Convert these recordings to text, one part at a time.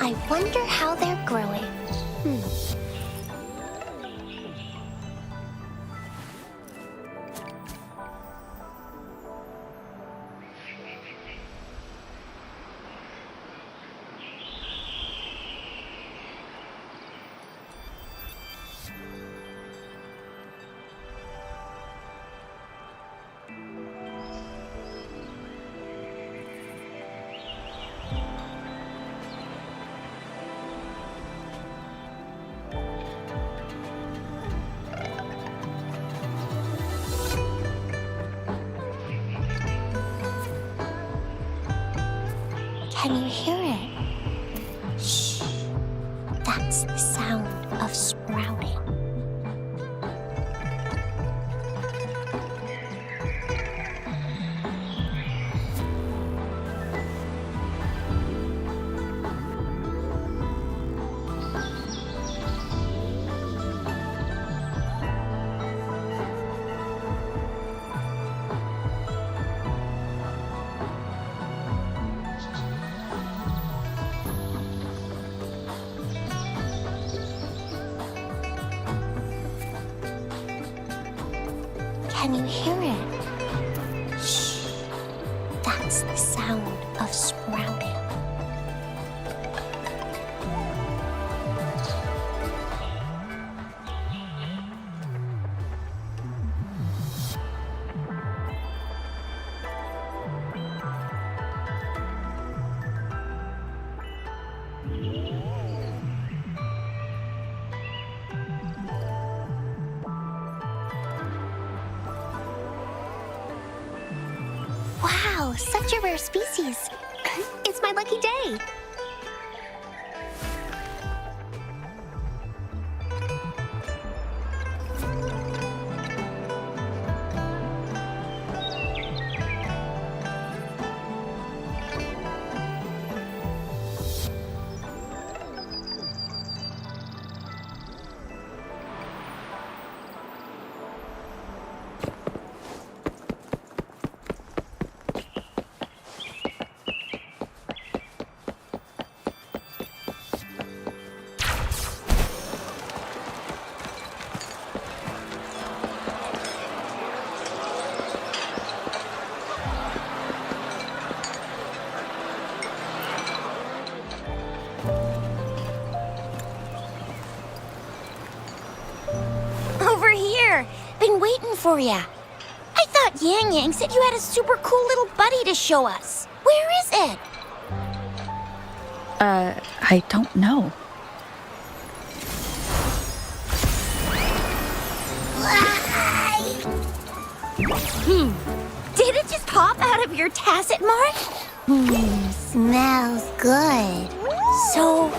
I wonder how they're growing. Can you hear it? Shh. That's the sound of sprouting. Can you hear it? Shh. That's the sound of sprouting. Wow, such a rare species. It's my lucky day. Over here. Been waiting for ya. I thought Yang Yang said you had a super cool little buddy to show us. Where is it? I don't know. Did it just pop out of your tacit mark? Smells good. So,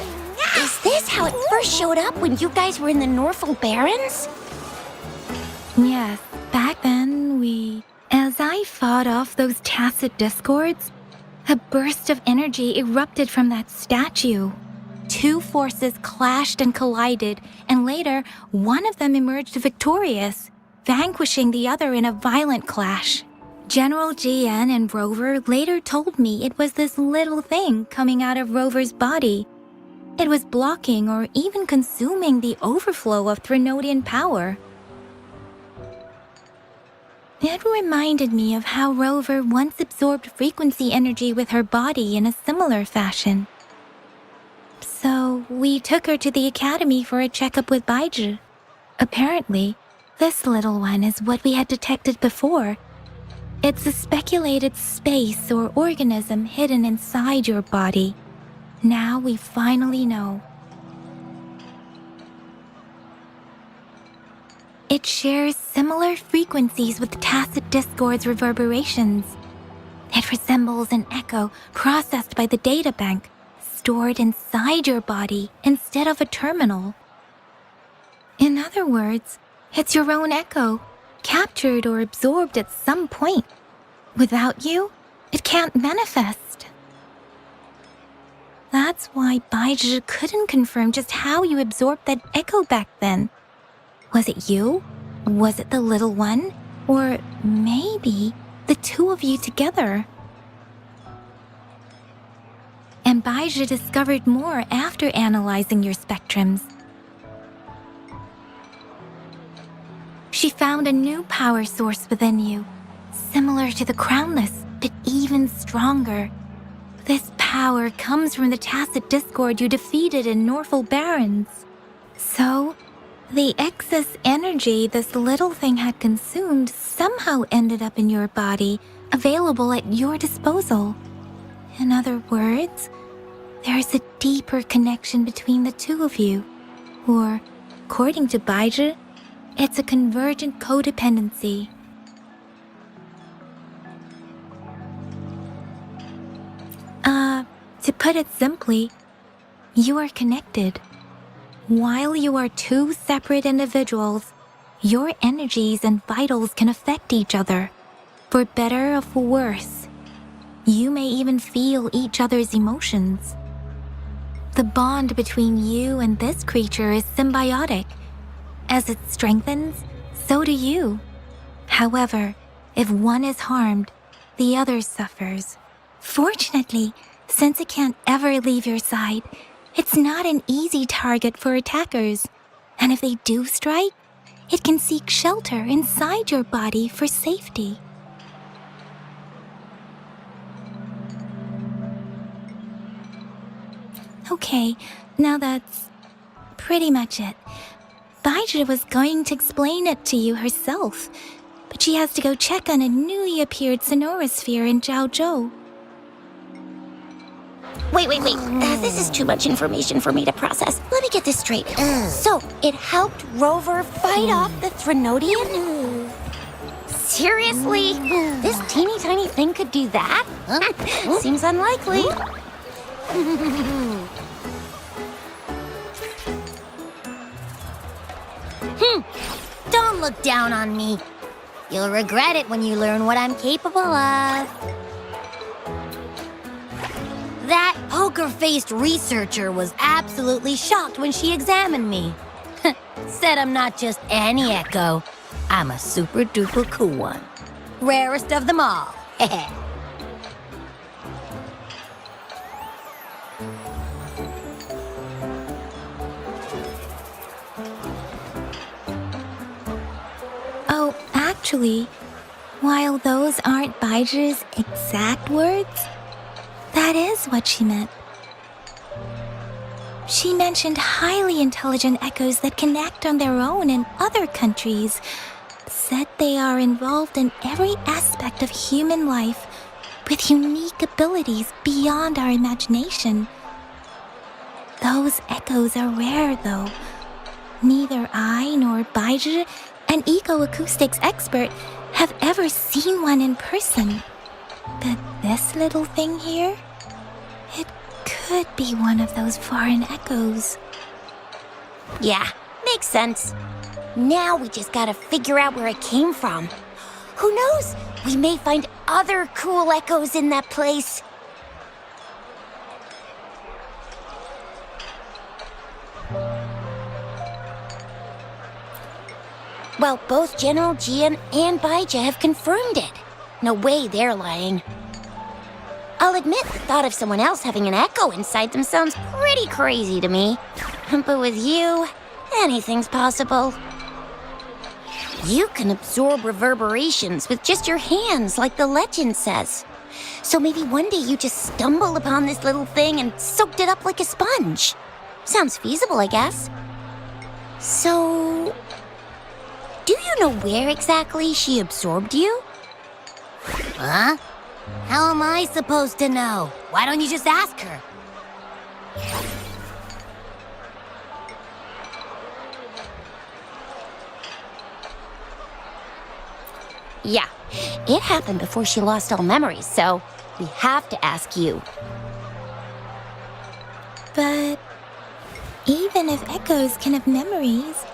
is this how it first showed up when you guys were in the Norfolk Barrens? Yes, back then as I fought off those tacit discords, a burst of energy erupted from that statue. Two forces clashed and collided, and later, one of them emerged victorious, vanquishing the other in a violent clash. General GN and Rover later told me it was this little thing coming out of Rover's body. It was blocking or even consuming the overflow of Threnodian power. It reminded me of how Rover once absorbed frequency energy with her body in a similar fashion. So we took her to the academy for a checkup with Baizhi. Apparently, this little one is what we had detected before. It's a speculated space or organism hidden inside your body. Now we finally know. It shares similar frequencies with tacit discord's reverberations. It resembles an echo processed by the data bank, stored inside your body instead of a terminal. In other words, it's your own echo, captured or absorbed at some point. Without you, it can't manifest. That's why Baizhi couldn't confirm just how you absorbed that echo back then. Was it you? Was it the little one? Or maybe the two of you together? And and Baizhi discovered more after analyzing your spectrums. She found a new power source within you, similar to the crownless, but even stronger. This power comes from the tacit discord you defeated in Norful Barrens. So, the excess energy this little thing had consumed somehow ended up in your body, available at your disposal. In other words, there's a deeper connection between the two of you. Or, according to Baizhi, it's a convergent codependency. To put it simply, you are connected. While you are two separate individuals, your energies and vitals can affect each other, for better or for worse. You may even feel each other's emotions. The bond between you and this creature is symbiotic. As it strengthens, so do you. However, if one is harmed, the other suffers. Fortunately, since it can't ever leave your side, it's not an easy target for attackers. And if they do strike, it can seek shelter inside your body for safety. Okay, now that's pretty much it. Baizhi was going to explain it to you herself, but she has to go check on a newly appeared sonorosphere in Jiaozhou. Wait. This is too much information for me to process. Let me get this straight. So, it helped Rover fight off the Threnodian? Seriously? This teeny tiny thing could do that? Seems unlikely. Don't look down on me. You'll regret it when you learn what I'm capable of. That poker-faced researcher was absolutely shocked when she examined me. Said I'm not just any echo. I'm a super-duper cool one. Rarest of them all. Oh, actually, while those aren't Baizhi's exact words, that is what she meant. She mentioned highly intelligent echoes that can act on their own in other countries. Said they are involved in every aspect of human life with unique abilities beyond our imagination. Those echoes are rare, though. Neither I nor Baizhi, an eco-acoustics expert, have ever seen one in person. But this little thing here, it could be one of those foreign echoes. Yeah, makes sense. Now we just gotta figure out where it came from. Who knows? We may find other cool echoes in that place. Well, both General Jian and Baizhi have confirmed it. No way they're lying. I'll admit the thought of someone else having an echo inside them sounds pretty crazy to me. But with you, anything's possible. You can absorb reverberations with just your hands, like the legend says. So maybe one day you just stumbled upon this little thing and soaked it up like a sponge. Sounds feasible, I guess. So, do you know where exactly she absorbed you? Huh? How am I supposed to know? Why don't you just ask her? Yeah, it happened before she lost all memories, so we have to ask you. But even if echoes can have memories,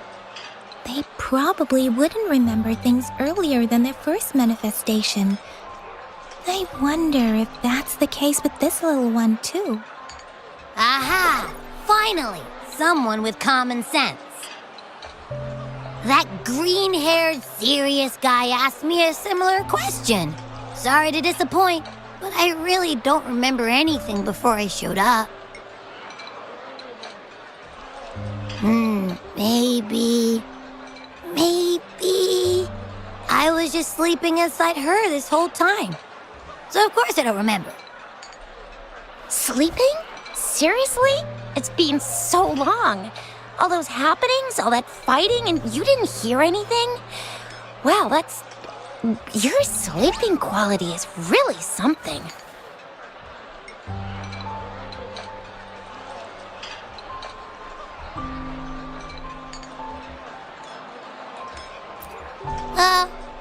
they probably wouldn't remember things earlier than their first manifestation. I wonder if that's the case with this little one, too. Aha! Finally! Someone with common sense. That green-haired, serious guy asked me a similar question. Sorry to disappoint, but I really don't remember anything before I showed up. Maybe I was just sleeping inside her this whole time. So of course I don't remember. Sleeping? Seriously? It's been so long. All those happenings, all that fighting, and you didn't hear anything? Well, your sleeping quality is really something.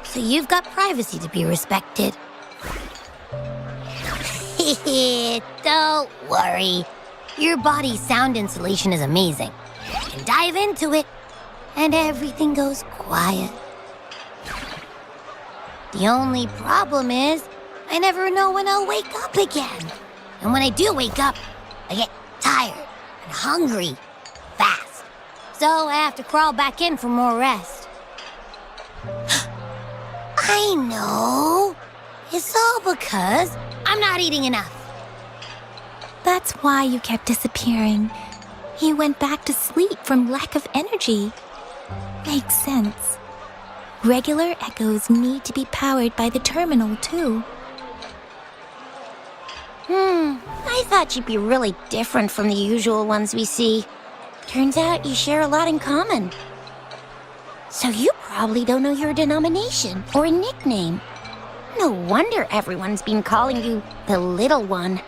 So you've got privacy to be respected. Don't worry. Your body's sound insulation is amazing. You can dive into it, and everything goes quiet. The only problem is, I never know when I'll wake up again. And when I do wake up, I get tired and hungry fast. So I have to crawl back in for more rest. I know. It's all because I'm not eating enough. That's why you kept disappearing. You went back to sleep from lack of energy. Makes sense. Regular echoes need to be powered by the terminal, too. I thought you'd be really different from the usual ones we see. Turns out you share a lot in common. So you probably don't know your denomination or a nickname. No wonder everyone's been calling you the Little One.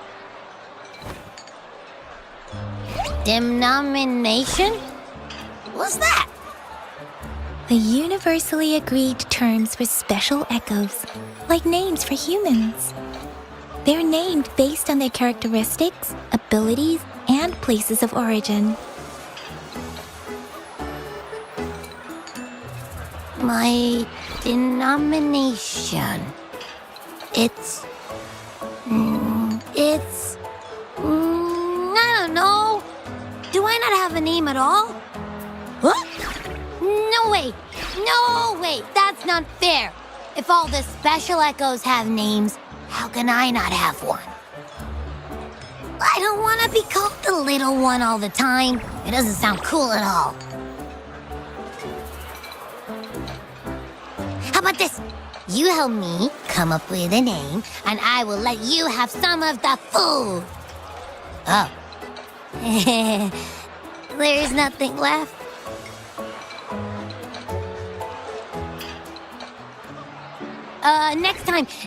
Denomination? What's that? The universally agreed terms for special echoes, like names for humans. They're named based on their characteristics, abilities, and places of origin. My denomination. I don't know. Do I not have a name at all? What? No way, that's not fair. If all the special echoes have names, how can I not have one? I don't want to be called the Little One all the time. It doesn't sound cool at all. How about this? You help me come up with a name, and I will let you have some of the food. Oh. There's nothing left.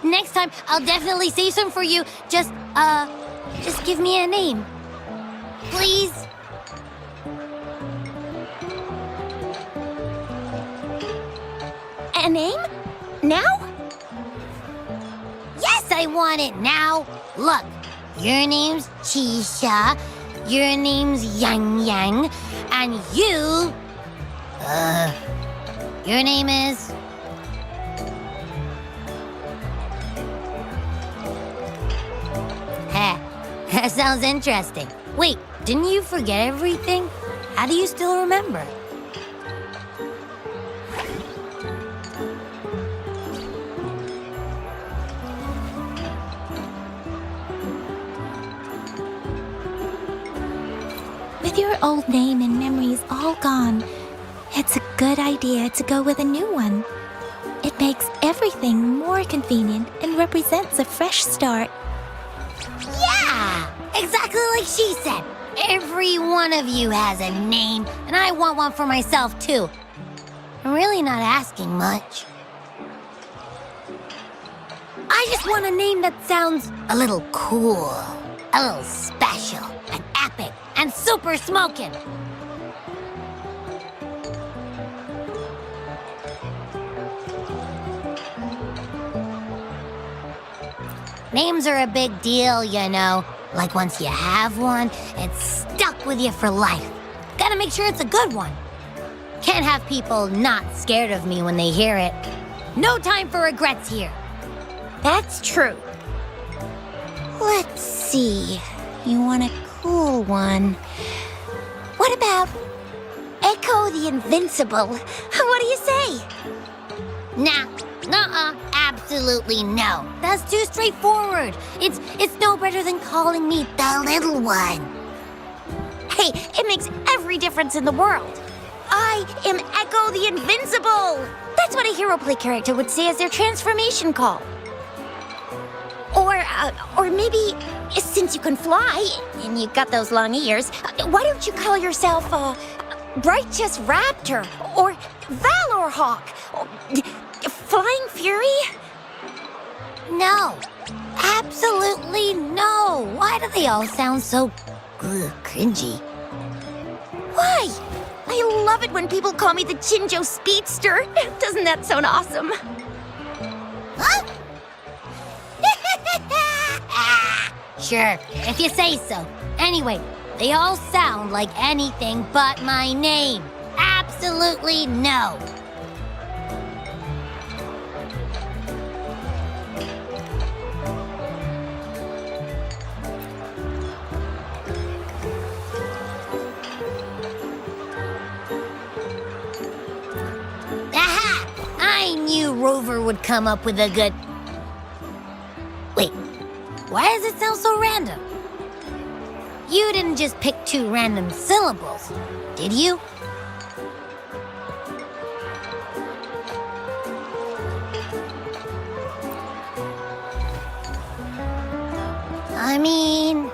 Next time, I'll definitely save some for you. Just give me a name. Please? A name? Now? Yes, I want it now. Look, your name's Chisha, your name's Yang Yang, and your name is... That sounds interesting. Wait, didn't you forget everything? How do you still remember? With your old name and memories all gone, it's a good idea to go with a new one. It makes everything more convenient and represents a fresh start. Yeah! Exactly like she said. Every one of you has a name, and I want one for myself, too. I'm really not asking much. I just want a name that sounds a little cool, a little special, and epic, and super smoking. Names are a big deal, you know. Like once you have one, it's stuck with you for life. Gotta make sure it's a good one. Can't have people not scared of me when they hear it. No time for regrets here. That's true. Let's see. You want a cool one. What about Echo the Invincible? What do you say? Nah, nuh-uh, Absolutely no. That's too straightforward. It's no better than calling me the little one. Hey, it makes every difference in the world. I am Echo the Invincible. That's what a hero play character would say as their transformation call. Or maybe, since you can fly and you've got those long ears, why don't you call yourself Righteous Raptor or Valor Hawk? Or, Flying Fury? No. Absolutely no. Why do they all sound so cringy? Why? I love it when people call me the Jinzhou Speedster. Doesn't that sound awesome? Huh? Sure, if you say so. Anyway, they all sound like anything but my name. Absolutely no. Aha! I knew Rover would come up with a good... Wait, why does it sound so random? You didn't just pick two random syllables, did you? I mean,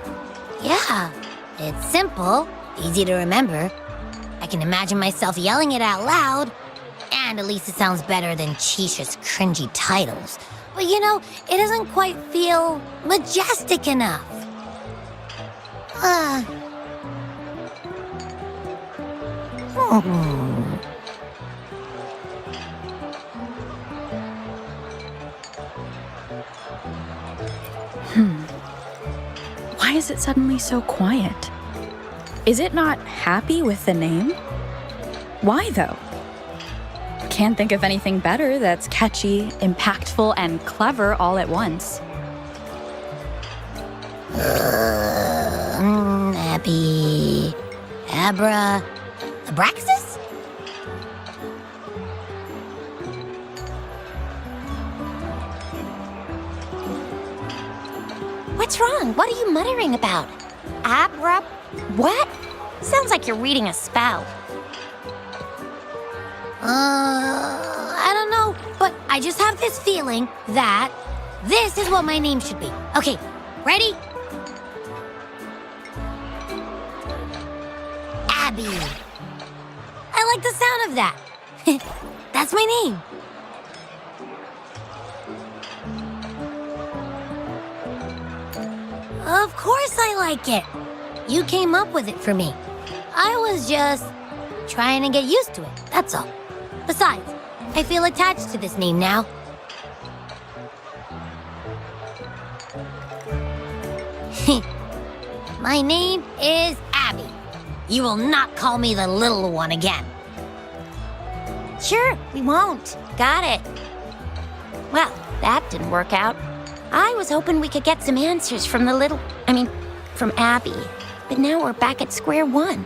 yeah, it's simple, easy to remember. I can imagine myself yelling it out loud, and at least it sounds better than Chisha's cringy titles. But you know, it doesn't quite feel majestic enough. Why is it suddenly so quiet? Is it not happy with the name? Why though? Can't think of anything better that's catchy, impactful, and clever all at once. Abby... Abra... Abraxas? What's wrong? What are you muttering about? Abra... what? Sounds like you're reading a spell. I don't know, but I just have this feeling that this is what my name should be. Okay, ready? Abby. I like the sound of that. That's my name. Of course I like it. You came up with it for me. I was just trying to get used to it, that's all. Besides, I feel attached to this name now. My name is Abby. You will not call me the little one again. Sure, we won't. Got it. Well, that didn't work out. I was hoping we could get some answers from from Abby. But now we're back at square one.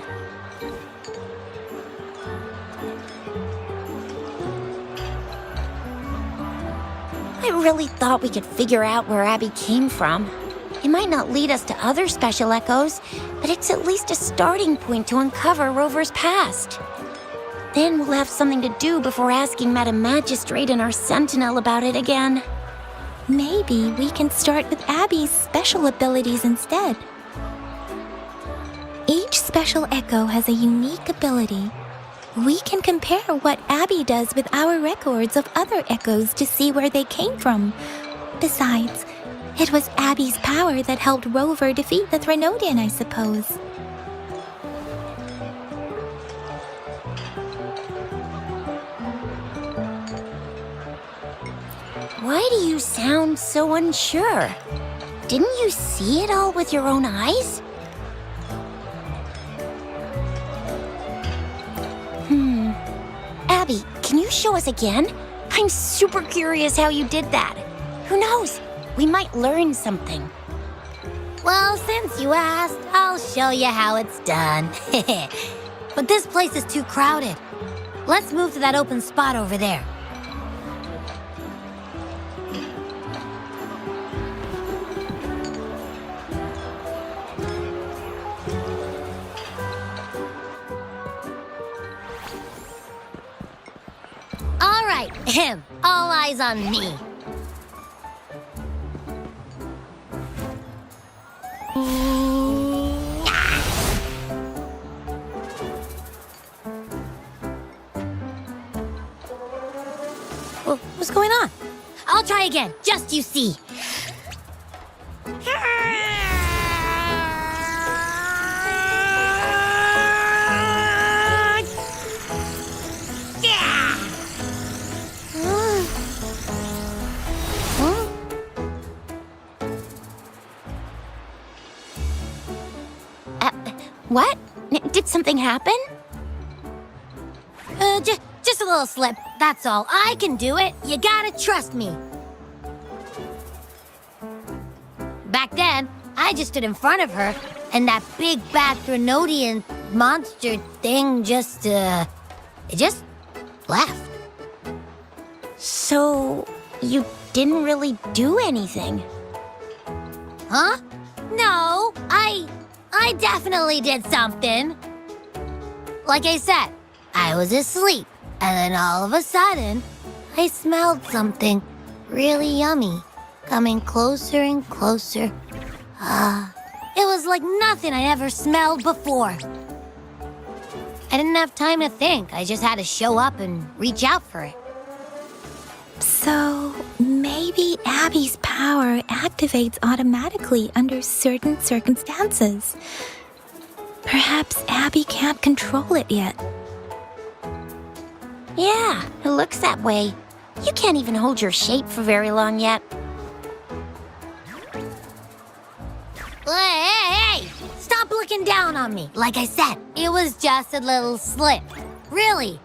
I really thought we could figure out where Abby came from. It might not lead us to other special echoes, but it's at least a starting point to uncover Rover's past. Then we'll have something to do before asking Madam Magistrate and our Sentinel about it again. Maybe we can start with Abby's special abilities instead. Each special echo has a unique ability. We can compare what Abby does with our records of other echoes to see where they came from. Besides, it was Abby's power that helped Rover defeat the Threnodian, I suppose. Why do you sound so unsure? Didn't you see it all with your own eyes? Abby, can you show us again? I'm super curious how you did that. Who knows? We might learn something. Well, since you asked, I'll show you how it's done. But this place is too crowded. Let's move to that open spot over there. right, him. All eyes on me. What's going on? I'll try again, just you see. What? Did something happen? Just a little slip, that's all. I can do it. You gotta trust me. Back then, I just stood in front of her, and that big bad Threnodian monster thing it just left. So, you didn't really do anything? Huh? No, I definitely did something. Like I said, I was asleep, and then all of a sudden, I smelled something really yummy coming closer and closer. It was like nothing I'd ever smelled before. I didn't have time to think. I just had to show up and reach out for it. So, maybe Abby's power activates automatically under certain circumstances. Perhaps Abby can't control it yet. Yeah, it looks that way. You can't even hold your shape for very long yet. Hey! Stop looking down on me. Like I said, it was just a little slip. Really.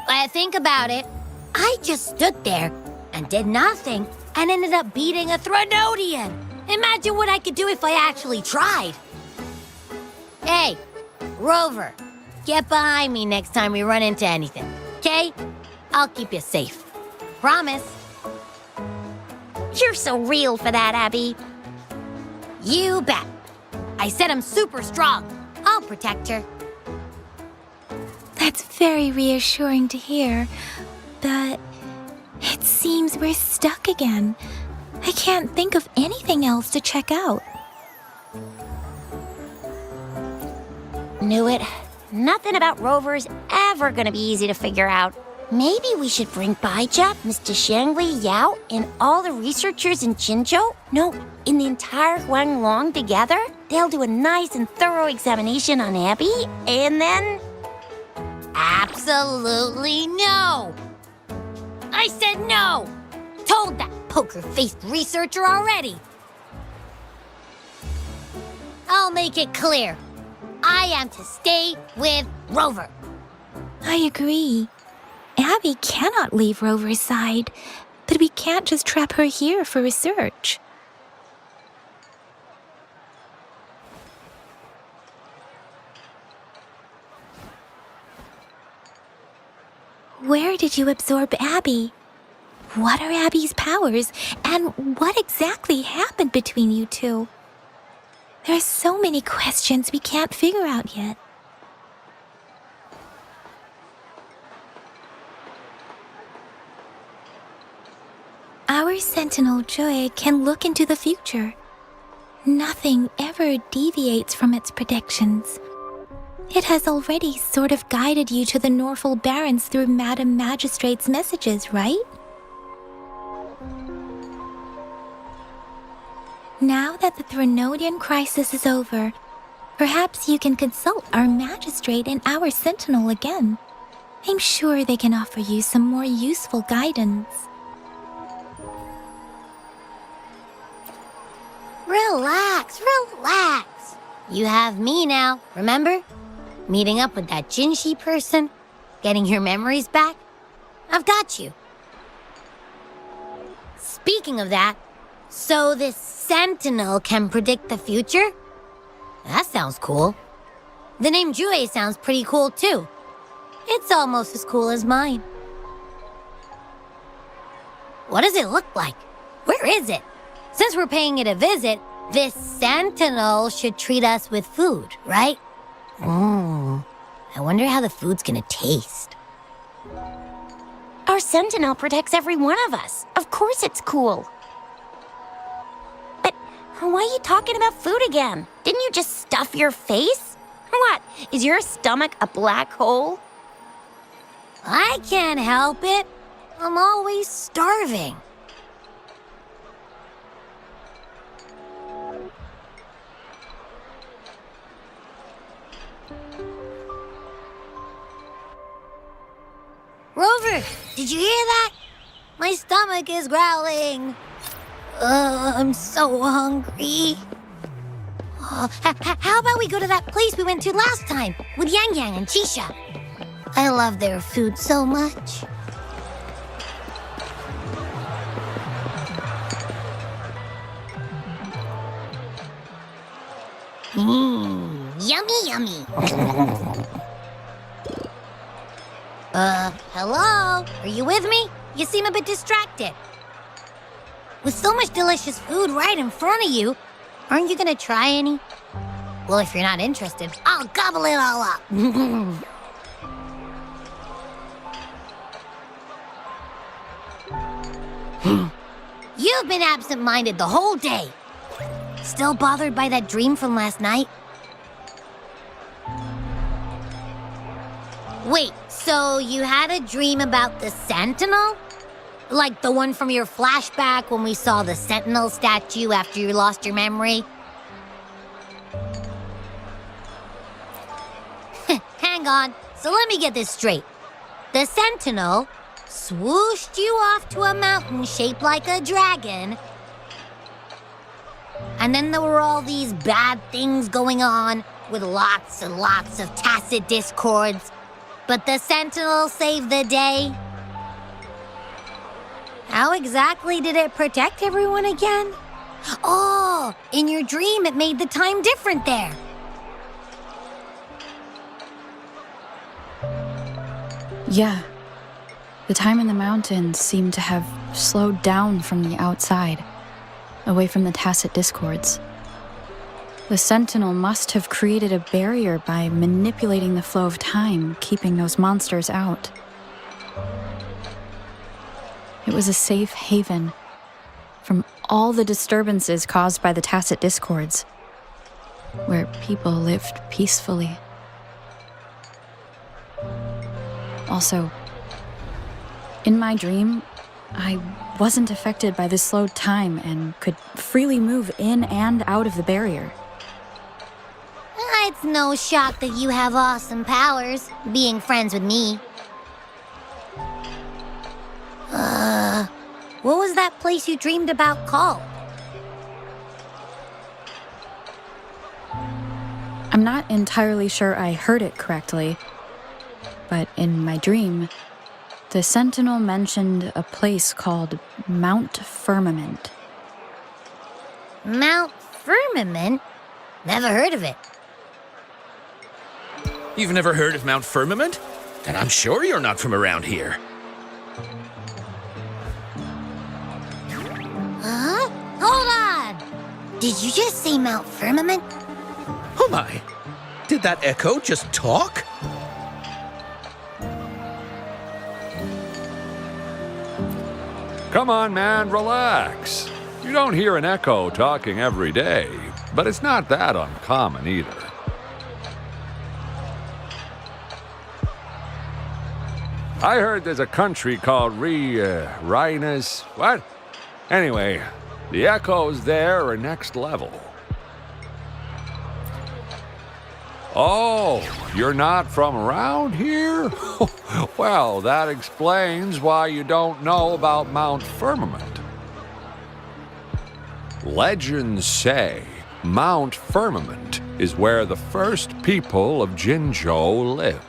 When I think about it, I just stood there and did nothing and ended up beating a Threnodian. Imagine what I could do if I actually tried. Hey, Rover, get behind me next time we run into anything, okay? I'll keep you safe. Promise. You're so real for that, Abby. You bet. I said I'm super strong. I'll protect her. That's very reassuring to hear, but it seems we're stuck again. I can't think of anything else to check out. Knew it. Nothing about Rover's ever gonna be easy to figure out. Maybe we should bring Baija, Mr. Shangli, Yao, and all the researchers in Jinzhou? No, in the entire huanglong together? They'll do a nice and thorough examination on Abby, and then... Absolutely no! I said no! Told that poker-faced researcher already. I'll make it clear. I am to stay with Rover. I agree. Abby cannot leave Rover's side, but we can't just trap her here for research. Where did you absorb Abby? What are Abby's powers, and what exactly happened between you two? There are so many questions we can't figure out yet. Our Sentinel Joy can look into the future. Nothing ever deviates from its predictions. It has already sort of guided you to the Norfolk Barrens through Madam Magistrate's messages, right? Now that the Threnodian crisis is over, perhaps you can consult our Magistrate and our Sentinel again. I'm sure they can offer you some more useful guidance. Relax, relax. You have me now, remember? Meeting up with that Jinzhou person, getting your memories back. I've got you. Speaking of that, so this Sentinel can predict the future? That sounds cool. The name Jue sounds pretty cool too. It's almost as cool as mine. What does it look like? Where is it? Since we're paying it a visit, this Sentinel should treat us with food, right? I wonder how the food's gonna taste. sentinel protects every one of us. Of course it's cool. But why are you talking about food again? Didn't you just stuff your face? What? Is your stomach a black hole? I can't help it. I'm always starving. Rover, did you hear that? My stomach is growling. I'm so hungry. How about we go to that place we went to last time with Yang Yang and Chisha? I love their food so much. Yummy, yummy. Hello? Are you with me? You seem a bit distracted. With so much delicious food right in front of you, aren't you gonna try any? Well, if you're not interested, I'll gobble it all up. You've been absent-minded the whole day. Still bothered by that dream from last night? Wait, so you had a dream about the Sentinel? Like the one from your flashback when we saw the Sentinel statue after you lost your memory? Hang on, so let me get this straight. The Sentinel swooshed you off to a mountain shaped like a dragon, and then there were all these bad things going on with lots and lots of tacit discords, but the Sentinel saved the day. How exactly did it protect everyone again? Oh, in your dream it made the time different there. Yeah. The time in the mountains seemed to have slowed down from the outside, away from the tacit discords. The Sentinel must have created a barrier by manipulating the flow of time, keeping those monsters out. It was a safe haven from all the disturbances caused by the tacit discords, where people lived peacefully. Also, in my dream, I wasn't affected by the slowed time and could freely move in and out of the barrier. It's no shock that you have awesome powers, being friends with me. What was that place you dreamed about called? I'm not entirely sure I heard it correctly, but in my dream, the Sentinel mentioned a place called Mount Firmament. Mount Firmament? Never heard of it. You've never heard of Mount Firmament? Then I'm sure you're not from around here. Huh? Hold on! Did you just say Mount Firmament? Oh my! Did that echo just talk? Come on, man, relax. You don't hear an echo talking every day, but it's not that uncommon either. I heard there's a country called Rhinus. What? Anyway, the echoes there are next level. Oh, you're not from around here? Well, that explains why you don't know about Mount Firmament. Legends say Mount Firmament is where the first people of Jinzhou lived.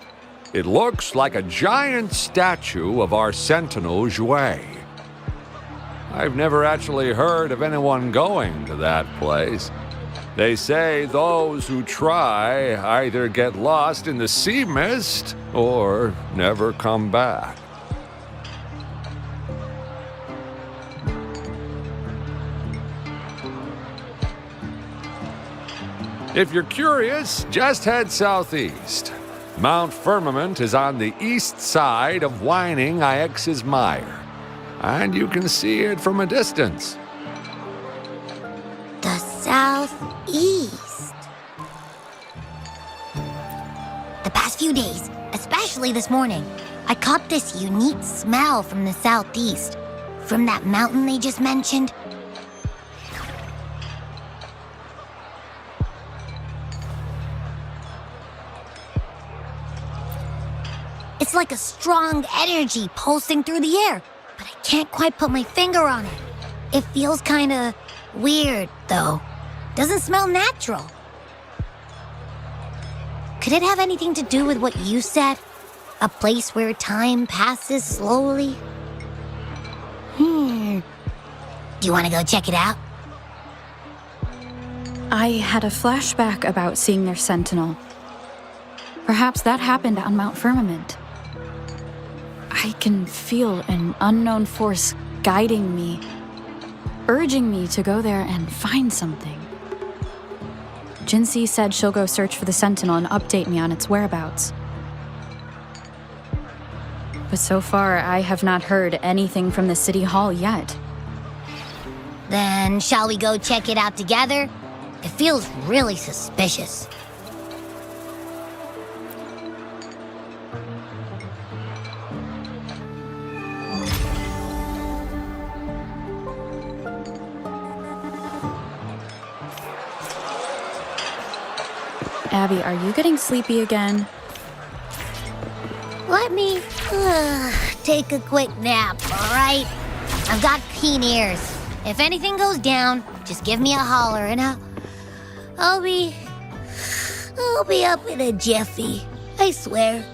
It looks like a giant statue of our Sentinel Zhui. I've never actually heard of anyone going to that place. They say those who try either get lost in the sea mist or never come back. If you're curious, just head southeast. Mount Firmament is on the east side of whining Ix's Mire, and you can see it from a distance. The southeast. The past few days, especially this morning, I caught this unique smell from the southeast. From that mountain they just mentioned. It's like a strong energy pulsing through the air, but I can't quite put my finger on it. It feels kinda weird, though. Doesn't smell natural. Could it have anything to do with what you said? A place where time passes slowly? Do you want to go check it out? I had a flashback about seeing their sentinel. Perhaps that happened on Mount Firmament. I can feel an unknown force guiding me, urging me to go there and find something. Jinzhou said she'll go search for the sentinel and update me on its whereabouts. But so far, I have not heard anything from the city hall yet. Then shall we go check it out together? It feels really suspicious. Abby, are you getting sleepy again? Let me take a quick nap, all right? I've got keen ears. If anything goes down, just give me a holler and I'll be up in a jiffy. I swear.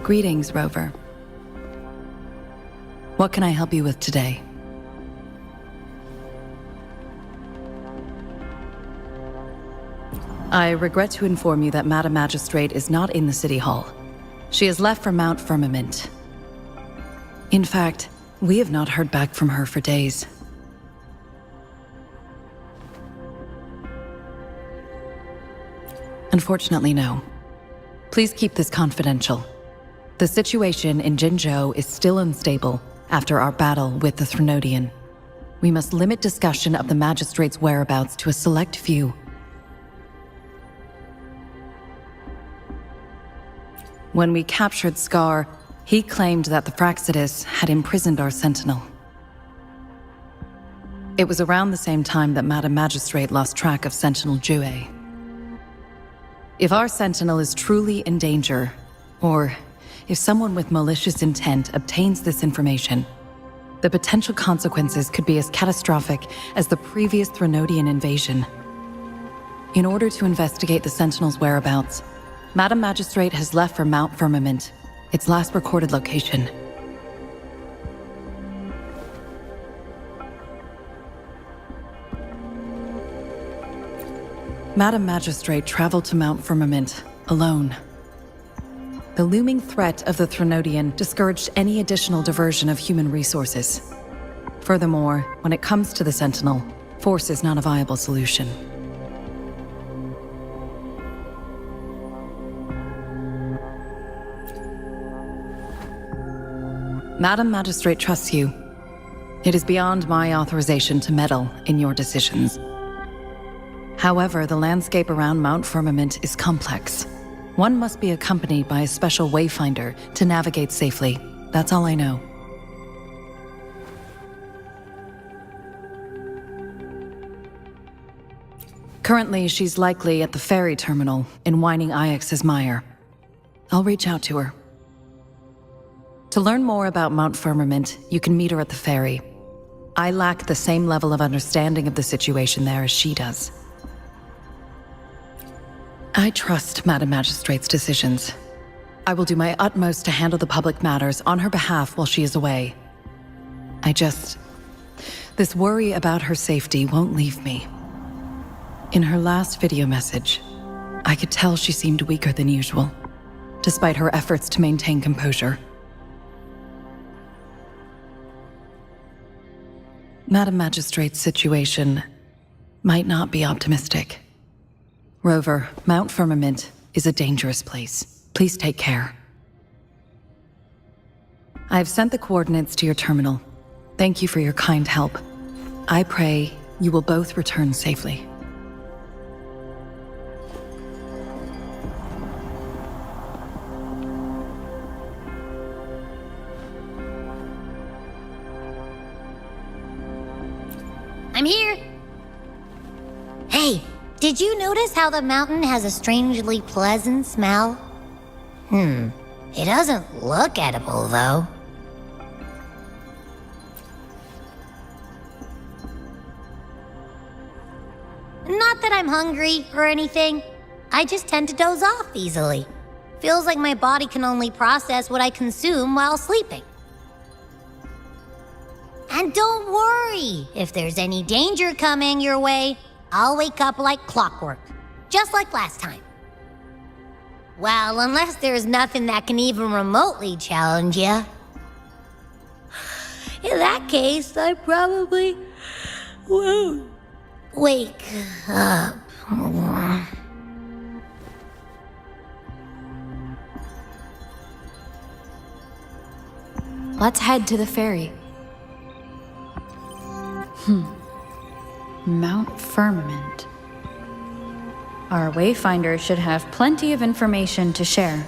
Greetings, Rover. What can I help you with today? I regret to inform you that Madam Magistrate is not in the City Hall. She has left for Mount Firmament. In fact, we have not heard back from her for days. Unfortunately, no. Please keep this confidential. The situation in Jinzhou is still unstable after our battle with the Threnodian. We must limit discussion of the Magistrate's whereabouts to a select few. When we captured Scar, he claimed that the Fraxidus had imprisoned our Sentinel. It was around the same time that Madam Magistrate lost track of Sentinel Jue. If our Sentinel is truly in danger, or if someone with malicious intent obtains this information, the potential consequences could be as catastrophic as the previous Threnodian invasion. In order to investigate the Sentinel's whereabouts, Madam Magistrate has left for Mount Firmament, its last recorded location. Madam Magistrate traveled to Mount Firmament alone. The looming threat of the Threnodian discouraged any additional diversion of human resources. Furthermore, when it comes to the Sentinel, force is not a viable solution. Madam Magistrate trusts you. It is beyond my authorization to meddle in your decisions. However, the landscape around Mount Firmament is complex. One must be accompanied by a special wayfinder to navigate safely. That's all I know. Currently, she's likely at the ferry terminal in whining Ix's Mire. I'll reach out to her. To learn more about Mount Firmament, you can meet her at the ferry. I lack the same level of understanding of the situation there as she does. I trust Madam Magistrate's decisions. I will do my utmost to handle the public matters on her behalf while she is away. This worry about her safety won't leave me. In her last video message, I could tell she seemed weaker than usual, despite her efforts to maintain composure. Madam Magistrate's situation might not be optimistic. Rover, Mount Firmament is a dangerous place. Please take care. I have sent the coordinates to your terminal. Thank you for your kind help. I pray you will both return safely. I'm here. Hey, did you notice how the mountain has a strangely pleasant smell? It doesn't look edible, though. Not that I'm hungry or anything. I just tend to doze off easily. Feels like my body can only process what I consume while sleeping. And don't worry, if there's any danger coming your way, I'll wake up like clockwork, just like last time. Well, unless there's nothing that can even remotely challenge you. In that case, I probably won't wake up. Let's head to the ferry. Mount Firmament. Our Wayfinder should have plenty of information to share.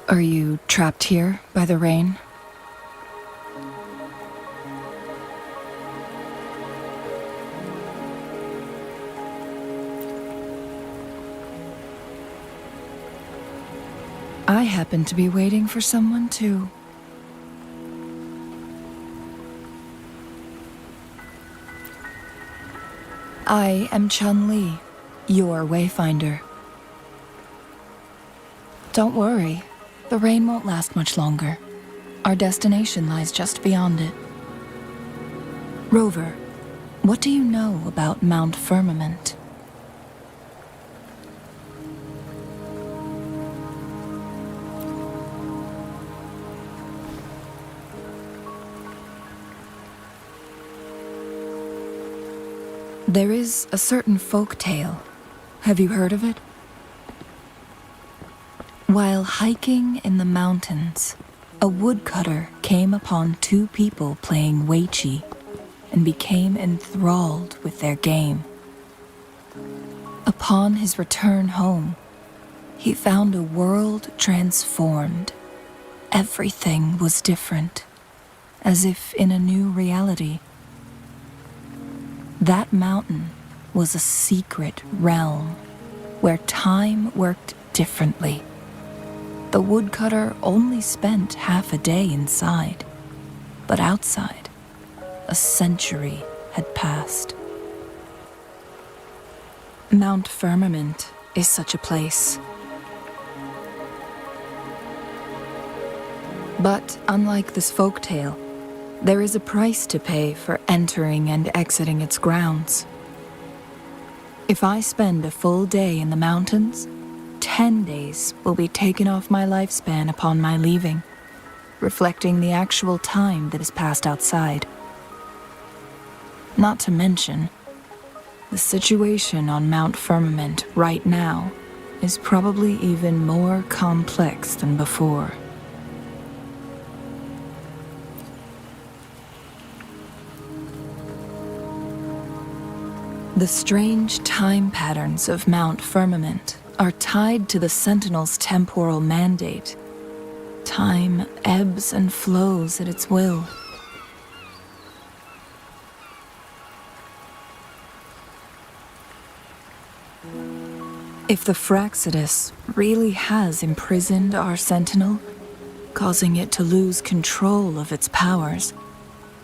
Are you trapped here by the rain? I happen to be waiting for someone too. I am Chun-Li, your Wayfinder. Don't worry, the rain won't last much longer. Our destination lies just beyond it. Rover, what do you know about Mount Firmament? There is a certain folk tale. Have you heard of it? While hiking in the mountains, a woodcutter came upon two people playing weiqi and became enthralled with their game. Upon his return home, he found a world transformed. Everything was different, as if in a new reality. That mountain was a secret realm where time worked differently. The woodcutter only spent half a day inside, but outside, a century had passed. Mount Firmament is such a place. But unlike this folktale, there is a price to pay for entering and exiting its grounds. If I spend a full day in the mountains, 10 days will be taken off my lifespan upon my leaving, reflecting the actual time that is passed outside. Not to mention, the situation on Mount Firmament right now is probably even more complex than before. The strange time patterns of Mount Firmament are tied to the Sentinel's temporal mandate. Time ebbs and flows at its will. If the Fraxidus really has imprisoned our Sentinel, causing it to lose control of its powers,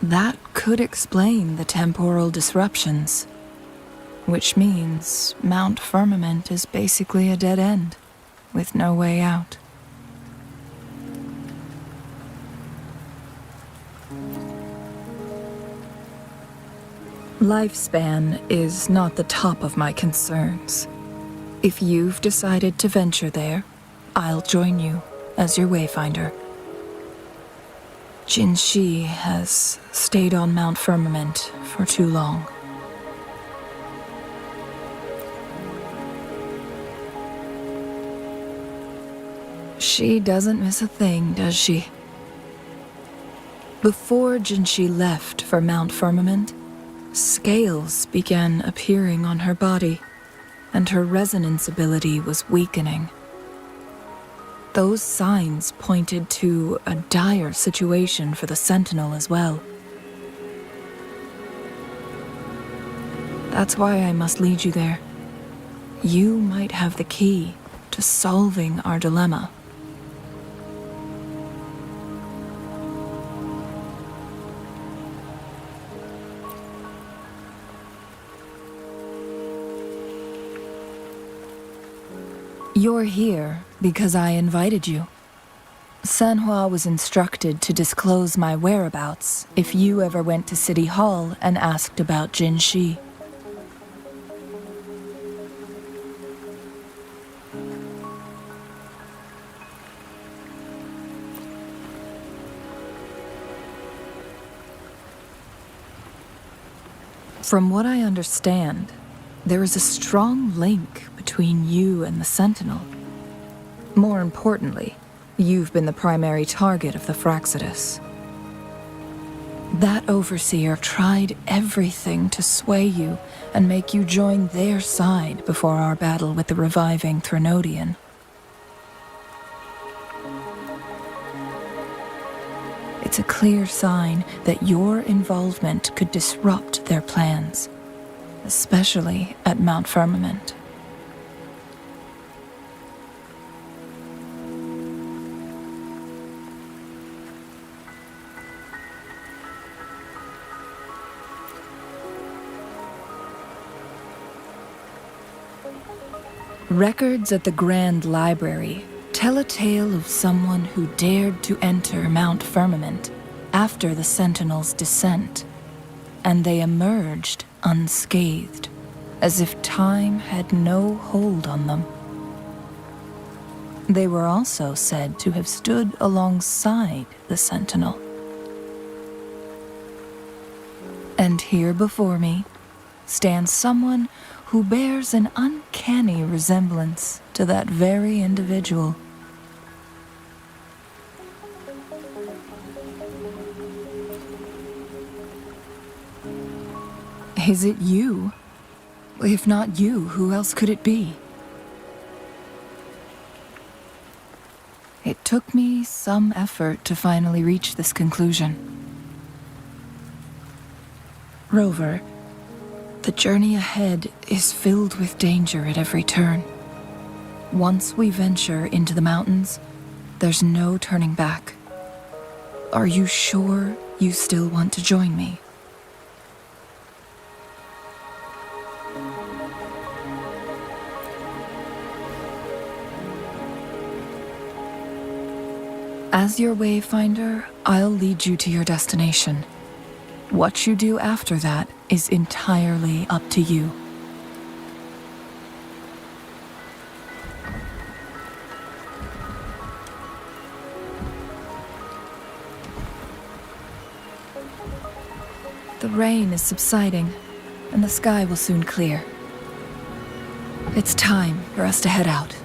that could explain the temporal disruptions. Which means Mount Firmament is basically a dead end, with no way out. Lifespan is not the top of my concerns. If you've decided to venture there, I'll join you as your wayfinder. Jinzhou has stayed on Mount Firmament for too long. She doesn't miss a thing, does she? Before Jinzhou left for Mount Firmament, scales began appearing on her body, and her resonance ability was weakening. Those signs pointed to a dire situation for the Sentinel as well. That's why I must lead you there. You might have the key to solving our dilemma. You're here because I invited you. Sanhua was instructed to disclose my whereabouts if you ever went to City Hall and asked about Jinzhou. From what I understand, there is a strong link between you and the Sentinel. More importantly, you've been the primary target of the Fraxidus. That overseer tried everything to sway you and make you join their side before our battle with the reviving Threnodian. It's a clear sign that your involvement could disrupt their plans, especially at Mount Firmament. Records at the Grand Library tell a tale of someone who dared to enter Mount Firmament after the Sentinel's descent, and they emerged unscathed, as if time had no hold on them. They were also said to have stood alongside the Sentinel. And here before me stands someone who bears an uncanny resemblance to that very individual. Is it you? If not you, who else could it be? It took me some effort to finally reach this conclusion. Rover, the journey ahead is filled with danger at every turn. Once we venture into the mountains, there's no turning back. Are you sure you still want to join me? As your wayfinder, I'll lead you to your destination. What you do after that is entirely up to you. The rain is subsiding, and the sky will soon clear. It's time for us to head out.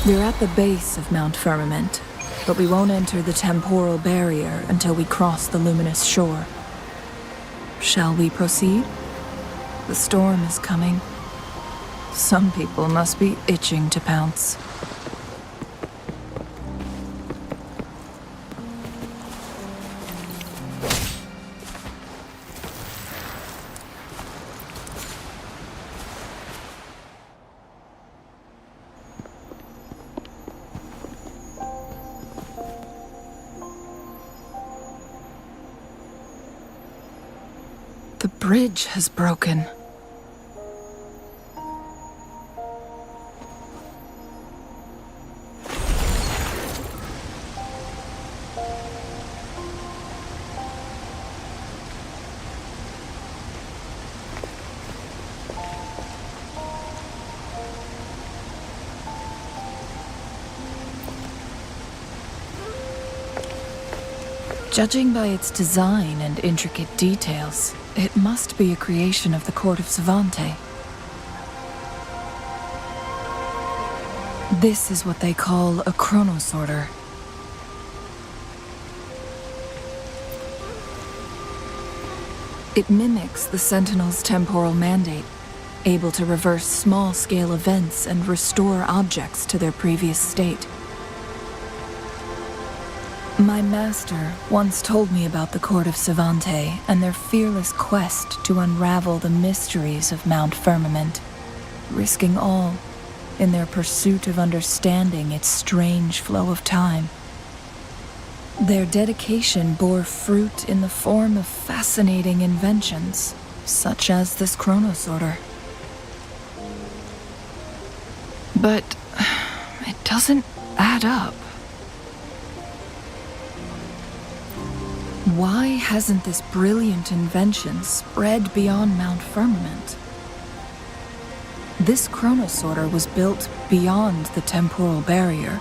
We're at the base of Mount Firmament, but we won't enter the temporal barrier until we cross the luminous shore. Shall we proceed? The storm is coming. Some people must be itching to pounce. The bridge has broken. Judging by its design and intricate details, it must be a creation of the court of Savante. This is what they call a chronosorter. It mimics the Sentinel's temporal mandate, able to reverse small-scale events and restore objects to their previous state. My master once told me about the court of Savante and their fearless quest to unravel the mysteries of Mount Firmament, risking all in their pursuit of understanding its strange flow of time. Their dedication bore fruit in the form of fascinating inventions, such as this chronosorter. But it doesn't add up. Why hasn't this brilliant invention spread beyond Mount Firmament? This chronosorter was built beyond the temporal barrier,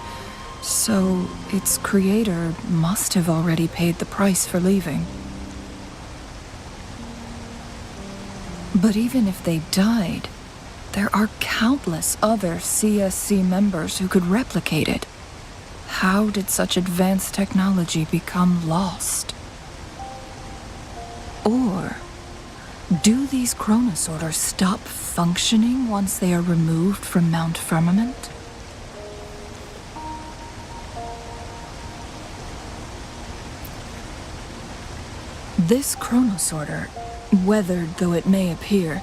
So, its creator must have already paid the price for leaving. But even if they died, there are countless other CSC members who could replicate it. How did such advanced technology become lost? Or do these chronosorters stop functioning once they are removed from Mount Firmament? This chronosorter, weathered though it may appear,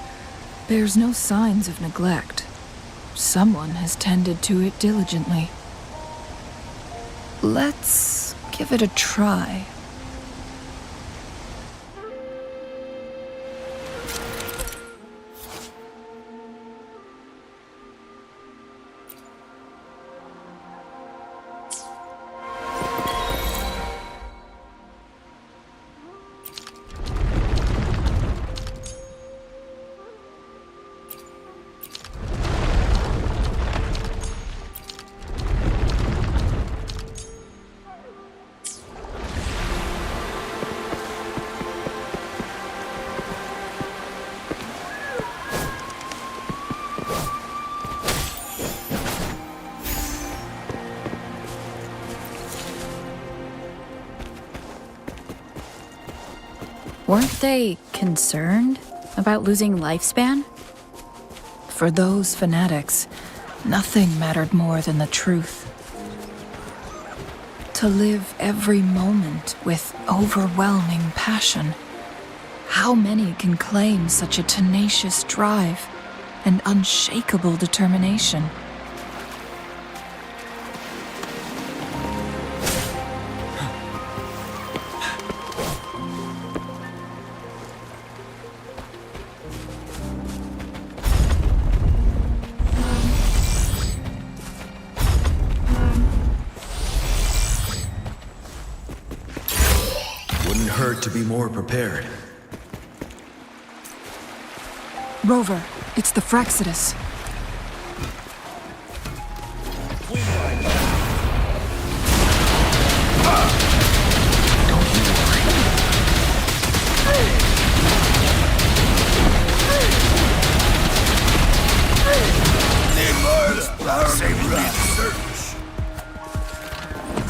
bears no signs of neglect. Someone has tended to it diligently. Let's give it a try. Weren't they concerned about losing lifespan? For those fanatics, nothing mattered more than the truth. To live every moment with overwhelming passion. How many can claim such a tenacious drive and unshakable determination? Wouldn't hurt to be more prepared. Rover, it's the Fraxidus.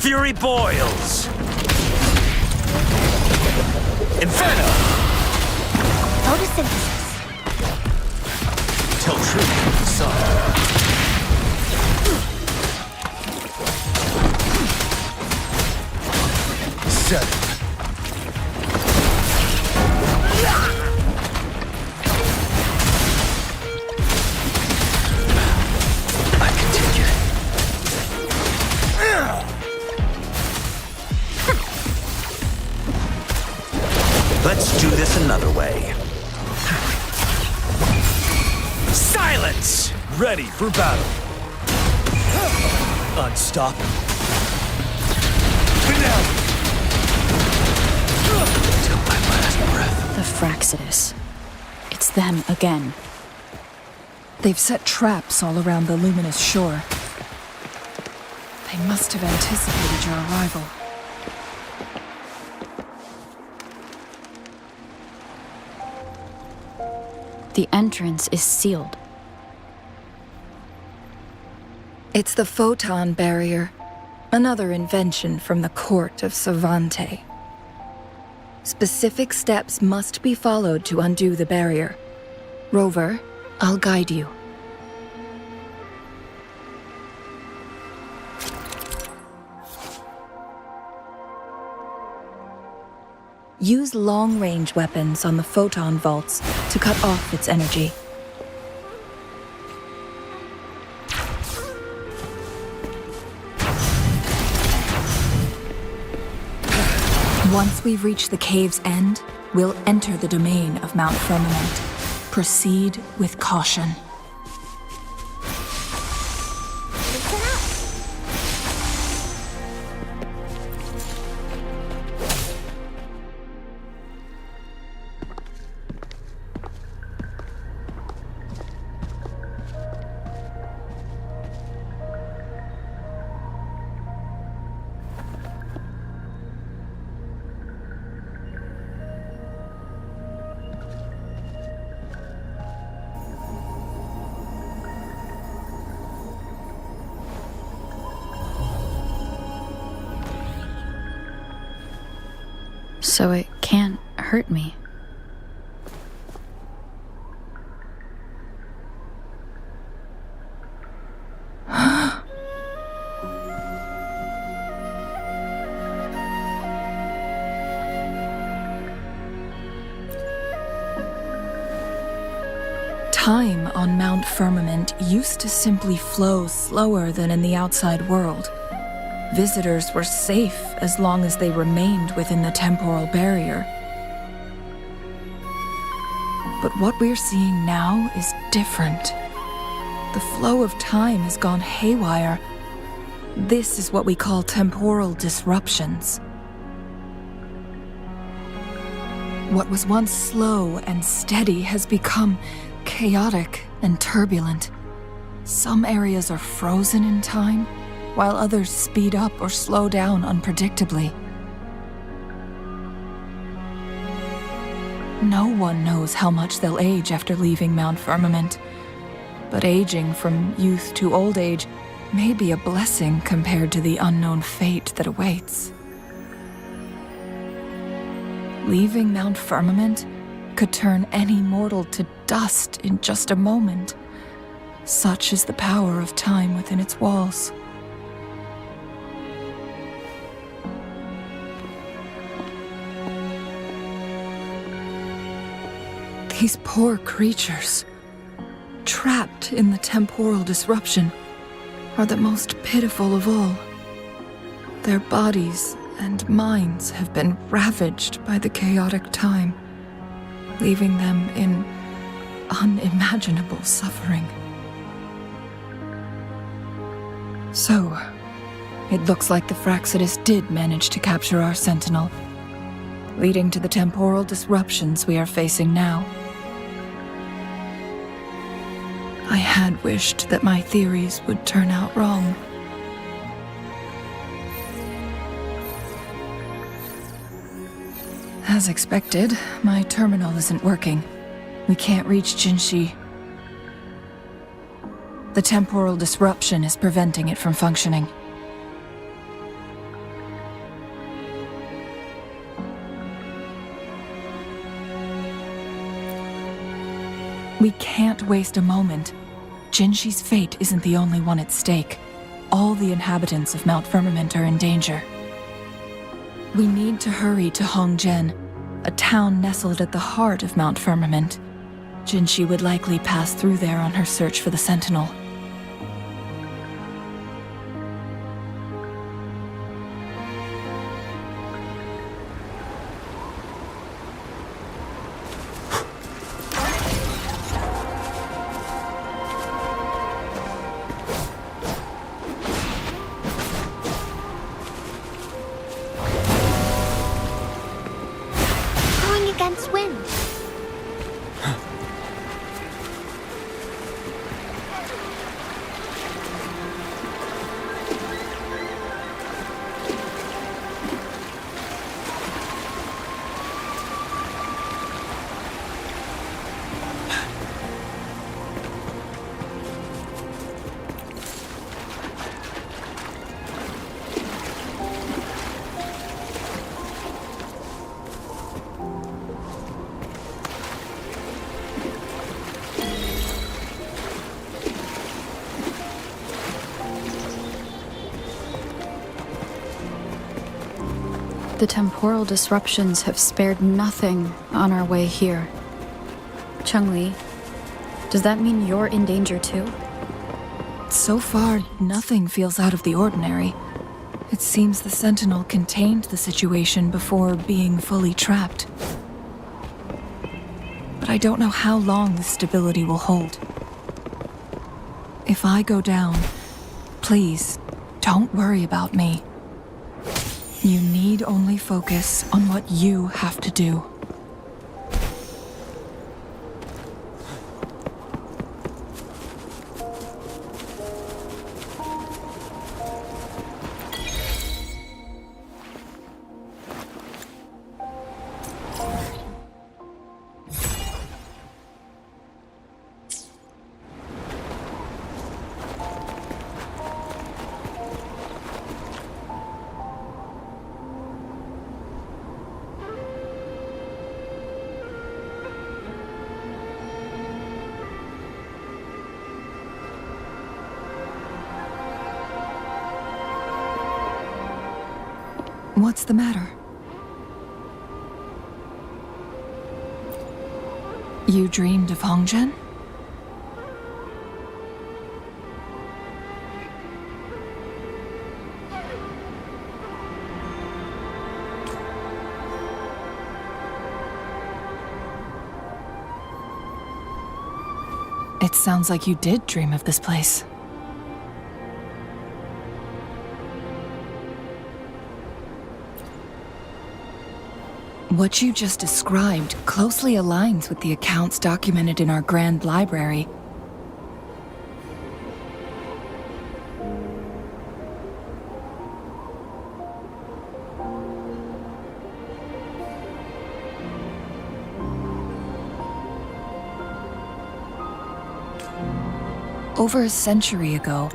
Fury boils! Inferno! Photosynthesis. Tell truth to the sun. Seven. I can take it. Let's do this another way. Silence! Ready for battle. Unstoppable. Finale! Till my last breath. The Fraxidus. It's them again. They've set traps all around the luminous shore. They must have anticipated your arrival. The entrance is sealed. It's the photon barrier, another invention from the court of Savante. Specific steps must be followed to undo the barrier. Rover, I'll guide you. Use long-range weapons on the photon vaults to cut off its energy. Once we've reached the cave's end, we'll enter the domain of Mount Firmament. Proceed with caution. so it can't hurt me. Time on Mount Firmament used to simply flow slower than in the outside world. Visitors were safe as long as they remained within the temporal barrier. But what we're seeing now is different. The flow of time has gone haywire. This is what we call temporal disruptions. What was once slow and steady has become chaotic and turbulent. Some areas are frozen in time, while others speed up or slow down unpredictably. No one knows how much they'll age after leaving Mount Firmament, but aging from youth to old age may be a blessing compared to the unknown fate that awaits. Leaving Mount Firmament could turn any mortal to dust in just a moment. Such is the power of time within its walls. These poor creatures, trapped in the temporal disruption, are the most pitiful of all. Their bodies and minds have been ravaged by the chaotic time, leaving them in unimaginable suffering. So, it looks like the Fraxidus did manage to capture our sentinel, leading to the temporal disruptions we are facing now. I had wished that my theories would turn out wrong. As expected, my terminal isn't working. We can't reach Jinzhou. The temporal disruption is preventing it from functioning. We can't waste a moment. Jinzhi's fate isn't the only one at stake. All the inhabitants of Mount Firmament are in danger. We need to hurry to Hongzhen, a town nestled at the heart of Mount Firmament. Jinzhi would likely pass through there on her search for the Sentinel. Going against wind. The temporal disruptions have spared nothing on our way here. Cheng-Li, does that mean you're in danger too? So far, nothing feels out of the ordinary. It seems the Sentinel contained the situation before being fully trapped. But I don't know how long this stability will hold. If I go down, please, don't worry about me. You need only focus on what you have to do. What's the matter? You dreamed of Hongzhen? It sounds like you did dream of this place. What you just described closely aligns with the accounts documented in our Grand Library. Over a century ago,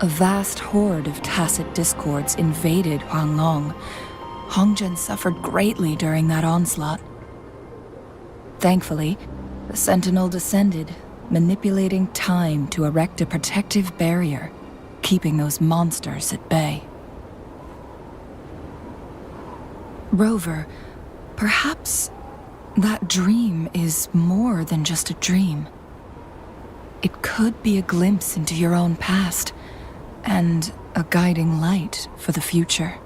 a vast horde of tacit discords invaded Huanglong. Hongzhen suffered greatly during that onslaught. Thankfully, the Sentinel descended, manipulating time to erect a protective barrier, keeping those monsters at bay. Rover, perhaps that dream is more than just a dream. It could be a glimpse into your own past, and a guiding light for the future.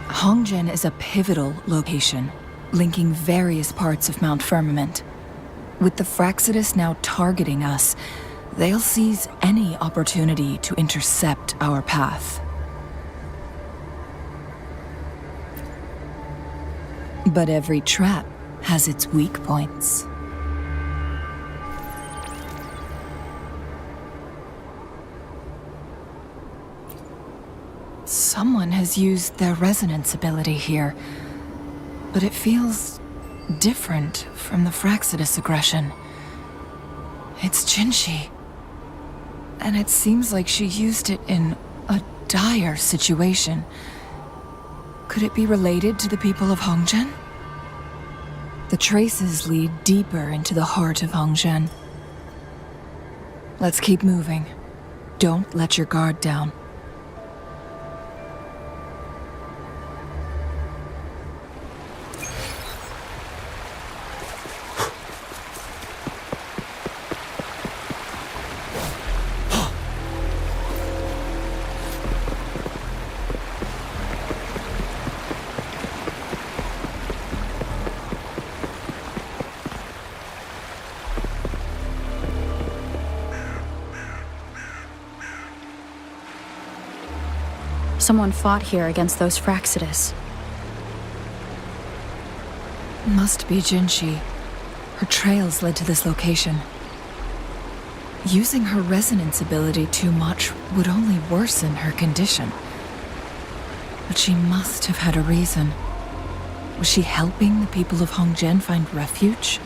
Hongzhen is a pivotal location, linking various parts of Mount Firmament. With the Fraxidus now targeting us, they'll seize any opportunity to intercept our path. But every trap has its weak points. Someone has used their resonance ability here, but it feels different from the Fraxidus aggression. It's Jinzhou, and it seems like she used it in a dire situation. Could it be related to the people of Hongzhen? The traces lead deeper into the heart of Hongzhen. Let's keep moving. Don't let your guard down. Someone fought here against those Fraxidus. Must be Jinzhou. Her trails led to this location. Using her resonance ability too much would only worsen her condition. But she must have had a reason. Was she helping the people of Hongzhen find refuge?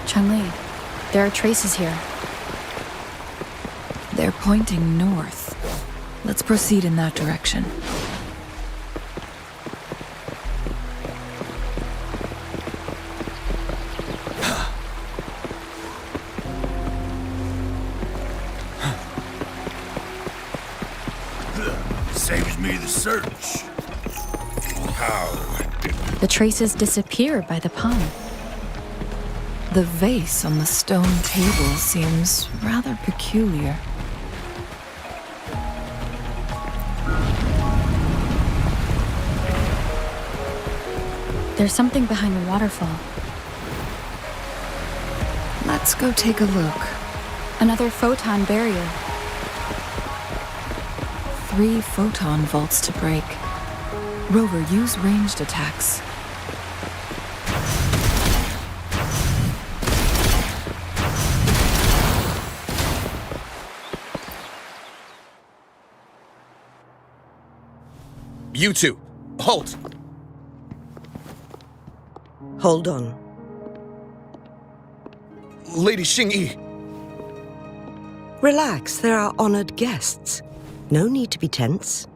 Chun-Li, there are traces here. They're pointing north. Let's proceed in that direction. Saves me the search. How did The traces disappear by the pond. The vase on the stone table seems rather peculiar. There's something behind the waterfall. Let's go take a look. Another photon barrier. 3 photon vaults to break. Rover, use ranged attacks. You two, halt! Hold on. Lady Xingyi. Relax, there are honored guests. No need to be tense.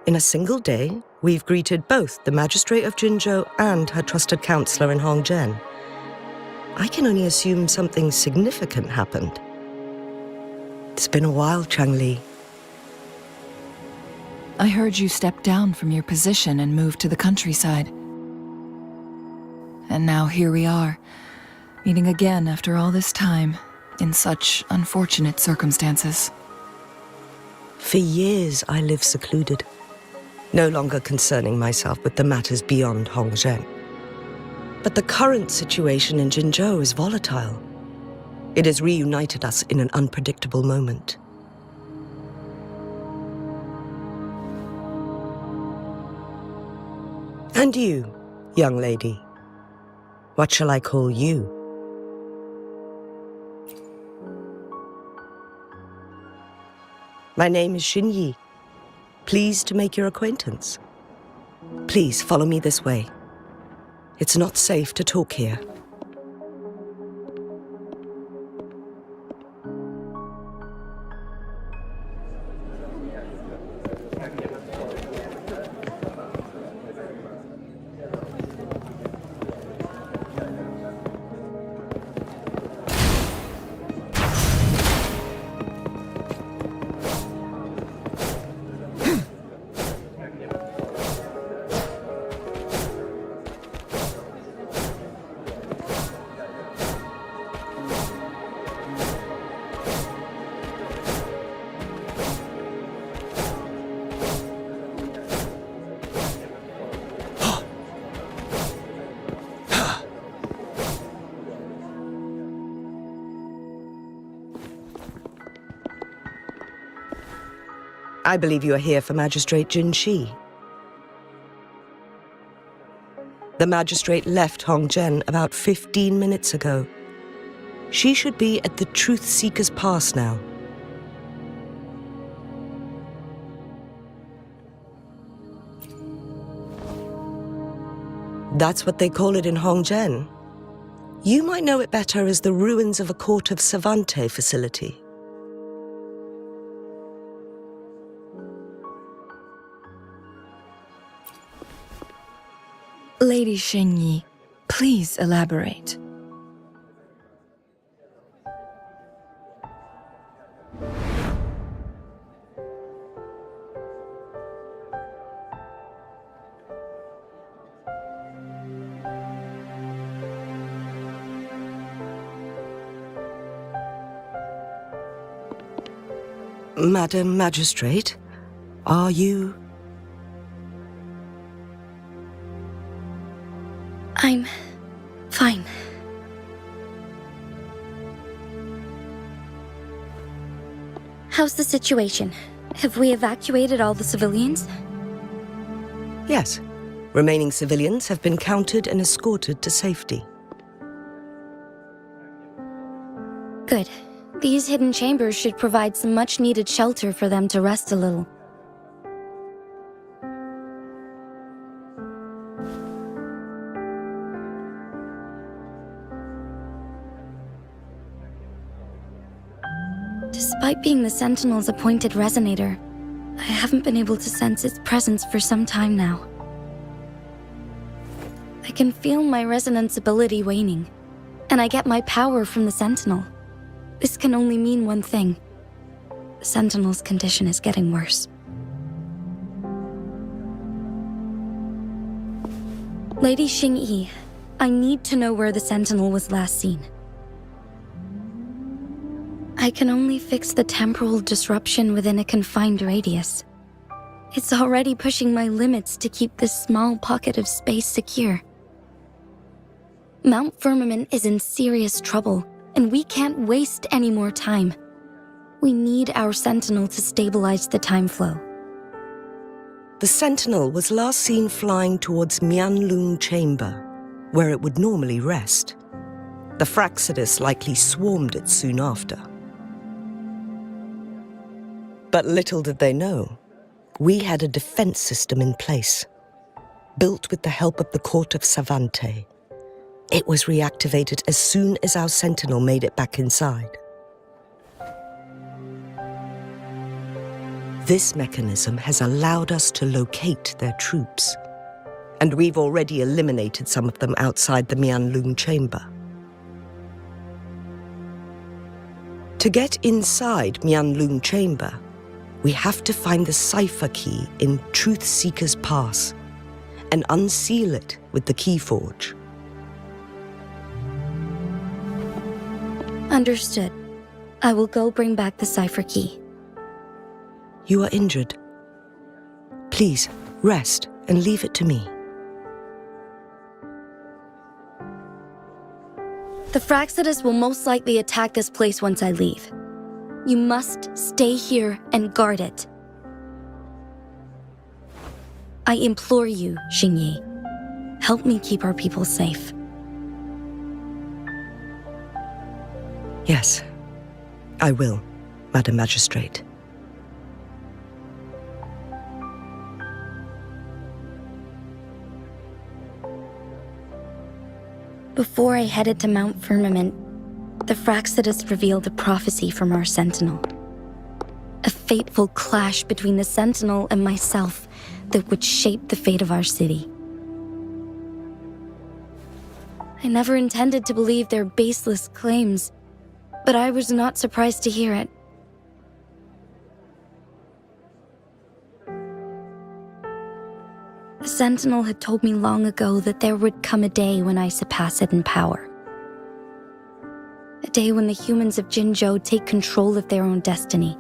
In a single day, we've greeted both the Magistrate of Jinzhou and her trusted counselor in Hongzhen. I can only assume something significant happened. It's been a while, Changli. I heard you stepped down from your position and moved to the countryside. And now here we are, meeting again after all this time, in such unfortunate circumstances. For years, I lived secluded, no longer concerning myself with the matters beyond Hongzhen. But the current situation in Jinzhou is volatile. It has reunited us in an unpredictable moment. And you, young lady, what shall I call you? My name is Xinyi. Pleased to make your acquaintance. Please follow me this way. It's not safe to talk here. I believe you are here for Magistrate Jin Shi. The magistrate left Hongzhen about 15 minutes ago. She should be at the Truth Seeker's Pass now. That's what they call it in Hongzhen. You might know it better as the ruins of a court of Savante facility. Lady Xingyi, please elaborate. Madam Magistrate, are you... I'm fine. How's the situation? Have we evacuated all the civilians? Yes. Remaining civilians have been counted and escorted to safety. Good. These hidden chambers should provide some much-needed shelter for them to rest a little. Despite being the Sentinel's appointed resonator, I haven't been able to sense its presence for some time now. I can feel my resonance ability waning, and I get my power from the Sentinel. This can only mean one thing. The Sentinel's condition is getting worse. Lady Xingyi, I need to know where the Sentinel was last seen. I can only fix the temporal disruption within a confined radius. It's already pushing my limits to keep this small pocket of space secure. Mount Firmament is in serious trouble, and we can't waste any more time. We need our Sentinel to stabilize the time flow. The Sentinel was last seen flying towards Mianlong Chamber, where it would normally rest. The Fraxidus likely swarmed it soon after. But little did they know, we had a defense system in place, built with the help of the court of Savante. It was reactivated as soon as our sentinel made it back inside. This mechanism has allowed us to locate their troops, and we've already eliminated some of them outside the huanglong chamber. To get inside huanglong chamber, we have to find the cipher key in Truth Seeker's Pass and unseal it with the Keyforge. Understood. I will go bring back the cipher key. You are injured. Please, rest and leave it to me. The Fraxidus will most likely attack this place once I leave. You must stay here and guard it. I implore you, Xingyi. Help me keep our people safe. Yes, I will, Madam Magistrate. Before I headed to Mount Firmament, the Fraxidus revealed a prophecy from our Sentinel. A fateful clash between the Sentinel and myself that would shape the fate of our city. I never intended to believe their baseless claims, but I was not surprised to hear it. The Sentinel had told me long ago that there would come a day when I surpass it in power. A day when the humans of Jinzhou take control of their own destiny.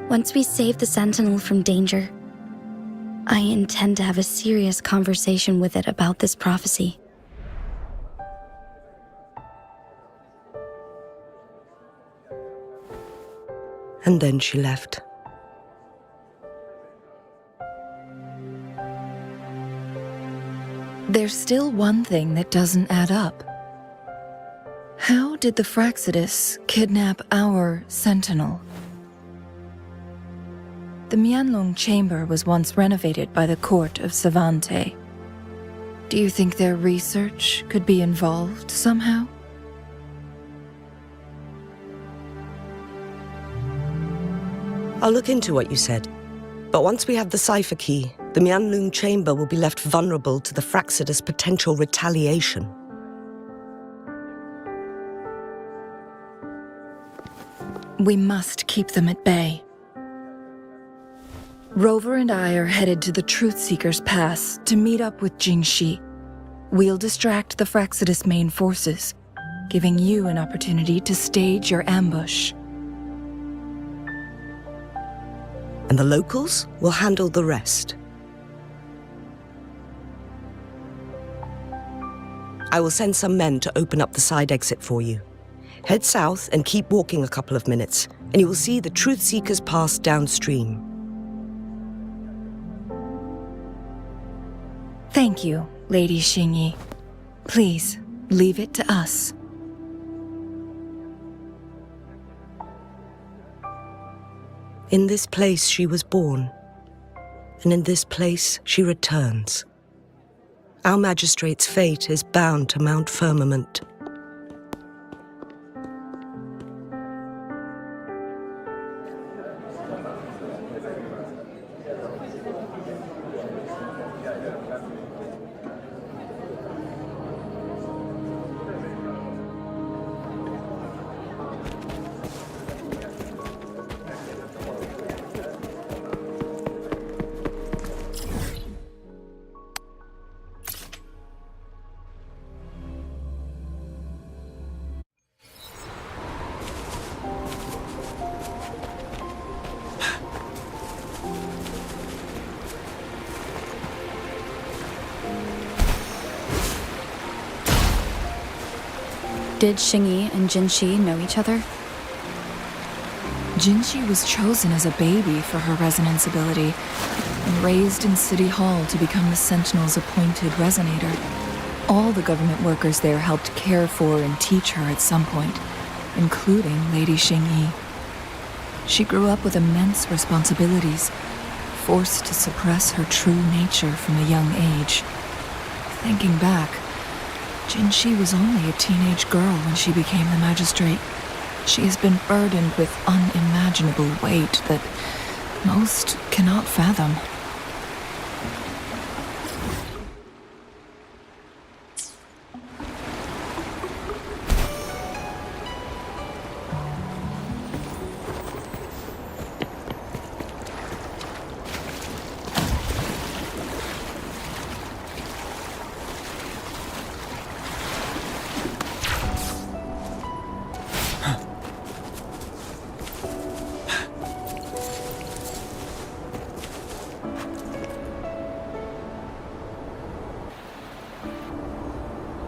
Once we save the Sentinel from danger, I intend to have a serious conversation with it about this prophecy. And then she left. There's still one thing that doesn't add up. How did the Fraxidus kidnap our Sentinel? The huanglong chamber was once renovated by the court of Savante. Do you think their research could be involved somehow? I'll look into what you said. But once we have the cipher key, the huanglong chamber will be left vulnerable to the Fraxidus' potential retaliation. We must keep them at bay. Rover and I are headed to the Truth Seeker's Pass to meet up with Jingxi. We'll distract the Fraxidus' main forces, giving you an opportunity to stage your ambush. And the locals will handle the rest. I will send some men to open up the side exit for you. Head south and keep walking a couple of minutes, and you will see the Truth Seeker's Pass downstream. Thank you, Lady Xingyi. Please, leave it to us. In this place she was born, and in this place she returns. Our magistrate's fate is bound to Mount Firmament. Did Xingyi and Jinzhou know each other? Jinzhou was chosen as a baby for her resonance ability and raised in City Hall to become the Sentinel's appointed resonator. All the government workers there helped care for and teach her at some point, including Lady Xingyi. She grew up with immense responsibilities, forced to suppress her true nature from a young age. Thinking back, Jinzhou was only a teenage girl when she became the magistrate. She has been burdened with unimaginable weight that most cannot fathom.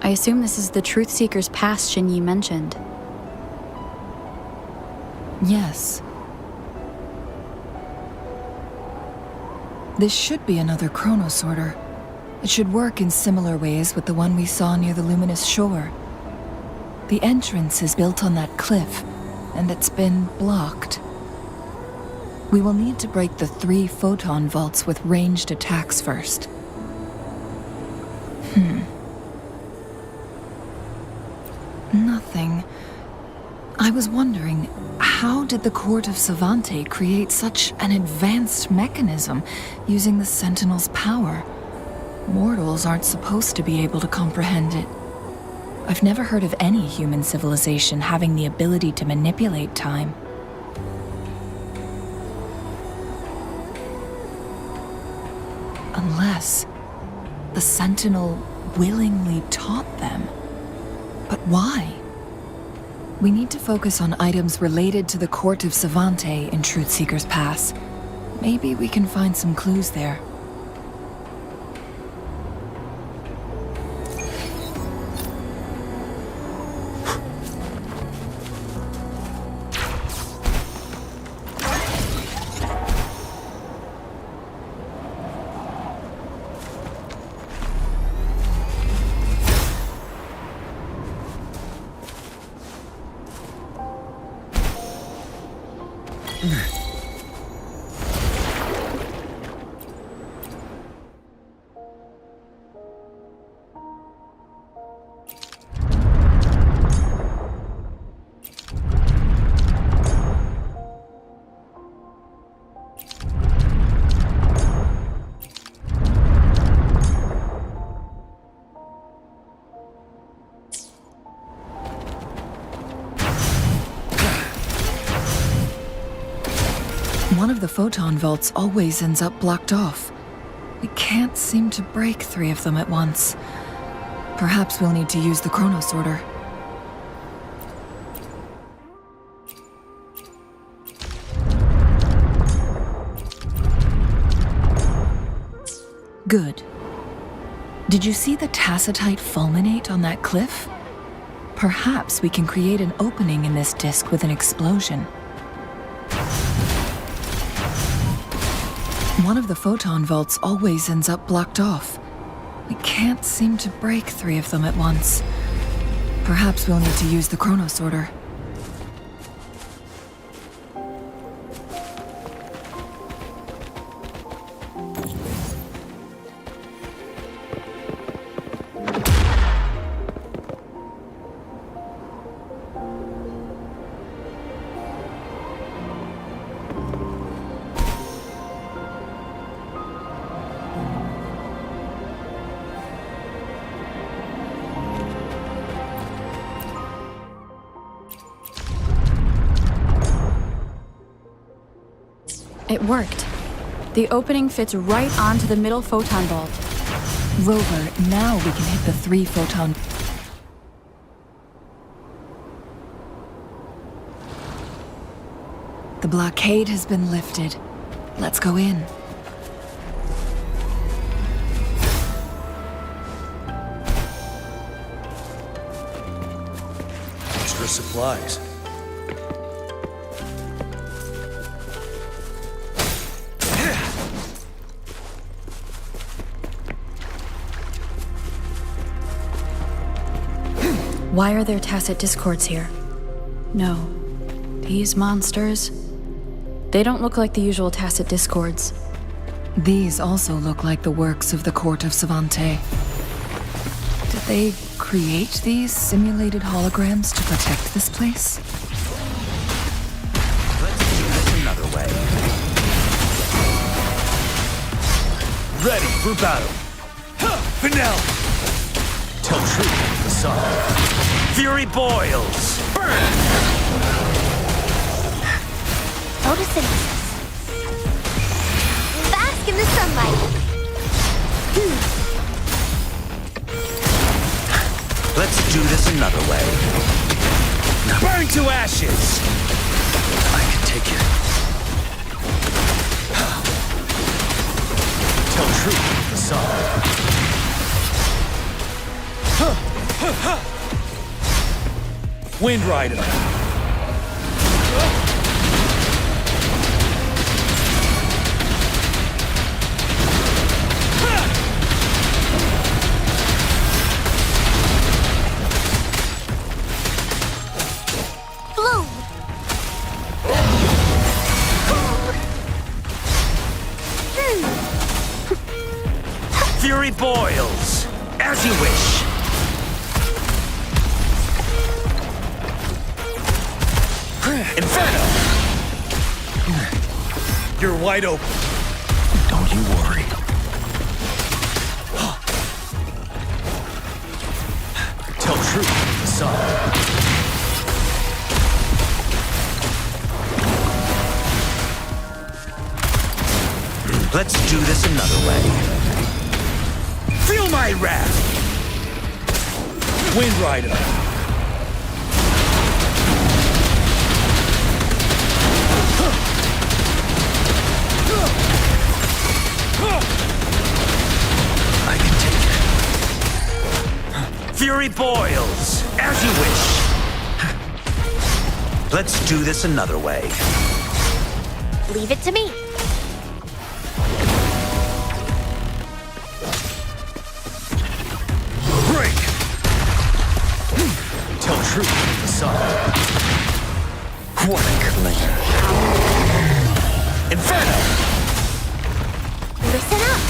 I assume this is the Truth Seeker's Pass Xinyi mentioned. Yes. This should be another chronosorter. It should work in similar ways with the one we saw near the luminous shore. The entrance is built on that cliff, and it's been blocked. We will need to break the 3 photon vaults with ranged attacks first. Nothing. I was wondering, how did the Court of Savante create such an advanced mechanism using the Sentinel's power? Mortals aren't supposed to be able to comprehend it. I've never heard of any human civilization having the ability to manipulate time. Unless the Sentinel willingly taught them. But why? We need to focus on items related to the Court of Savante in Truth Seeker's Pass. Maybe we can find some clues there. One of the photon vaults always ends up blocked off. We can't seem to break 3 of them at once. Perhaps we'll need to use the chronosorter. Good. Did you see the tacitite fulminate on that cliff? Perhaps we can create an opening in this disk with an explosion. One of the photon vaults always ends up blocked off. We can't seem to break 3 of them at once. Perhaps we'll need to use the chronosorter. It worked. The opening fits right onto the middle photon vault. Rover, now we can hit the 3 photon... The blockade has been lifted. Let's go in. Extra supplies. Why are there tacit discords here? No. These monsters... They don't look like the usual tacit discords. These also look like the works of the Court of Savante. they create these simulated holograms to protect this place? Let's do this another way. Ready for battle. Finale. Tell truth to the sun. Fury boils. Burn. Photosynthesis. Bask in the sunlight. Let's do this another way. Burn to ashes. I can take it. Tell truth to the sun. Wind Rider. Bloom. Fury boils. As you wish. Inferno! You're wide open. Don't you worry. Tell truth to the sun. Let's do this another way. Feel my wrath! Wind Rider. I can take it. Fury boils, as you wish. Let's do this another way. Leave it to me. Break! Tell truth to the sun. What a clean. Inferno! Listen up.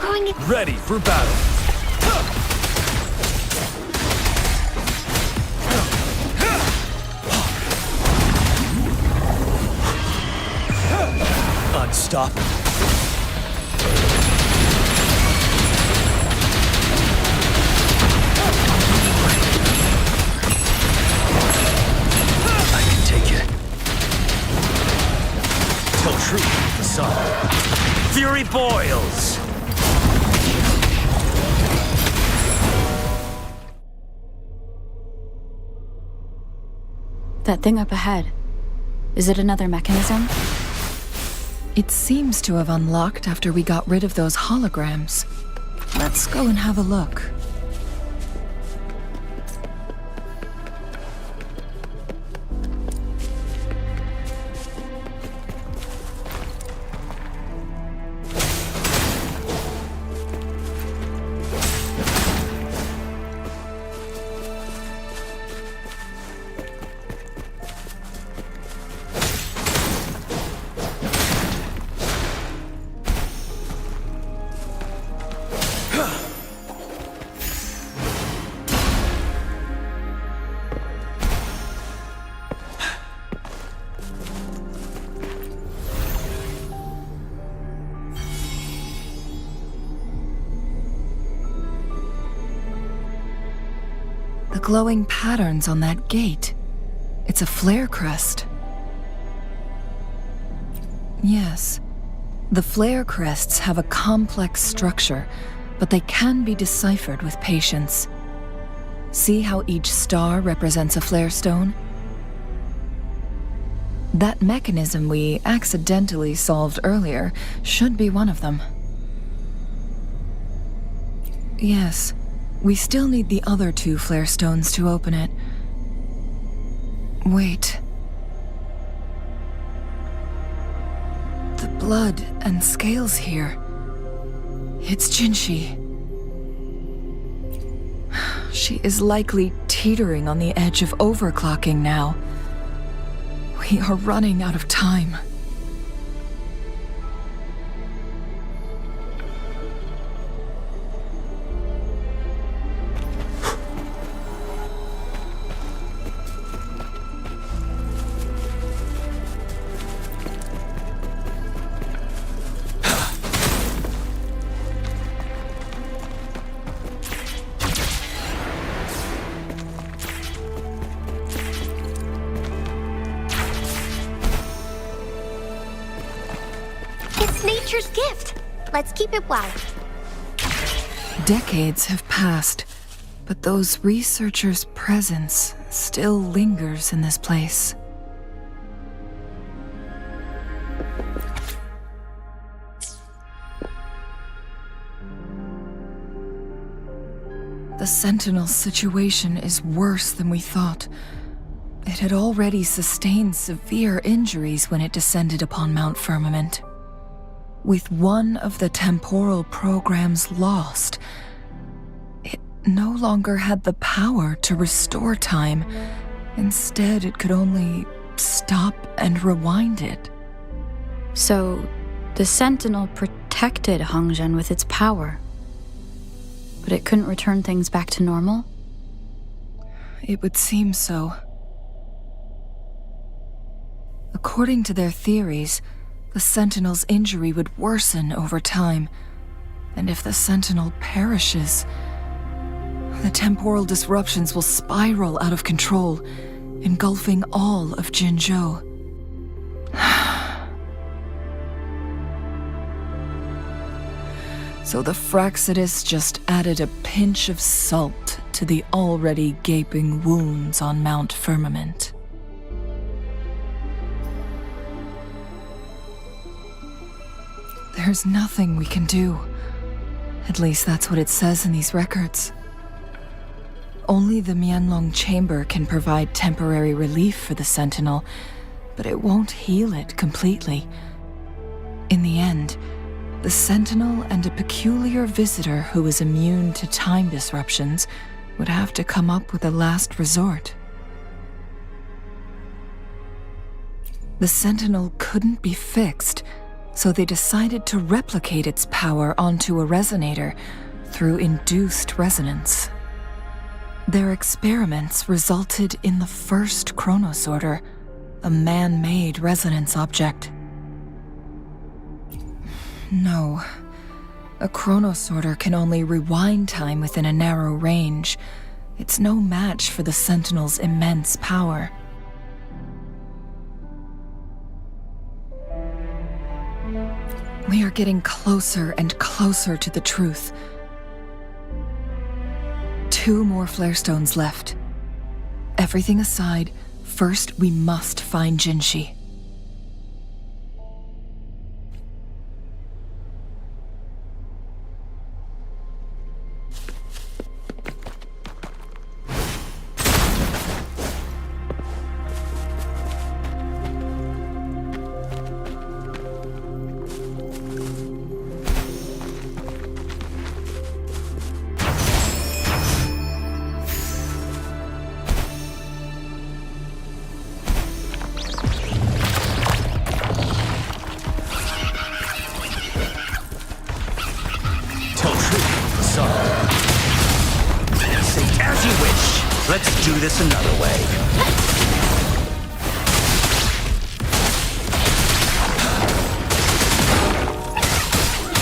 Going. Ready for battle. Unstoppable. I can take it. Tell truth to the sun. Fury boils. That thing up ahead. Is it another mechanism? It seems to have unlocked after we got rid of those holograms. Let's go and have a look. The glowing patterns on that gate. It's a flare crest. Yes. The flare crests have a complex structure, but they can be deciphered with patience. See how each star represents a flare stone? That mechanism we accidentally solved earlier should be one of them. Yes. We still need the other 2 flare stones to open it. Wait. The blood and scales here. It's Jinzhou. She is likely teetering on the edge of overclocking now. We are running out of time. nature's gift. Let's keep it well. Decades have passed, but those researchers' presence still lingers in this place. The Sentinel situation is worse than we thought. It had already sustained severe injuries when it descended upon Mount Firmament. With one of the temporal programs lost, it no longer had the power to restore time. Instead, it could only stop and rewind it. So, the Sentinel protected Hongzhen with its power, but it couldn't return things back to normal? It would seem so. According to their theories, the Sentinel's injury would worsen over time, and if the Sentinel perishes, the temporal disruptions will spiral out of control, engulfing all of Jinzhou. So the Fraxidus just added a pinch of salt to the already gaping wounds on Mount Firmament. There's nothing we can do. At least that's what it says in these records. Only the huanglong chamber can provide temporary relief for the Sentinel, but it won't heal it completely. In the end, the Sentinel and a peculiar visitor who is immune to time disruptions would have to come up with a last resort. The Sentinel couldn't be fixed, so they decided to replicate its power onto a resonator through induced resonance. Their experiments resulted in the first chronosorter, a man-made resonance object. No, a chronosorter can only rewind time within a narrow range. It's no match for the Sentinel's immense power. We are getting closer and closer to the truth. 2 more flare stones left. Everything aside, first we must find Jinshi. Let's do this another way.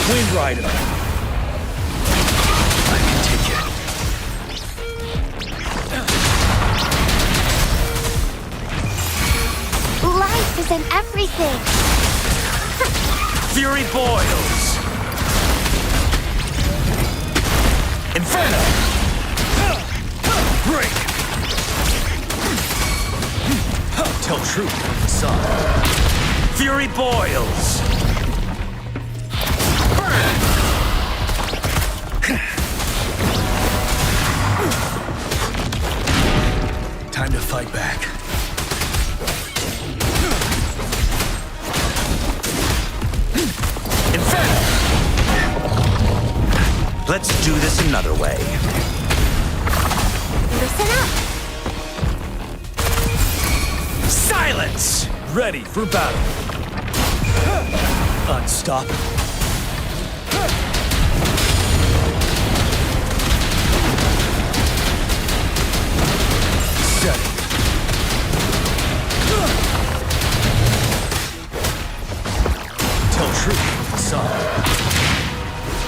Wind Rider. I can take it. Life is in everything. Fury boils. Inferno. Break. Tell truth, son. Fury boils. Burn. Time to fight back. Inferno. Let's do this another way. Listen up. Silence! Ready for battle. Unstoppable. Set. Tell truth, son.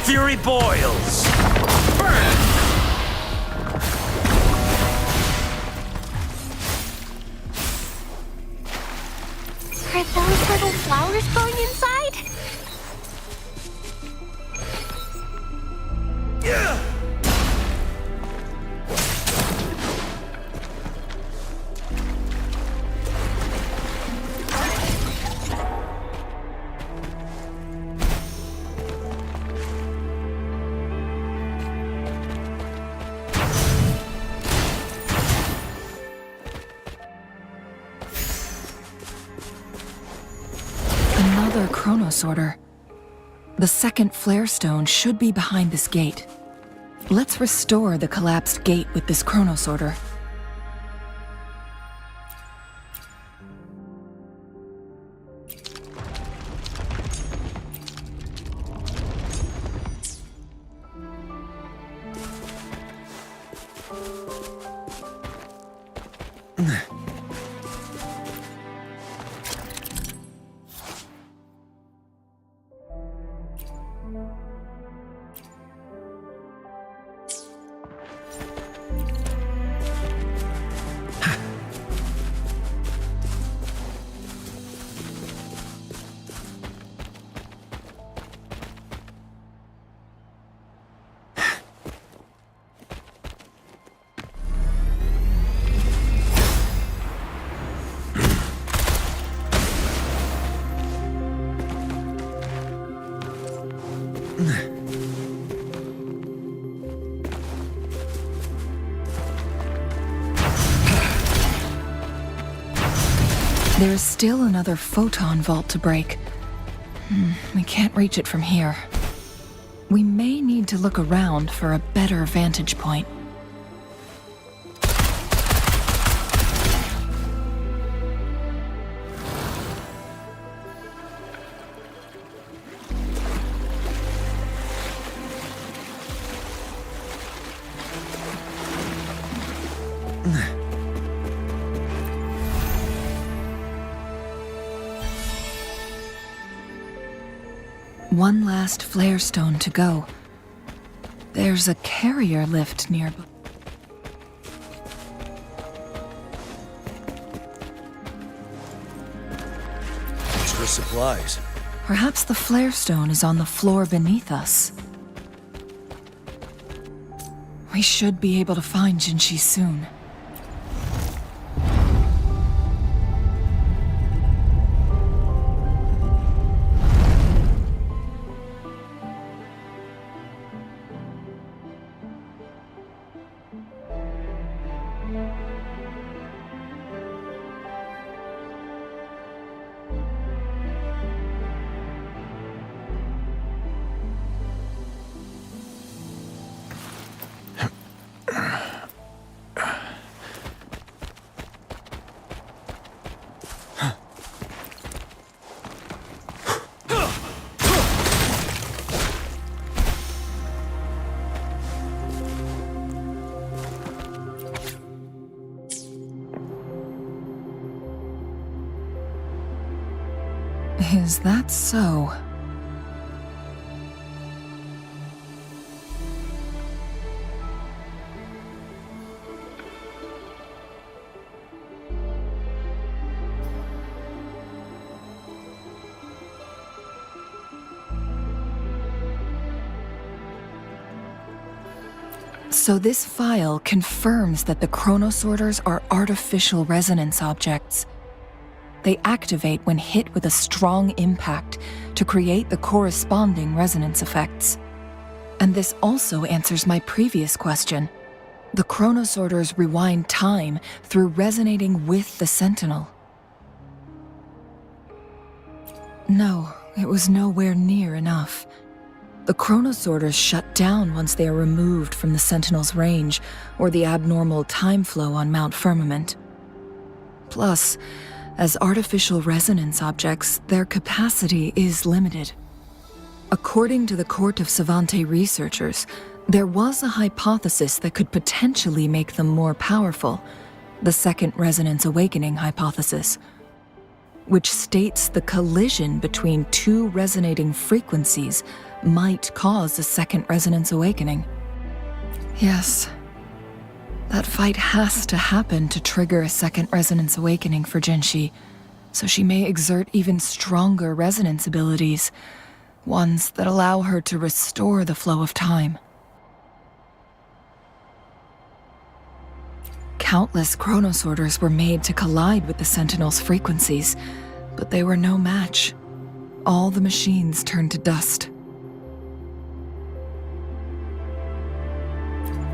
Fury boils. Burn! Are those little flowers going inside? another chronosorter. The second flare stone should be behind this gate. Let's restore the collapsed gate with this chronosorter. There's still another photon vault to break. We can't reach it from here. We may need to look around for a better vantage point. One last flare stone to go. There's a carrier lift nearby. Extra supplies. Perhaps the flare stone is on the floor beneath us. We should be able to find Jinzhou soon. Is that so? So this file confirms that the chronosorters are artificial resonance objects. They activate when hit with a strong impact to create the corresponding resonance effects. And this also answers my previous question. The chronosorters rewind time through resonating with the sentinel. No, it was nowhere near enough. The chronosorters shut down once they are removed from the sentinel's range or the abnormal time flow on Mount Firmament. Plus, as artificial resonance objects, their capacity is limited. According to the Court of Savante researchers, there was a hypothesis that could potentially make them more powerful, the second resonance awakening hypothesis, which states the collision between two resonating frequencies might cause a second resonance awakening. Yes. That fight has to happen to trigger a second resonance awakening for Jinzhou, so she may exert even stronger resonance abilities, ones that allow her to restore the flow of time. Countless chronosorters were made to collide with the Sentinel's frequencies, but they were no match. All the machines turned to dust.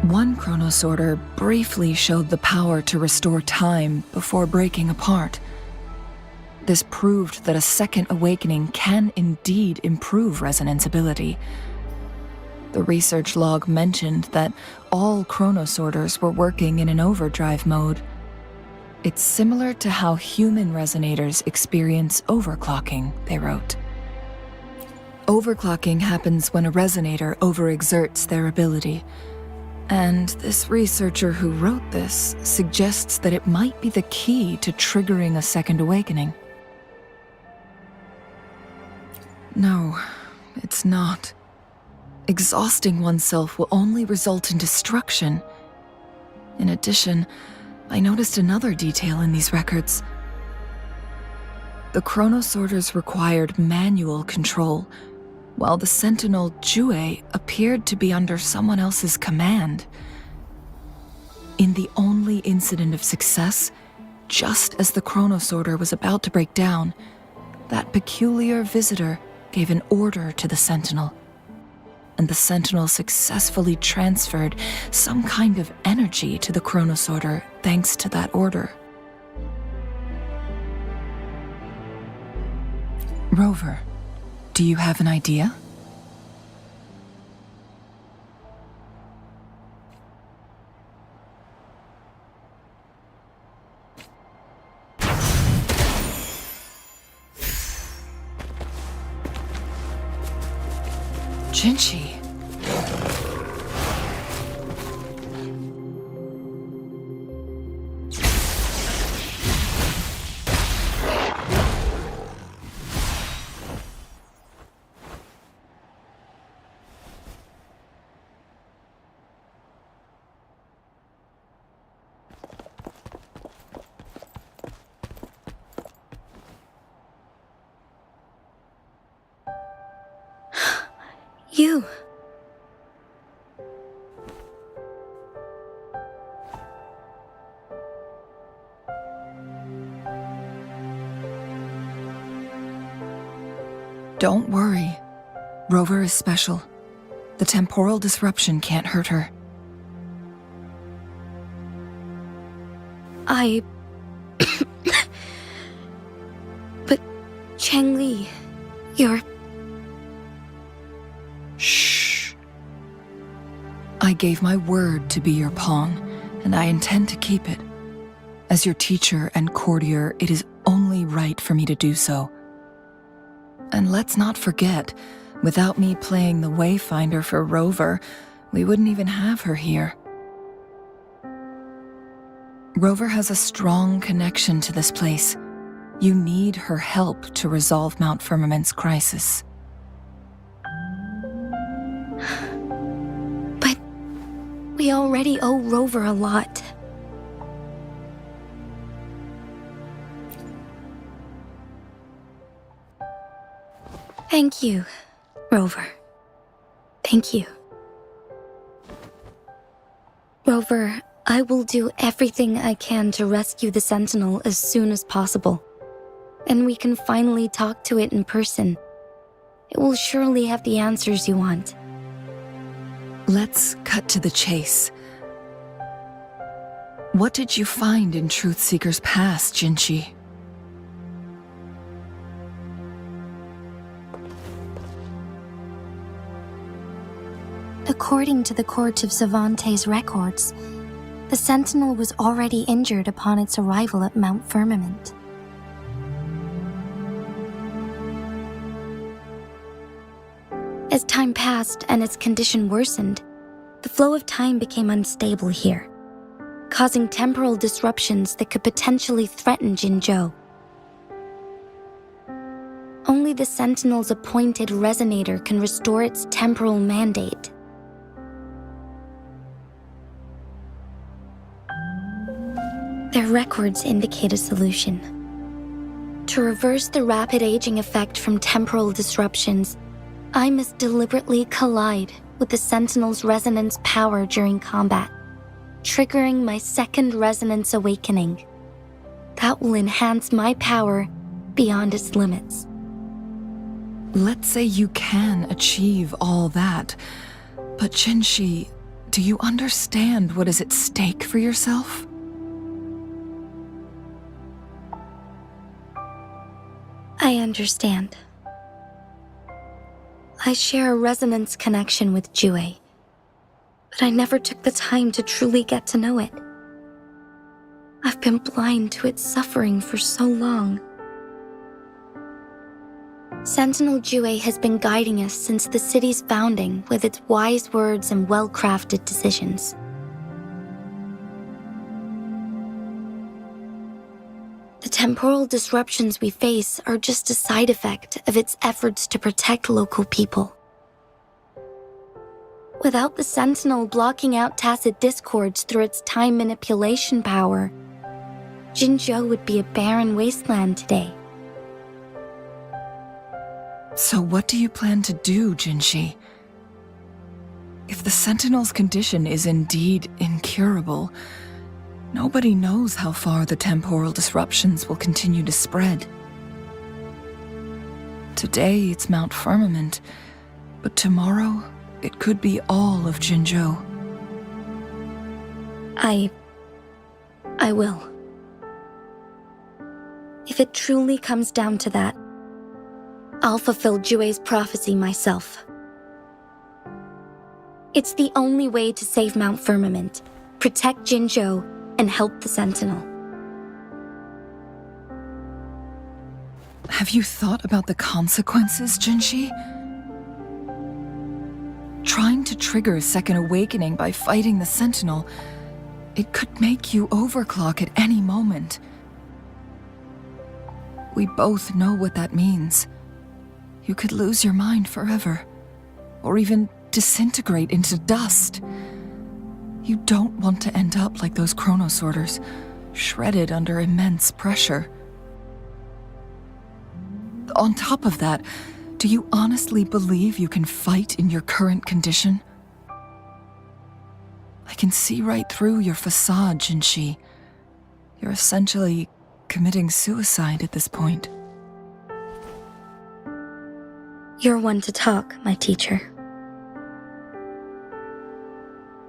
One chronosorter briefly showed the power to restore time before breaking apart. This proved that a second awakening can indeed improve resonance ability. The research log mentioned that all chronosorters were working in an overdrive mode. It's similar to how human resonators experience overclocking, they wrote. Overclocking happens when a resonator overexerts their ability. And this researcher who wrote this suggests that it might be the key to triggering a second awakening. No, it's not. Exhausting oneself will only result in destruction. In addition, I noticed another detail in these records. The chronosorters required manual control, while the sentinel Jue appeared to be under someone else's command. In the only incident of success, just as the chronosorter was about to break down, that peculiar visitor gave an order to the sentinel, and the sentinel successfully transferred some kind of energy to the chronosorter thanks to that order. Rover, do you have an idea? Jinzhou. You. Don't worry. Rover is special. The temporal disruption can't hurt her. But Changli, you're... Shh. I gave my word to be your pawn, and I intend to keep it. As your teacher and courtier, it is only right for me to do so. And let's not forget, without me playing the Wayfinder for Rover, we wouldn't even have her here. Rover has a strong connection to this place. You need her help to resolve Mount Firmament's crisis. But we already owe Rover a lot. Thank you, Rover. Thank you. Rover, I will do everything I can to rescue the Sentinel as soon as possible. And we can finally talk to it in person. It will surely have the answers you want. Let's cut to the chase. What did you find in Truthseeker's past, Jinzhou? According to the Court of Savante's records, the Sentinel was already injured upon its arrival at Mount Firmament. As time passed and its condition worsened, the flow of time became unstable here, causing temporal disruptions that could potentially threaten Jinzhou. Only the Sentinel's appointed resonator can restore its temporal mandate. Their records indicate a solution. To reverse the rapid aging effect from temporal disruptions, I must deliberately collide with the Sentinel's resonance power during combat, triggering my second resonance awakening. That will enhance my power beyond its limits. Let's say you can achieve all that, but Jinzhou, do you understand what is at stake for yourself? I understand. I share a resonance connection with Jue, but I never took the time to truly get to know it. I've been blind to its suffering for so long. Sentinel Jue has been guiding us since the city's founding with its wise words and well-crafted decisions. The temporal disruptions we face are just a side effect of its efforts to protect local people. Without the Sentinel blocking out tacit discords through its time manipulation power, Jinzhou would be a barren wasteland today. So what do you plan to do, Jinshi? If the Sentinel's condition is indeed incurable, nobody knows how far the temporal disruptions will continue to spread. Today it's Mount Firmament, but tomorrow it could be all of Jinzhou. I will. If it truly comes down to that, I'll fulfill Jue's prophecy myself. It's the only way to save Mount Firmament, protect Jinzhou, and help the Sentinel. Have you thought about the consequences, Jinshi? Trying to trigger a second awakening by fighting the Sentinel, it could make you overclock at any moment. We both know what that means. You could lose your mind forever, or even disintegrate into dust. You don't want to end up like those chronosorters, shredded under immense pressure. On top of that, do you honestly believe you can fight in your current condition? I can see right through your facade, Jinshi. You're essentially committing suicide at this point. You're one to talk, my teacher.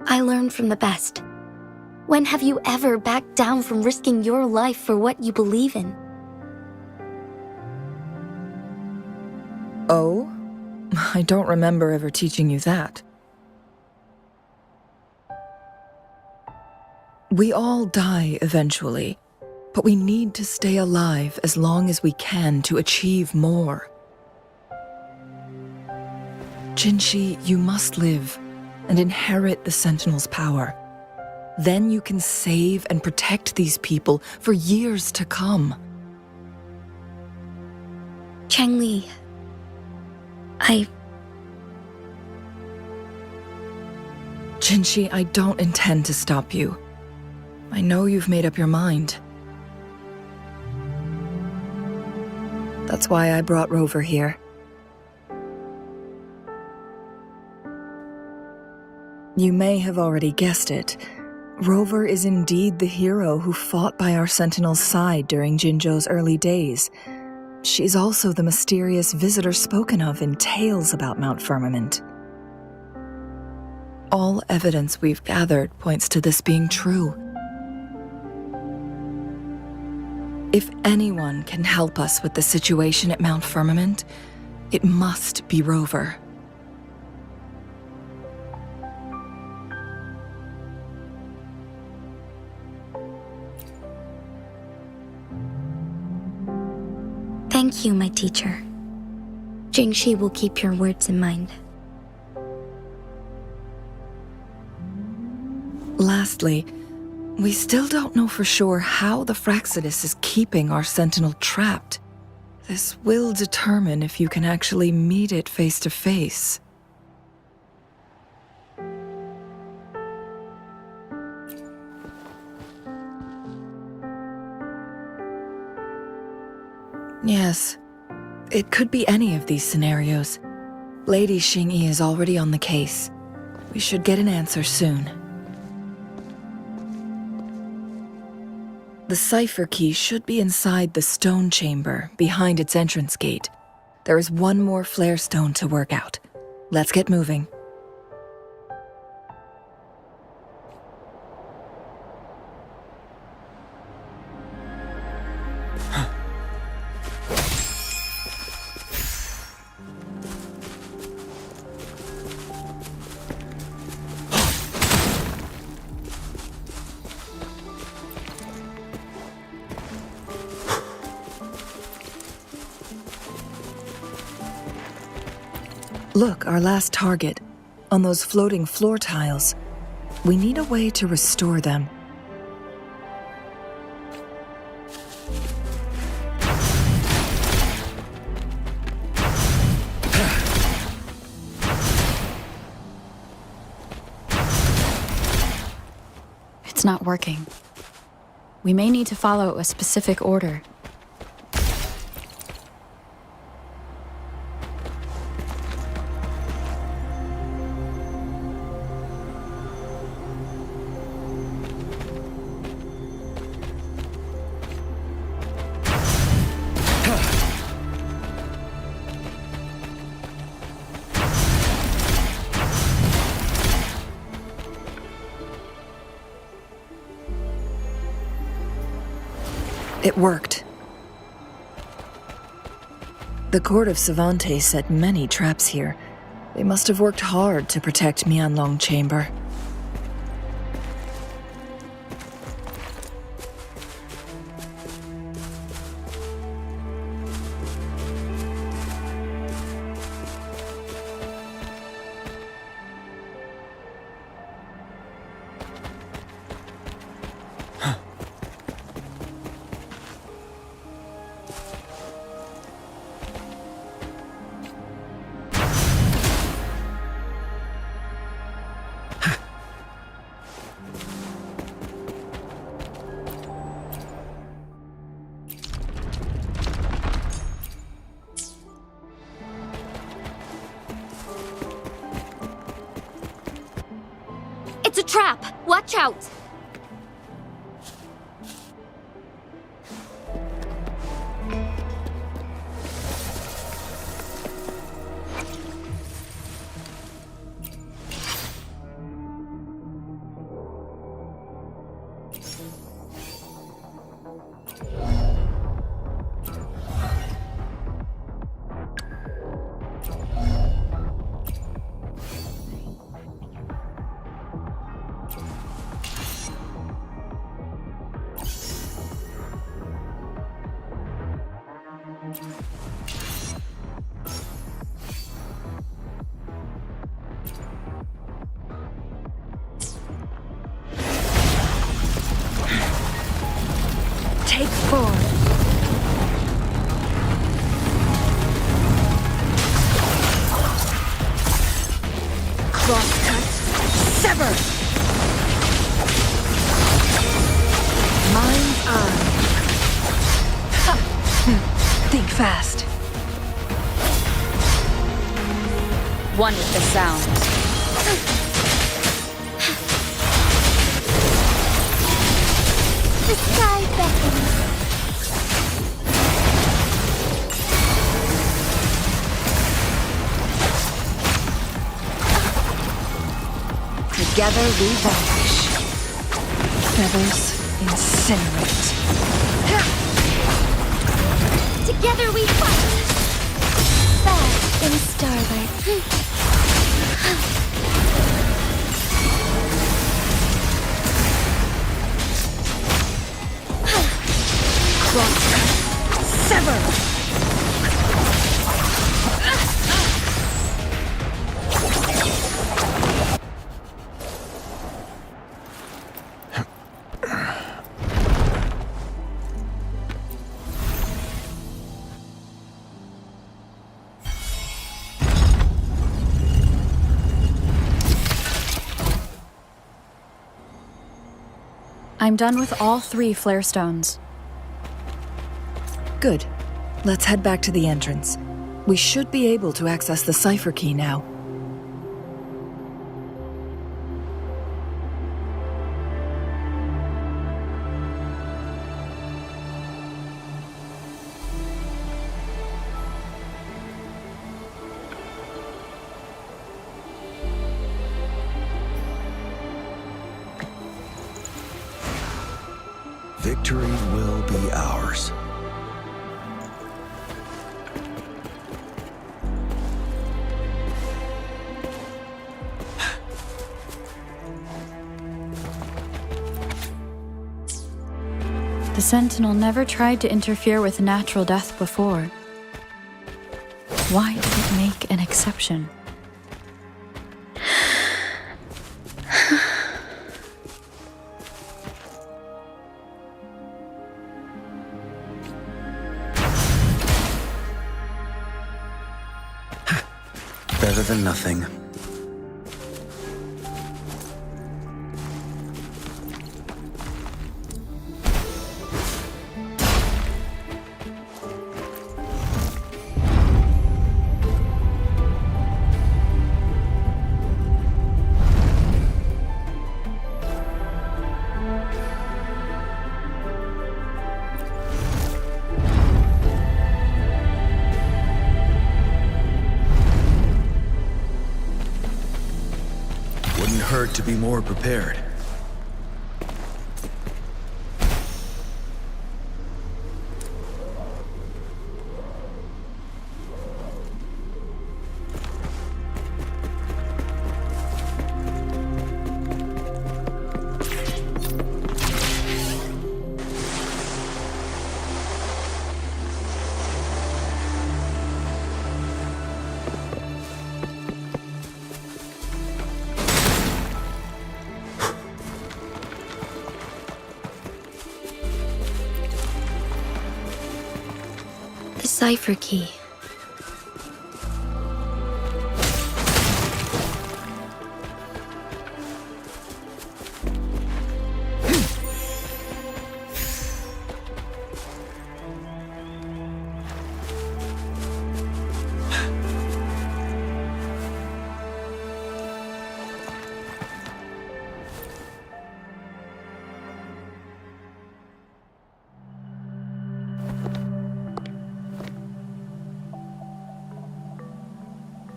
I learned from the best. When have you ever backed down from risking your life for what you believe in? Oh? I don't remember ever teaching you that. We all die eventually, but we need to stay alive as long as we can to achieve more. Jinshi, you must live and inherit the Sentinel's power. Then you can save and protect these people for years to come. Changli, Jinshi, I don't intend to stop you. I know you've made up your mind. That's why I brought Rover here. You may have already guessed it. Rover is indeed the hero who fought by our Sentinel's side during Jinzhou's early days. She's also the mysterious visitor spoken of in tales about Mount Firmament. All evidence we've gathered points to this being true. If anyone can help us with the situation at Mount Firmament, it must be Rover. Thank you, my teacher. Jingxi will keep your words in mind. Lastly, we still don't know for sure how the Fraxidus is keeping our Sentinel trapped. This will determine if you can actually meet it face to face. Yes, it could be any of these scenarios. Lady Xingyi is already on the case. We should get an answer soon. The cipher key should be inside the stone chamber, behind its entrance gate. There is one more flare stone to work out. Let's get moving. Look, our last target. On those floating floor tiles. We need a way to restore them. It's not working. We may need to follow a specific order. It worked. The court of Savante set many traps here. They must have worked hard to protect Huanglong Chamber. It's a trap! Watch out! Take 4. Crosscut. Sever! Mind's eye. Think fast. One with the sound. The sky beckons. Together we vanish. Feathers incinerate. Together we fight. Back in starlight. Crosscut. Sever! I'm done with all 3 flare stones. Good. Let's head back to the entrance. We should be able to access the cipher key now. Victory will be ours. The Sentinel never tried to interfere with natural death before. Why did it make an exception? better than nothing. Wouldn't hurt to be more prepared. The cipher key.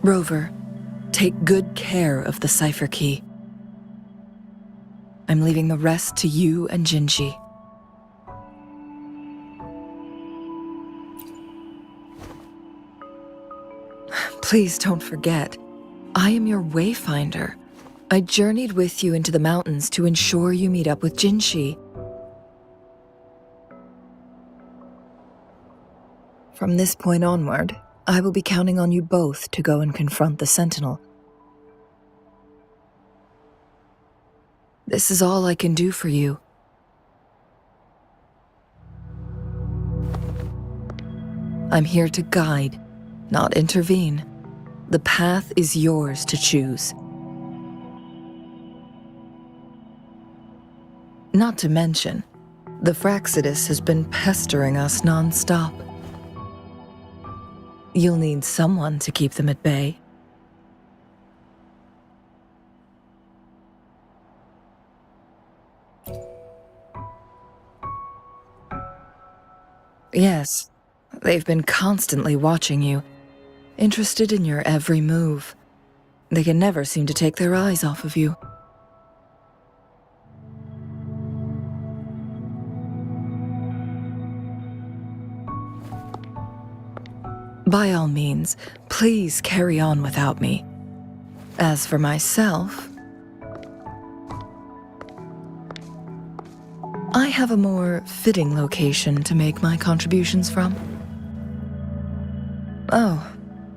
Rover, take good care of the cipher key. I'm leaving the rest to you and Jinzhou. Please don't forget, I am your wayfinder. I journeyed with you into the mountains to ensure you meet up with Jinzhou. From this point onward, I will be counting on you both to go and confront the Sentinel. This is all I can do for you. I'm here to guide, not intervene. The path is yours to choose. Not to mention, the Fraxidus has been pestering us non-stop. You'll need someone to keep them at bay. Yes, they've been constantly watching you, interested in your every move. They can never seem to take their eyes off of you. By all means, please carry on without me. As for myself, I have a more fitting location to make my contributions from. Oh,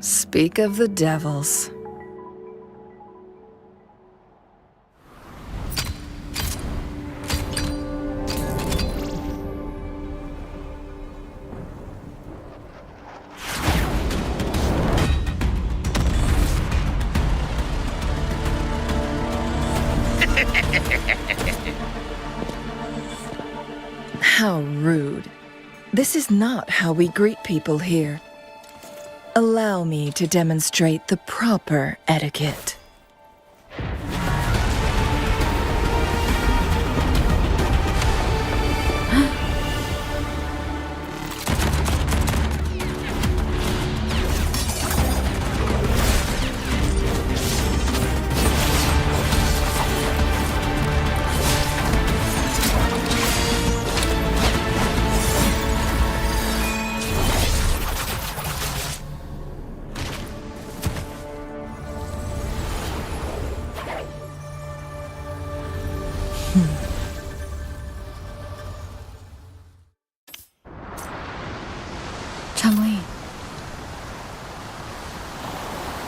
speak of the devils. How rude. This is not how we greet people here. Allow me to demonstrate the proper etiquette.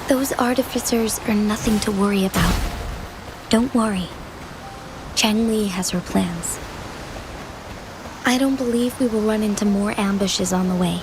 Those artificers are nothing to worry about. Don't worry. Changli has her plans. I don't believe we will run into more ambushes on the way.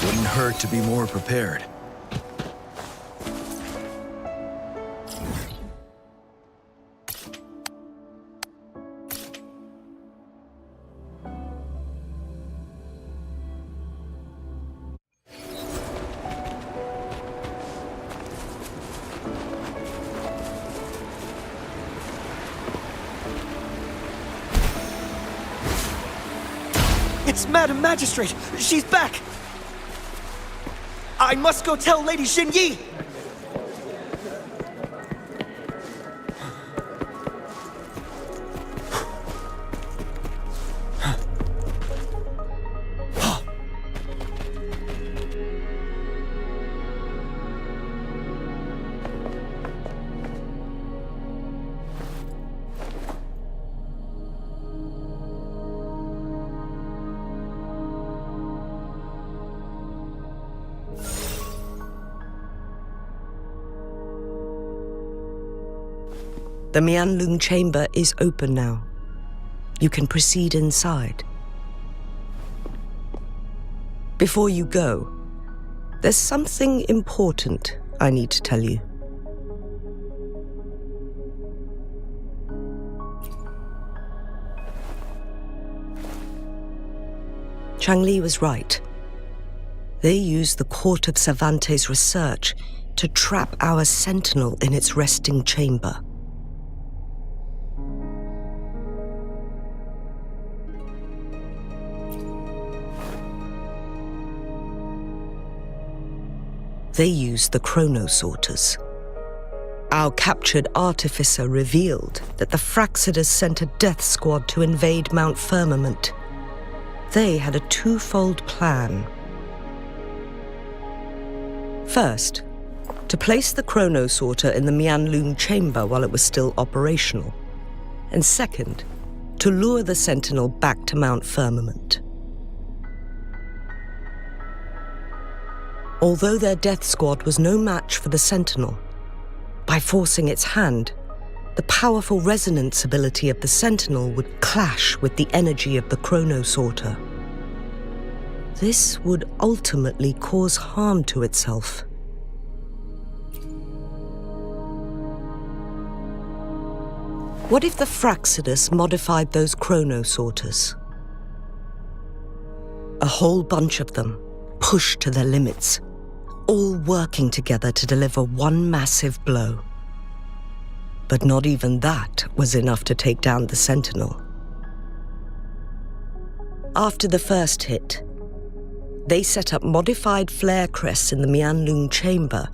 Wouldn't hurt to be more prepared. It's Madam Magistrate! She's back! I must go tell Lady Xinyi! The Mianlung chamber is open now. You can proceed inside. Before you go, there's something important I need to tell you. Changli was right. They used the Court of Cervantes' research to trap our sentinel in its resting chamber. They used the chronosorters. Our captured artificer revealed that the Fraxidus sent a death squad to invade Mount Firmament. They had a twofold plan. First, to place the chronosorter in the Mianlung chamber while it was still operational. And second, to lure the sentinel back to Mount Firmament. Although their death squad was no match for the sentinel, by forcing its hand, the powerful resonance ability of the sentinel would clash with the energy of the chronosorter. This would ultimately cause harm to itself. What if the Fraxidus modified those chronosorters? A whole bunch of them, pushed to their limits, all working together to deliver one massive blow. But not even that was enough to take down the sentinel. After the first hit, they set up modified flare crests in the Mianlung chamber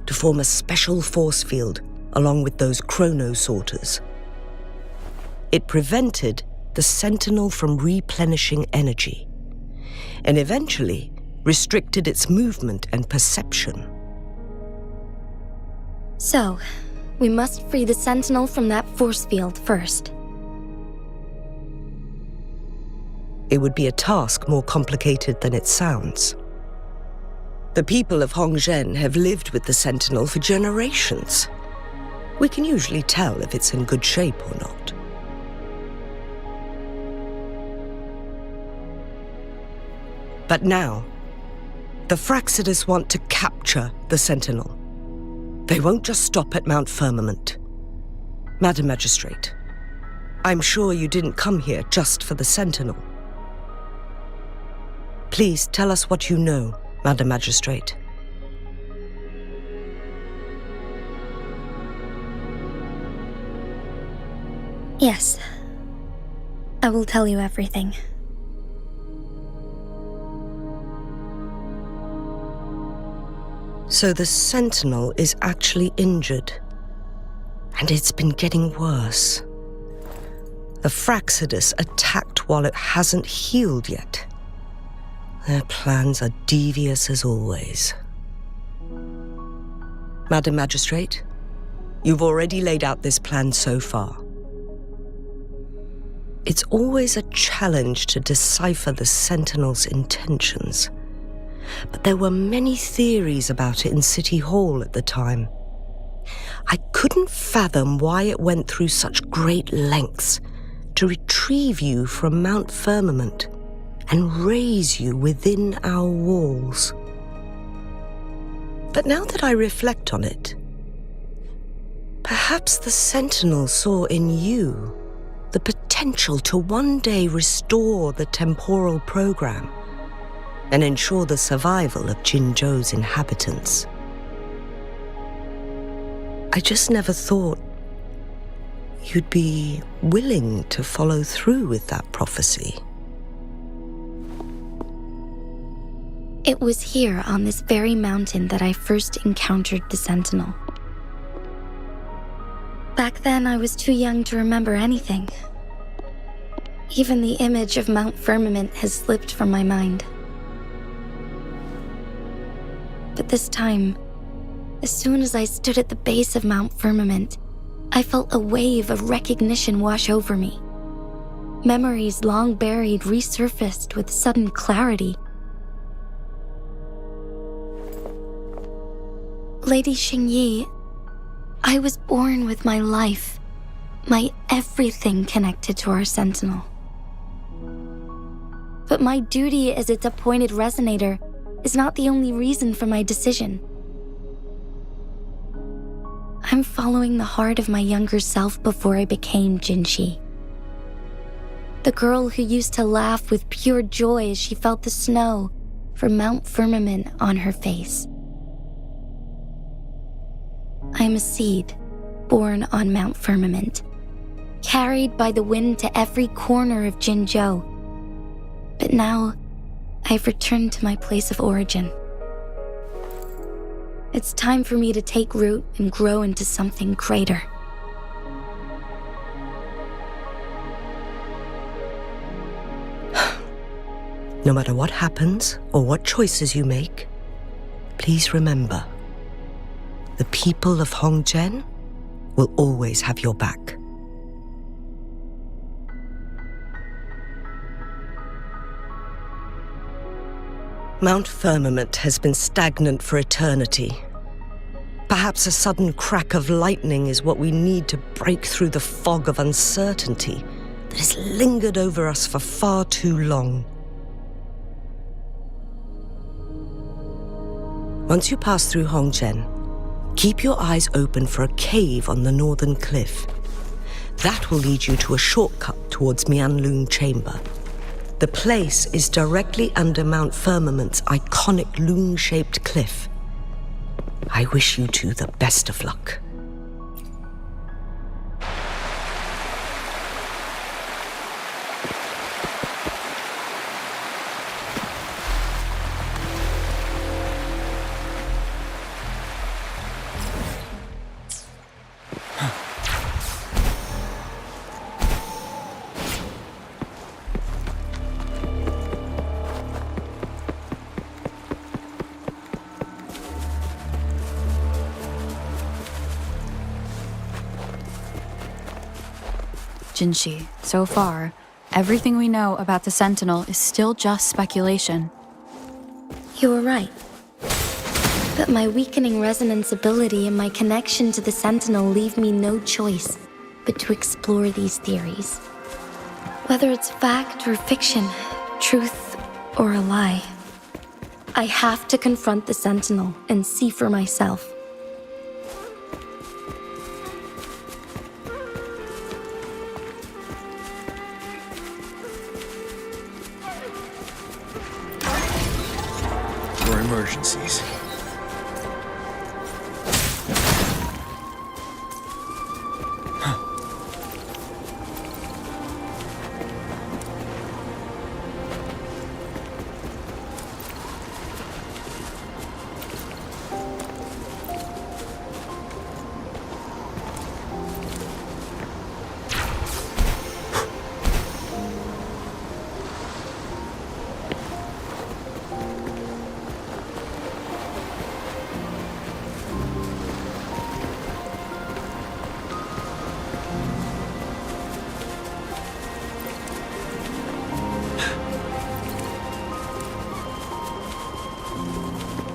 to form a special force field along with those chronosorters. It prevented the sentinel from replenishing energy, and eventually restricted its movement and perception. So, we must free the sentinel from that force field first. It would be a task more complicated than it sounds. The people of Hongzhen have lived with the sentinel for generations. We can usually tell if it's in good shape or not. But now, the Fraxidus want to capture the sentinel. They won't just stop at Mount Firmament. Madam Magistrate, I'm sure you didn't come here just for the sentinel. Please tell us what you know, Madam Magistrate. Yes. I will tell you everything. So the sentinel is actually injured. And it's been getting worse. The Fraxidus attacked while it hasn't healed yet. Their plans are devious as always. Madam Magistrate, you've already laid out this plan so far. It's always a challenge to decipher the Sentinel's intentions, but there were many theories about it in City Hall at the time. I couldn't fathom why it went through such great lengths to retrieve you from Mount Firmament and raise you within our walls. But now that I reflect on it, perhaps the Sentinel saw in you the potential to one day restore the temporal program and ensure the survival of Jinzhou's inhabitants. I just never thought you'd be willing to follow through with that prophecy. It was here on this very mountain that I first encountered the Sentinel. Back then, I was too young to remember anything. Even the image of Mount Firmament has slipped from my mind. But this time, as soon as I stood at the base of Mount Firmament, I felt a wave of recognition wash over me. Memories long buried resurfaced with sudden clarity. Lady Xingyi, I was born with my life, my everything connected to our Sentinel. But my duty as its appointed resonator is not the only reason for my decision. I'm following the heart of my younger self before I became Jinzhou. The girl who used to laugh with pure joy as she felt the snow from Mount Firmament on her face. I am a seed born on Mount Firmament, carried by the wind to every corner of Jinzhou. But now, I've returned to my place of origin. It's time for me to take root and grow into something greater. No matter what happens or what choices you make, please remember, the people of Hongzhen will always have your back. Mount Firmament has been stagnant for eternity. Perhaps a sudden crack of lightning is what we need to break through the fog of uncertainty that has lingered over us for far too long. Once you pass through Hongzhen, keep your eyes open for a cave on the northern cliff. That will lead you to a shortcut towards Mianlun Chamber. The place is directly under Mount Firmament's iconic loon-shaped cliff. I wish you two the best of luck. Jinzhou, so far, everything we know about the Sentinel is still just speculation. You were right. But my weakening resonance ability and my connection to the Sentinel leave me no choice but to explore these theories. Whether it's fact or fiction, truth or a lie, I have to confront the Sentinel and see for myself. For emergencies.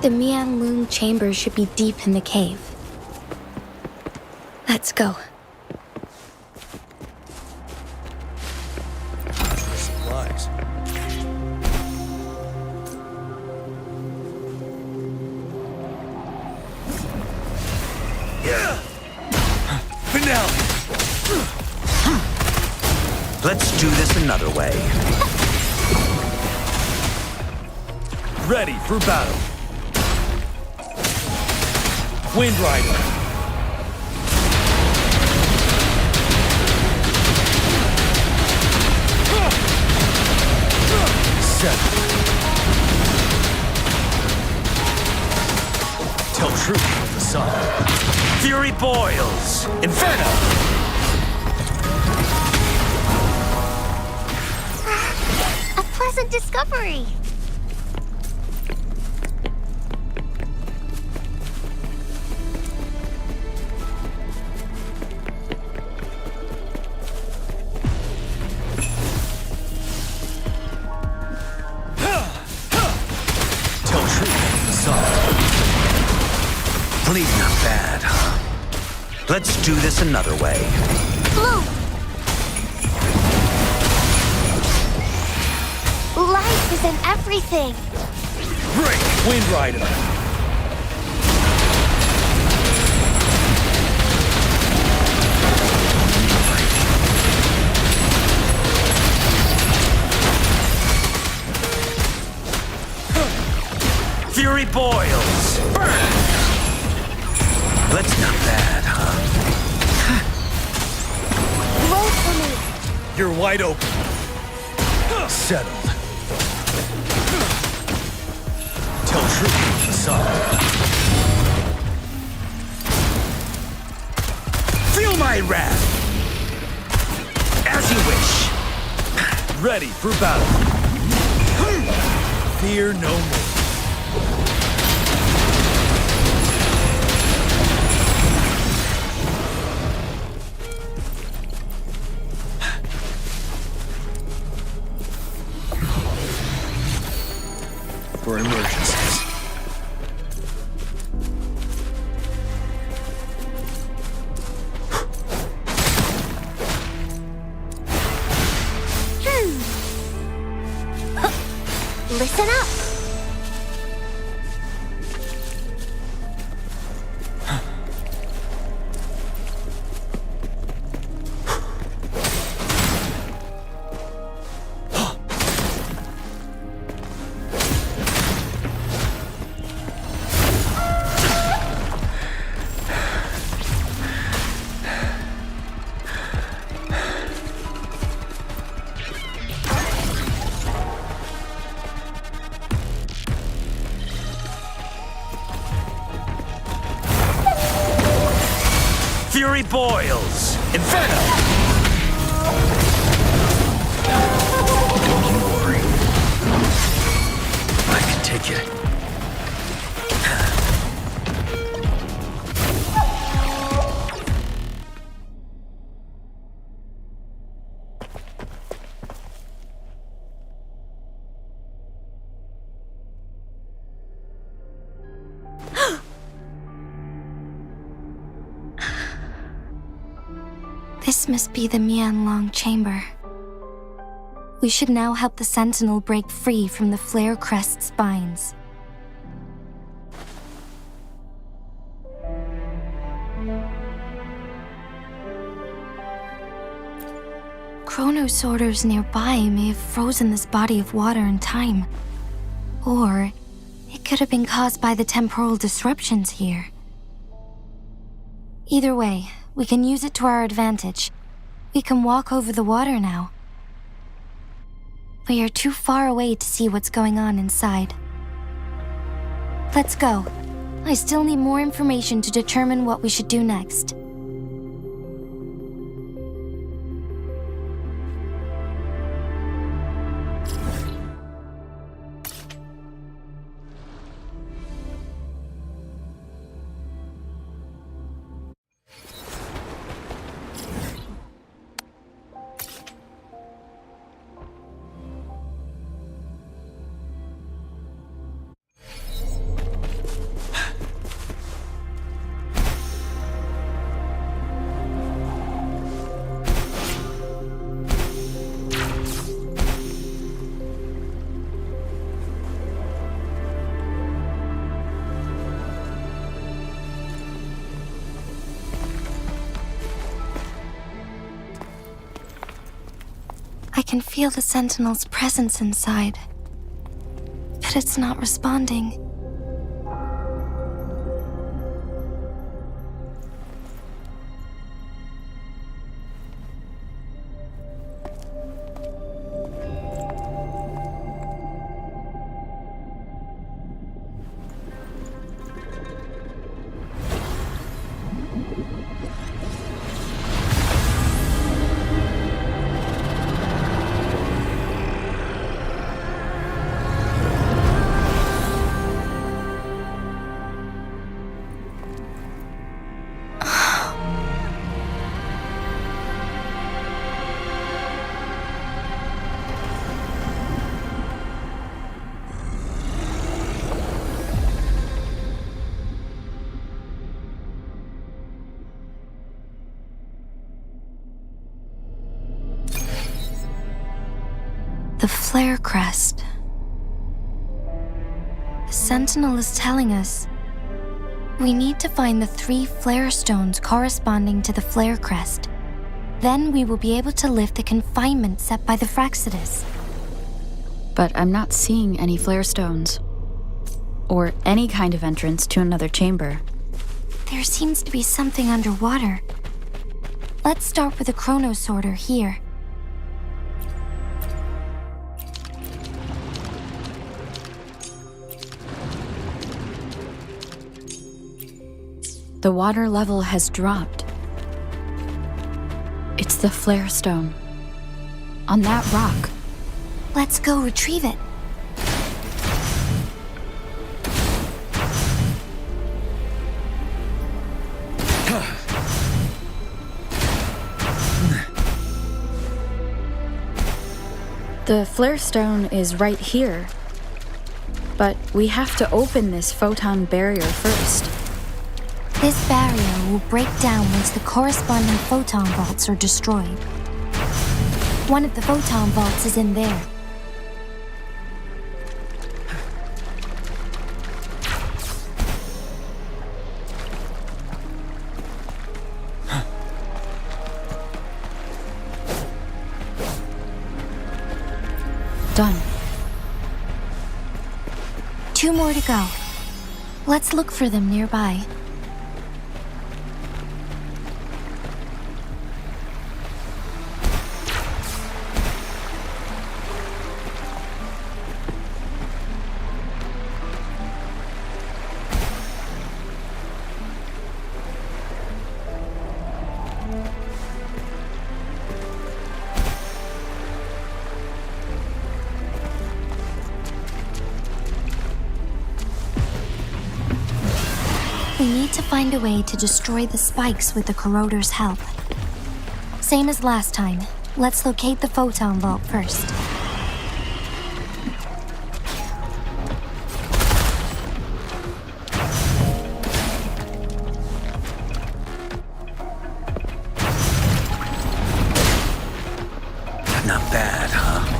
The Mianlung chamber should be deep in the cave. Let's go. Supplies. Finale! Let's do this another way. Ready for battle. Wind Rider. Set. Tell truth with the sun. Fury boils! Inferno! A pleasant discovery. Tell truth with the sun. Bleed not bad, huh? Let's do this another way. Blue. Life is in everything. Break! Wind Rider. Fury boils! Burn! That's not bad, huh? Roll for me. You're wide open. Settled. Tell truth with the sun. Feel my wrath! As you wish. Ready for battle. Fear no more. For emergencies. Listen up. Fury boils! Inferno! Don't you worry. I can take it. This must be the Mianlong chamber. We should now help the Sentinel break free from the Flare Crest spines. Chronos orders nearby may have frozen this body of water in time. Or it could have been caused by the temporal disruptions here. Either way, we can use it to our advantage. We can walk over the water now. We are too far away to see what's going on inside. Let's go. I still need more information to determine what we should do next. can feel the Sentinel's presence inside, but it's not responding. The flare crest. The Sentinel is telling us we need to find the 3 flare stones corresponding to the flare crest. Then we will be able to lift the confinement set by the Fraxidus. But I'm not seeing any flare stones. Or any kind of entrance to another chamber. There seems to be something underwater. Let's start with the chrono sorter here. The water level has dropped. It's the flare stone. On that rock. Let's go retrieve it. The flare stone is right here. But we have to open this photon barrier first. This barrier will break down once the corresponding photon vaults are destroyed. One of the photon vaults is in there. Done. 2 more to go. Let's look for them nearby. We need to find a way to destroy the spikes with the corroder's help. Same as last time. Let's locate the photon vault first. Not bad, huh?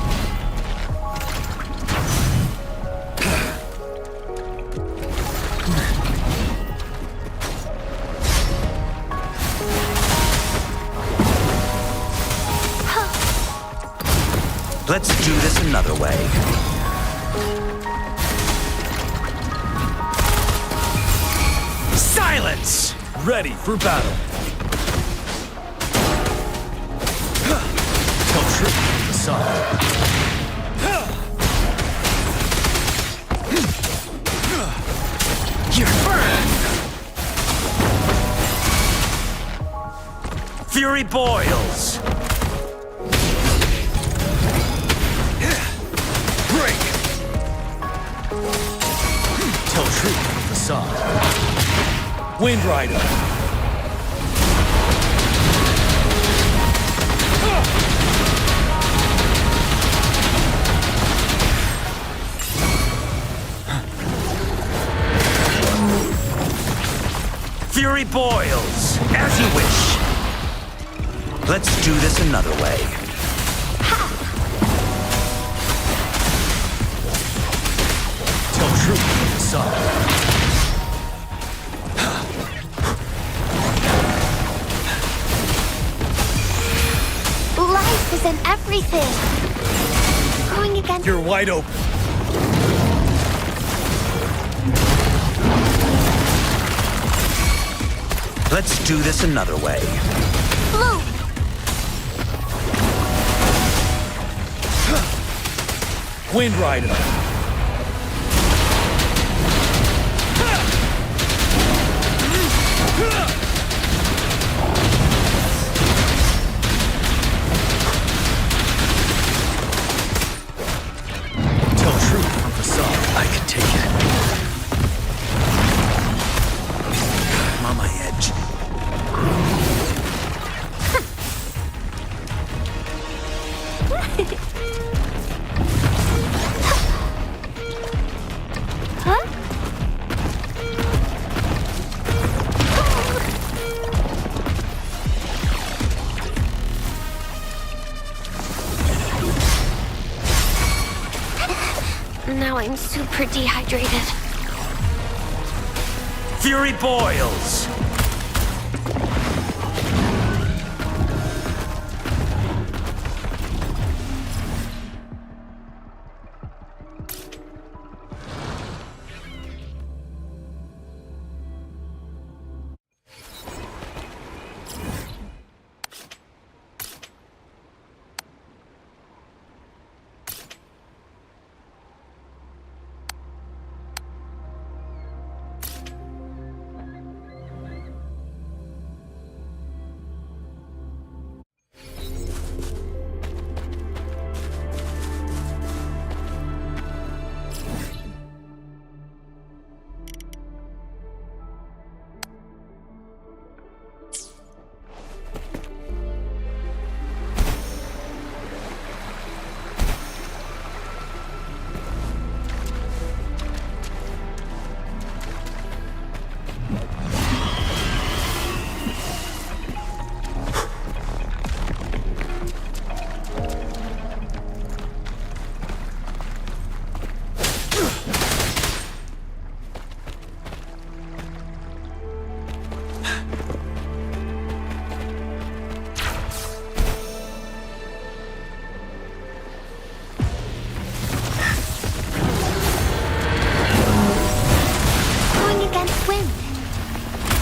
Let's do this another way. Silence! Ready for battle. Tell truth to the sun. You're burned! Fury boils! Break! Tell truth to the sun. Wind Rider! Fury boils! As you wish! Let's do this another way. Tell truth to the sun. Life is in every everything. Going against... You're wide open. Let's do this another way. Blue. Wind Rider. Tell truth from facade. I can take it. I'm on my edge. Huh? Now I'm super dehydrated. Fury boils!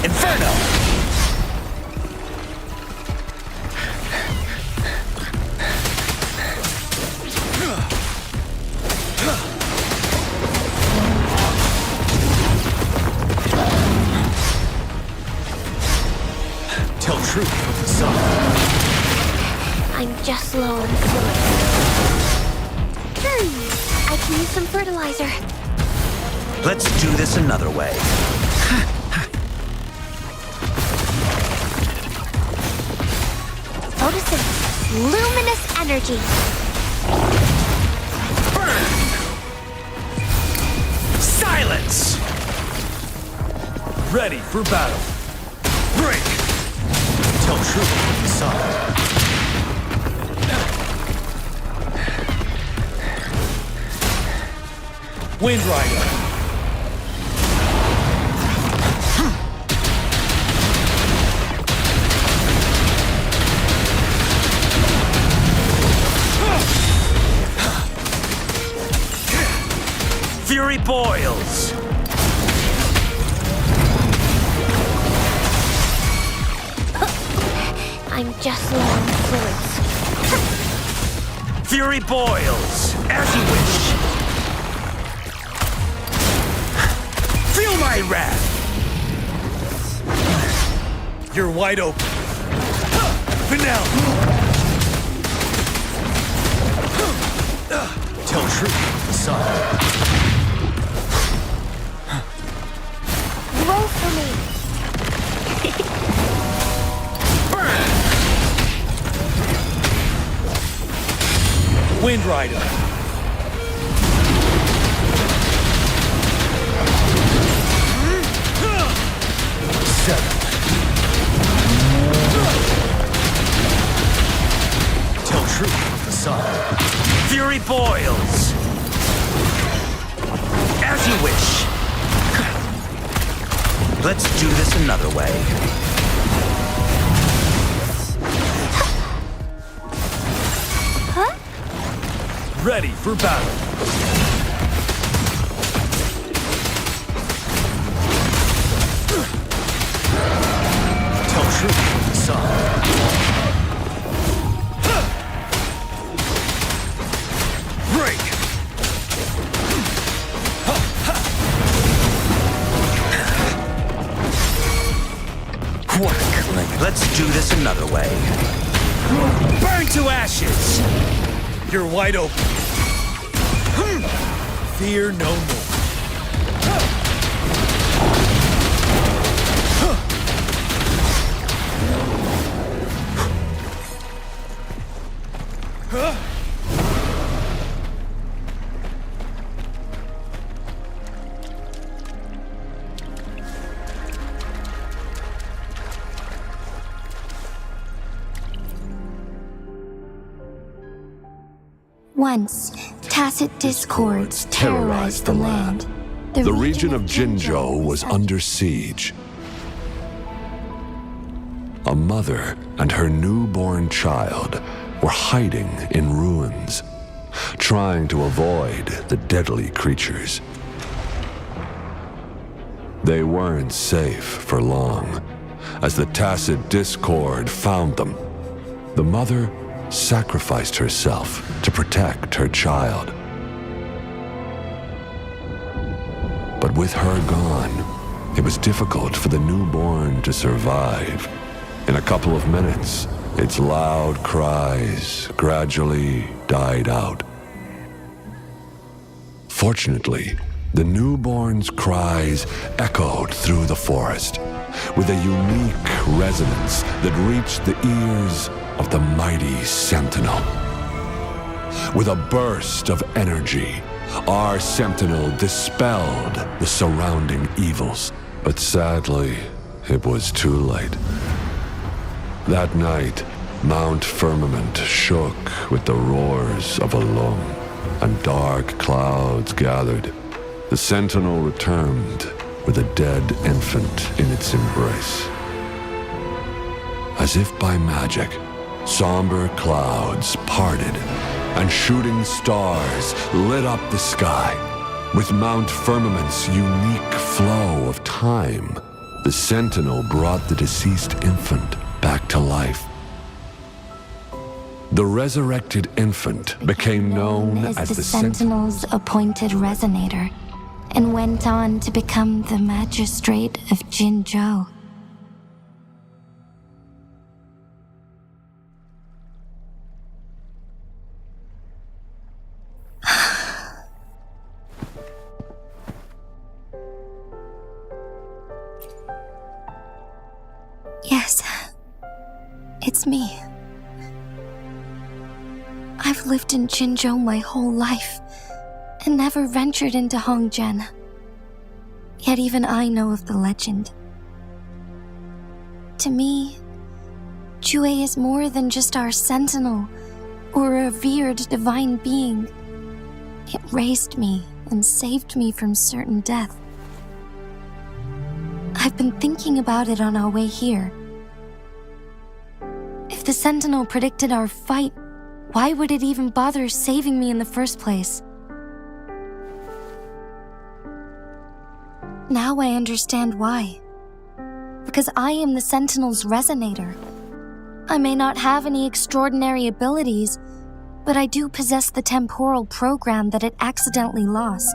Inferno! Tell truth from facade. I'm just low on fluid. I can use some fertilizer. Let's do this another way. Photosynthesis. Luminous energy. Burn! Silence! Ready for battle. Break! Tell truth from facade. Wind Rider. Fury boils! I'm just low on fluids. Fury boils! As you wish! Feel my wrath! You're wide open. Vanel! Tell truth from facade. Roll for me. Wind Rider. Seven. Tell truth from facade. Fury boils! As you wish! Let's do this another way. Huh? Ready for battle. Tell truth with the sun. Break! Whack. Let's do this another way. Burn to ashes! You're wide open. Fear no more. Once, tacit discords terrorized the land. The region of Jinzhou was under siege. A mother and her newborn child were hiding in ruins, trying to avoid the deadly creatures. They weren't safe for long, as the tacit discord found them. The mother sacrificed herself to protect her child. But with her gone, it was difficult for the newborn to survive. In a couple of minutes, its loud cries gradually died out. Fortunately, the newborn's cries echoed through the forest with a unique resonance that reached the ears of the mighty sentinel. With a burst of energy, our sentinel dispelled the surrounding evils. But sadly, it was too late. That night, Mount Firmament shook with the roars of a lung, and dark clouds gathered. The sentinel returned with a dead infant in its embrace. As if by magic, somber clouds parted, and shooting stars lit up the sky. With Mount Firmament's unique flow of time, the sentinel brought the deceased infant back to life. The resurrected infant became known as the Sentinel's appointed resonator, and went on to become the magistrate of Jinzhou. Yes, it's me. I've lived in Jinzhou my whole life, and never ventured into Hongzhen. Yet even I know of the legend. To me, Jue is more than just our sentinel, or a revered divine being. It raised me and saved me from certain death. I've been thinking about it on our way here. If the sentinel predicted our fight, why would it even bother saving me in the first place? Now I understand why. Because I am the sentinel's resonator. I may not have any extraordinary abilities, but I do possess the temporal program that it accidentally lost.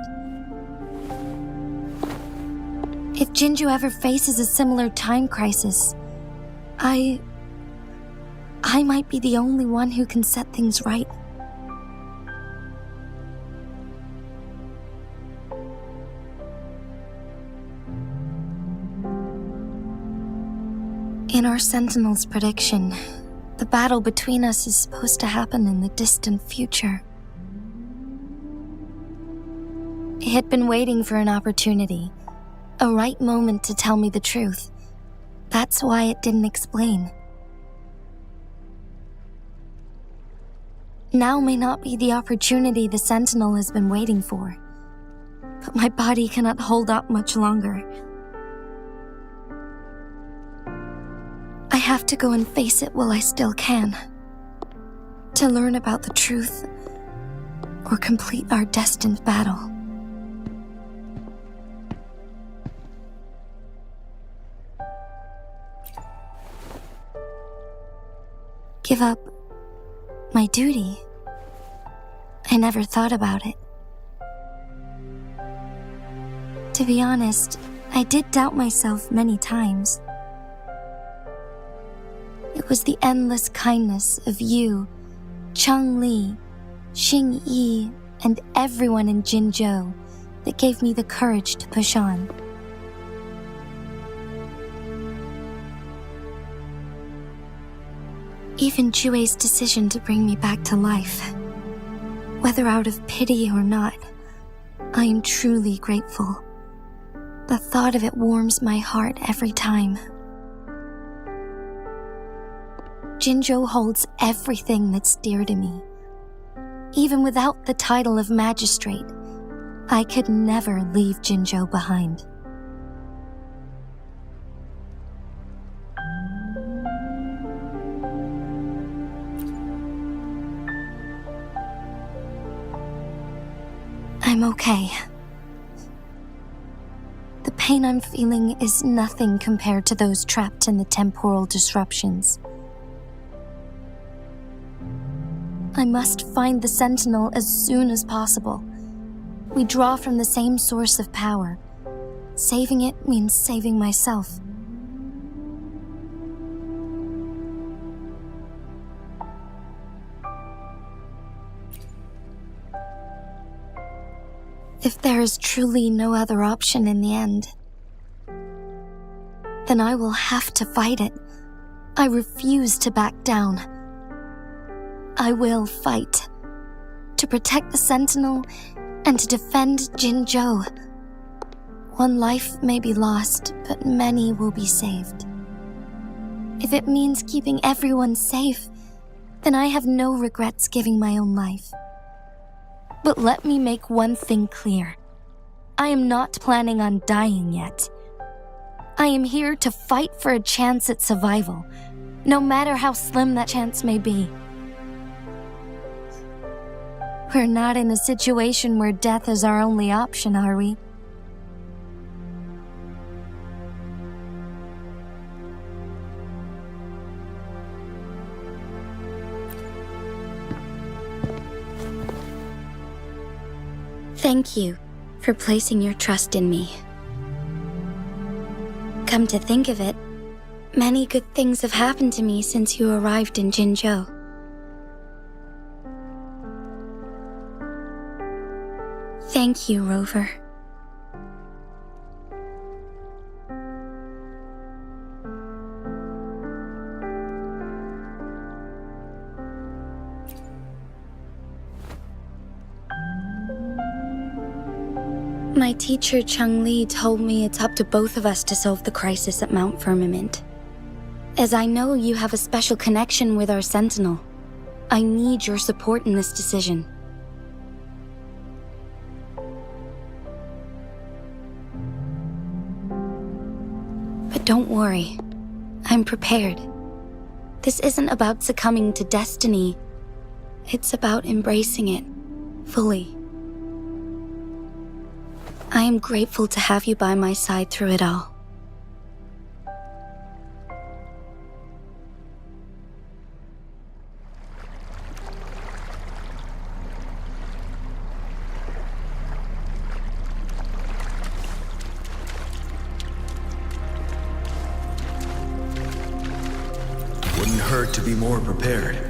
If Jinzhou ever faces a similar time crisis, I might be the only one who can set things right. In our Sentinel's prediction, the battle between us is supposed to happen in the distant future. It had been waiting for an opportunity, a right moment to tell me the truth. That's why it didn't explain. Now may not be the opportunity the Sentinel has been waiting for, but my body cannot hold up much longer. I have to go and face it while I still can. To learn about the truth, or complete our destined battle. Give up my duty? I never thought about it. To be honest, I did doubt myself many times. It was the endless kindness of you, Changli, Xingyi, and everyone in Jinzhou that gave me the courage to push on. Even Jue's decision to bring me back to life, whether out of pity or not, I am truly grateful. The thought of it warms my heart every time. Jinzhou holds everything that's dear to me. Even without the title of magistrate, I could never leave Jinzhou behind. I'm okay. The pain I'm feeling is nothing compared to those trapped in the temporal disruptions. I must find the Sentinel as soon as possible. We draw from the same source of power. Saving it means saving myself. If there is truly no other option in the end, then I will have to fight it. I refuse to back down. I will fight to protect the Sentinel and to defend Jinzhou. One life may be lost, but many will be saved. If it means keeping everyone safe, then I have no regrets giving my own life. But let me make one thing clear. I am not planning on dying yet. I am here to fight for a chance at survival, no matter how slim that chance may be. We're not in a situation where death is our only option, are we? Thank you for placing your trust in me. Come to think of it, many good things have happened to me since you arrived in Jinzhou. Thank you, Rover. My teacher Changli told me it's up to both of us to solve the crisis at Mount Firmament. As I know you have a special connection with our Sentinel, I need your support in this decision. But don't worry, I'm prepared. This isn't about succumbing to destiny. It's about embracing it fully. I am grateful to have you by my side through it all. Wouldn't hurt to be more prepared.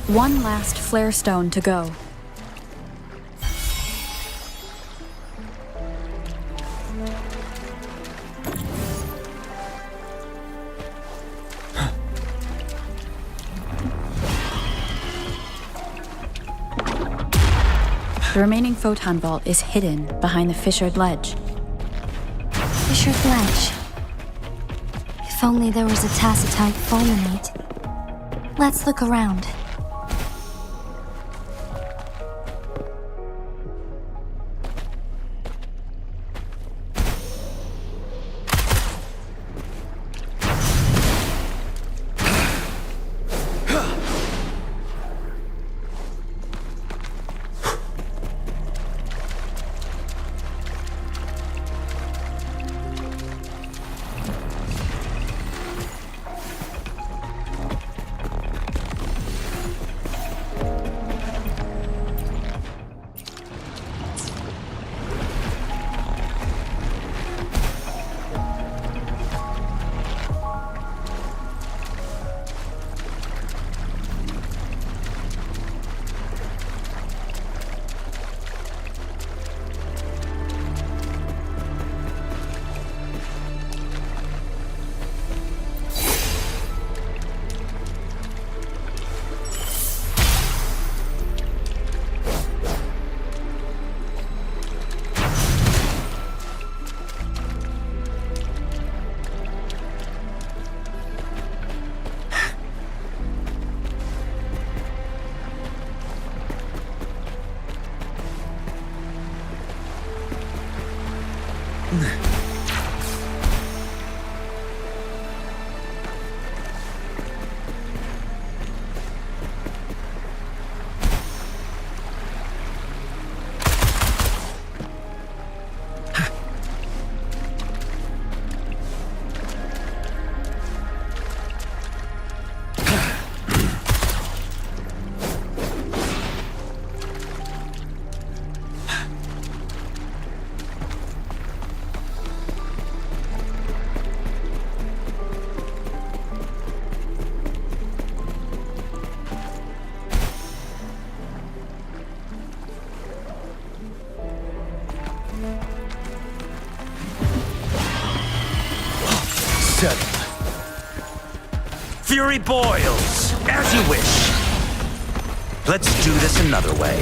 One last flare stone to go. The remaining photon vault is hidden behind the fissured ledge. Fissured ledge. If only there was a tacitite fulminate. Let's look around. Settled. Fury boils, as you wish. Let's do this another way.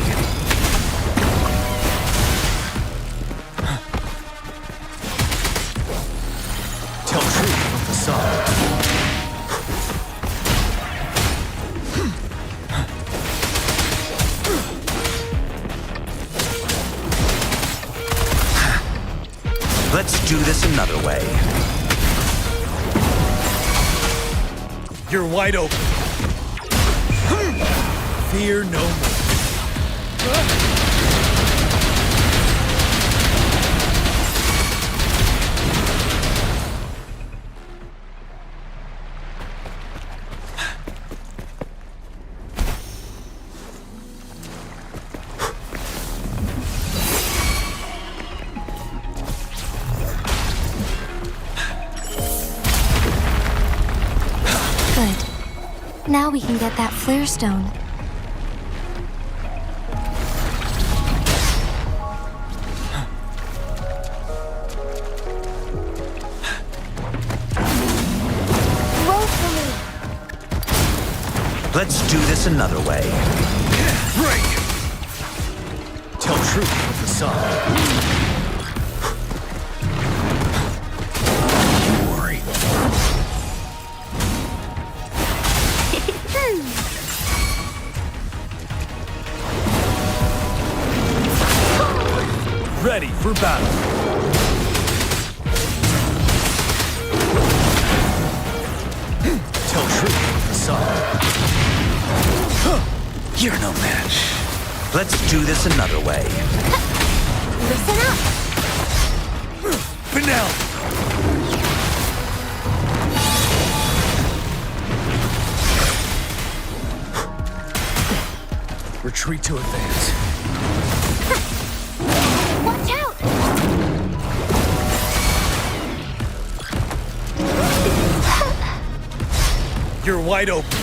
Tell truth from the side. Let's do this another way. You're wide open. Fear no more. Now we can get that flare stone. Roll for me. Let's do this another way. Break! Tell truth from the side. Don't worry. Ready for battle. Tell truth from the side. You're no match. Let's do this another way. Listen up. Finale. Retreat to advance. Watch out. You're wide open.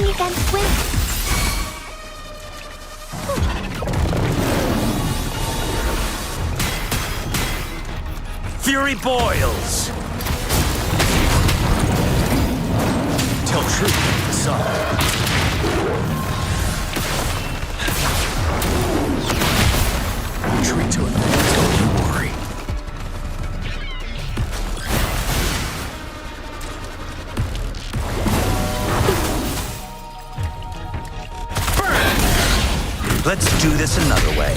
Going against wind. Fury boils! Tell truth with the sun. Retreat to it. Don't you worry. Let's do this another way.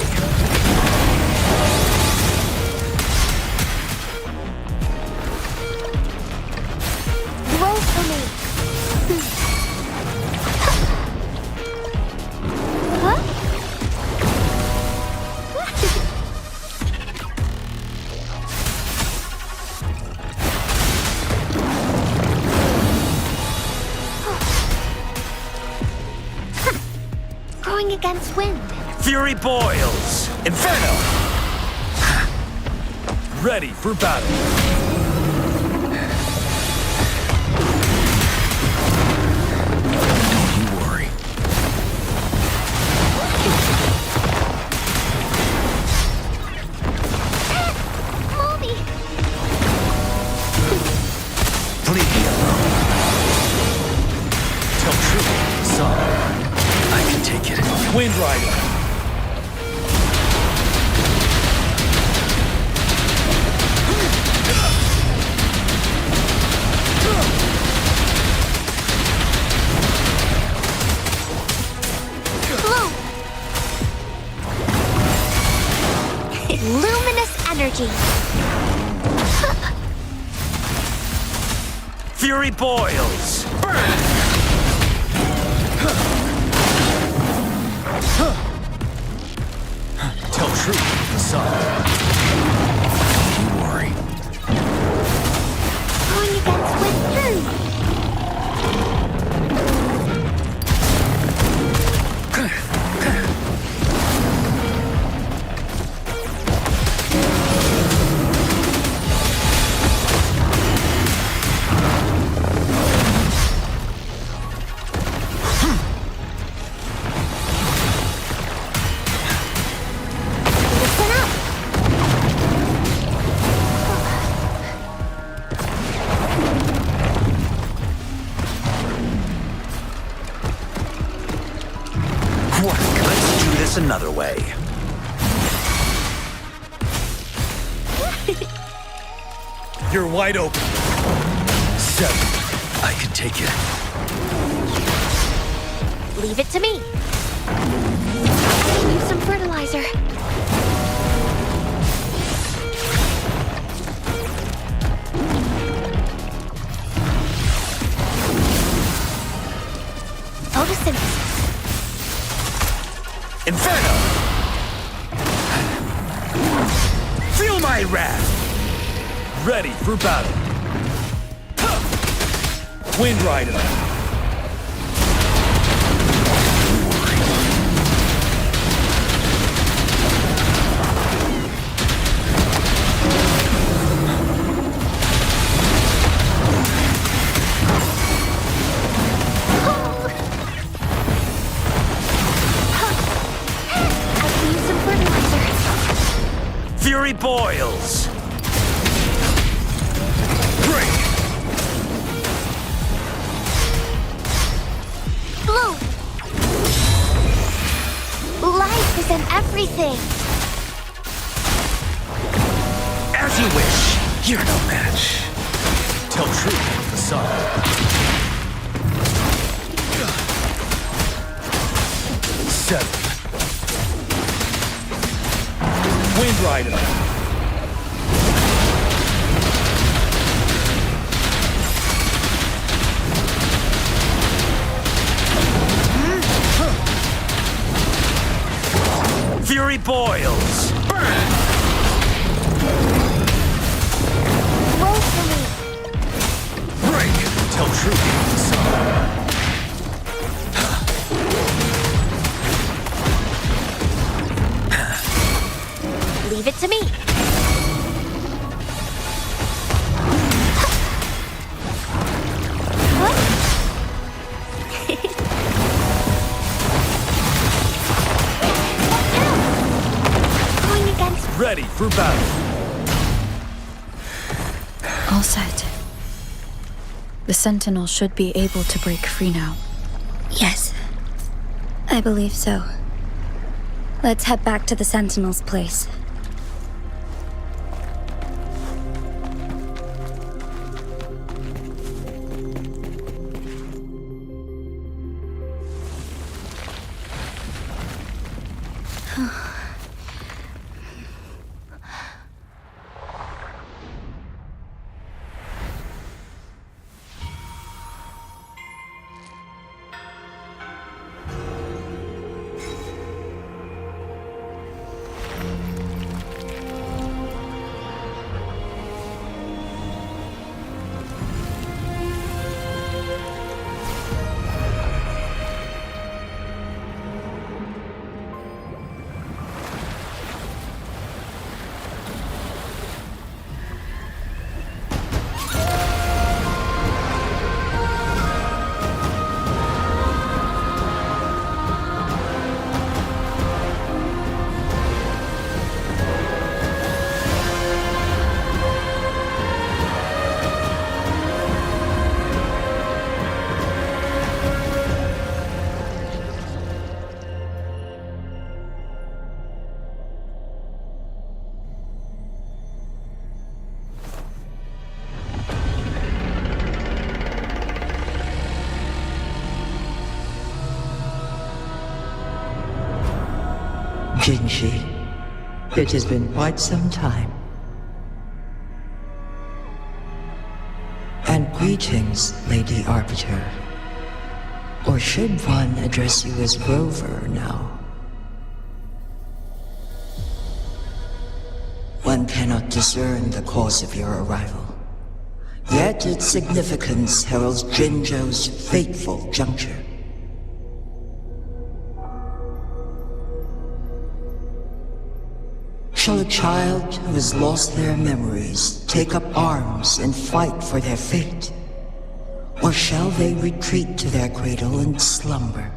Roll for me. Huh? Going against wind. Fury boils! Inferno! Ready for battle. Don't you worry. Mommy! Leave me alone. Tell truth with the sun. I can take it. Wind Rider. Blue! Luminous energy. Fury boils! Burn! Tell truth with the sun. Don't you worry. Going against wind. Listen up. What? Let's do this another way. You're wide open. 7. I can take it. Leave it to me. I can use some fertilizer. Photosynthesis. Inferno! Feel my wrath! Ready for battle. Wind Rider. I can use some fertilizer. Fury boils! Break! Blue! Life is in everything. As you wish. You're no match. Tell truth with the sun. 7. Wind Rider. Fury boils! Burn! Roll for me. Break! Tell truth with the sun. Leave it to me. What? for battle. All set. The Sentinel should be able to break free now. Yes, I believe so. Let's head back to the Sentinel's place. Jinzhou, it has been quite some time. And greetings, Lady Arbiter. Or should one address you as Rover now? One cannot discern the cause of your arrival. Yet its significance heralds Jinzhou's fateful juncture. Shall a child who has lost their memories take up arms and fight for their fate? Or shall they retreat to their cradle and slumber?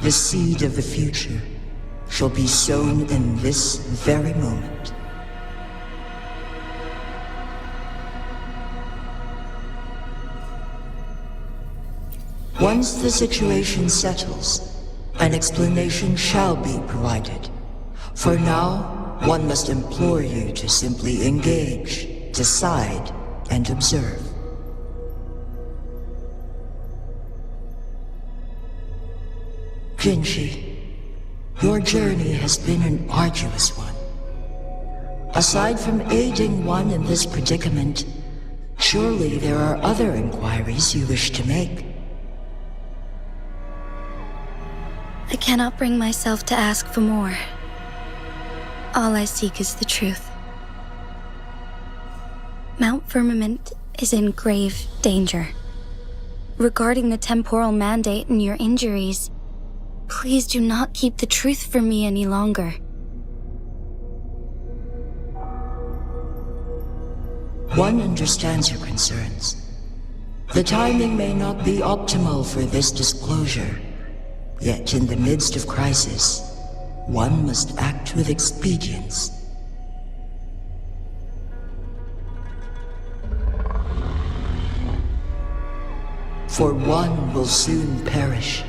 The seed of the future shall be sown in this very moment. Once the situation settles, an explanation shall be provided. For now, one must implore you to simply engage, decide, and observe. Jinzhou, your journey has been an arduous one. Aside from aiding one in this predicament, surely there are other inquiries you wish to make. I cannot bring myself to ask for more. All I seek is the truth. Mount Firmament is in grave danger. Regarding the temporal mandate and your injuries, please do not keep the truth from me any longer. One understands your concerns. The timing may not be optimal for this disclosure. Yet in the midst of crisis, one must act with expedience. For one will soon perish.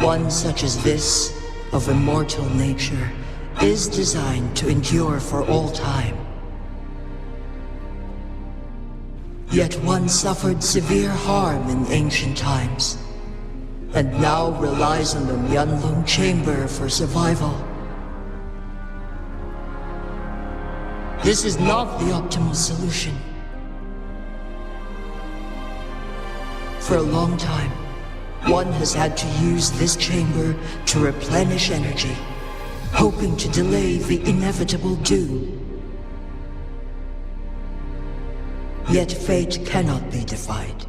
One such as this, of immortal nature, is designed to endure for all time. Yet one suffered severe harm in ancient times, and now relies on the huanglong chamber for survival. This is not the optimal solution. For a long time, one has had to use this chamber to replenish energy, hoping to delay the inevitable doom. Yet fate cannot be defied.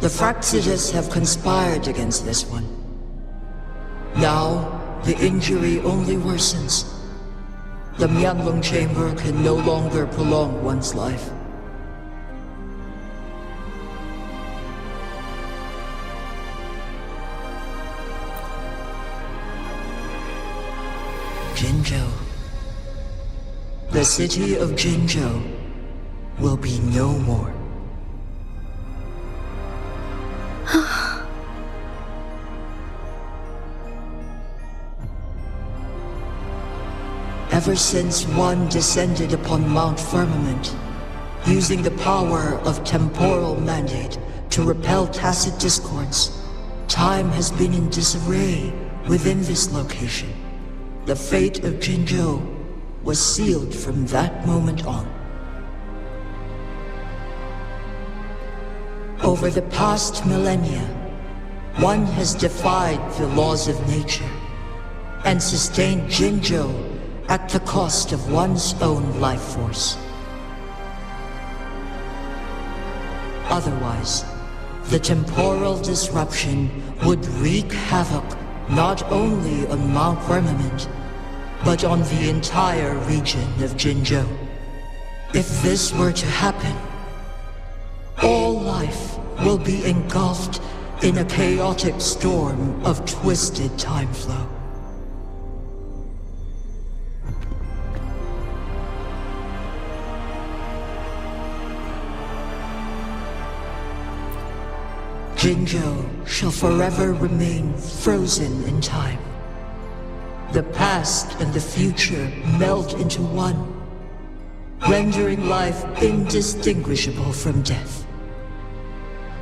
The Fraxidas have conspired against this one. Now, the injury only worsens. The huanglong chamber can no longer prolong one's life. Jinzhou. The city of Jinzhou will be no more. Ever since one descended upon Mount Firmament, using the power of temporal mandate to repel tacit discords, time has been in disarray within this location. The fate of Jinzhou was sealed from that moment on. Over the past millennia, one has defied the laws of nature and sustained Jinzhou at the cost of one's own life force. Otherwise, the temporal disruption would wreak havoc not only on Mount Firmament, but on the entire region of Jinzhou. If this were to happen, all life will be engulfed in a chaotic storm of twisted time flow. Jinzhou shall forever remain frozen in time. The past and the future melt into one, rendering life indistinguishable from death.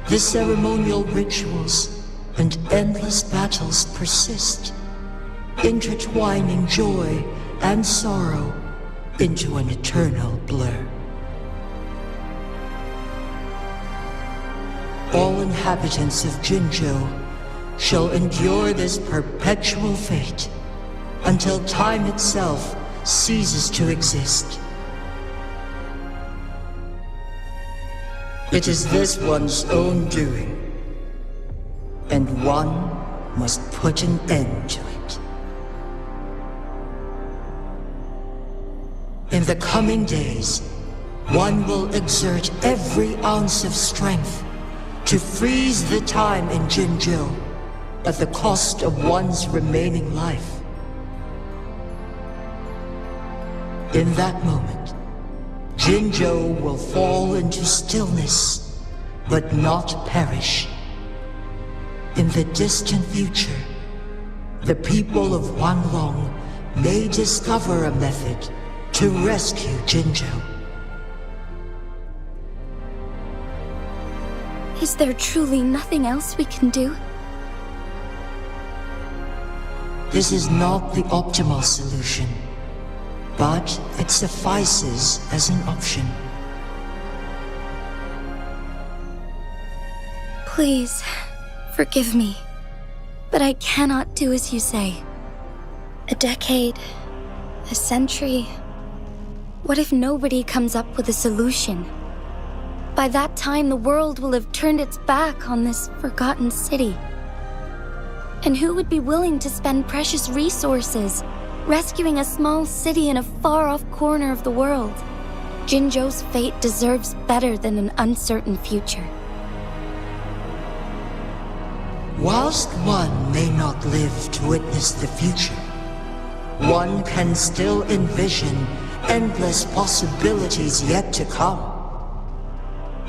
The ceremonial rituals and endless battles persist, intertwining joy and sorrow into an eternal blur. All inhabitants of Jinzhou shall endure this perpetual fate until time itself ceases to exist. It is this one's own doing, and one must put an end to it. In the coming days, one will exert every ounce of strength to freeze the time in Jinzhou at the cost of one's remaining life. In that moment, Jinzhou will fall into stillness, but not perish. In the distant future, the people of Huanglong may discover a method to rescue Jinzhou. Is there truly nothing else we can do? This is not the optimal solution, but it suffices as an option. Please, forgive me, but I cannot do as you say. A decade, a century. What if nobody comes up with a solution? By that time, the world will have turned its back on this forgotten city. And who would be willing to spend precious resources rescuing a small city in a far-off corner of the world? Jinzhou's fate deserves better than an uncertain future. Whilst one may not live to witness the future, one can still envision endless possibilities yet to come.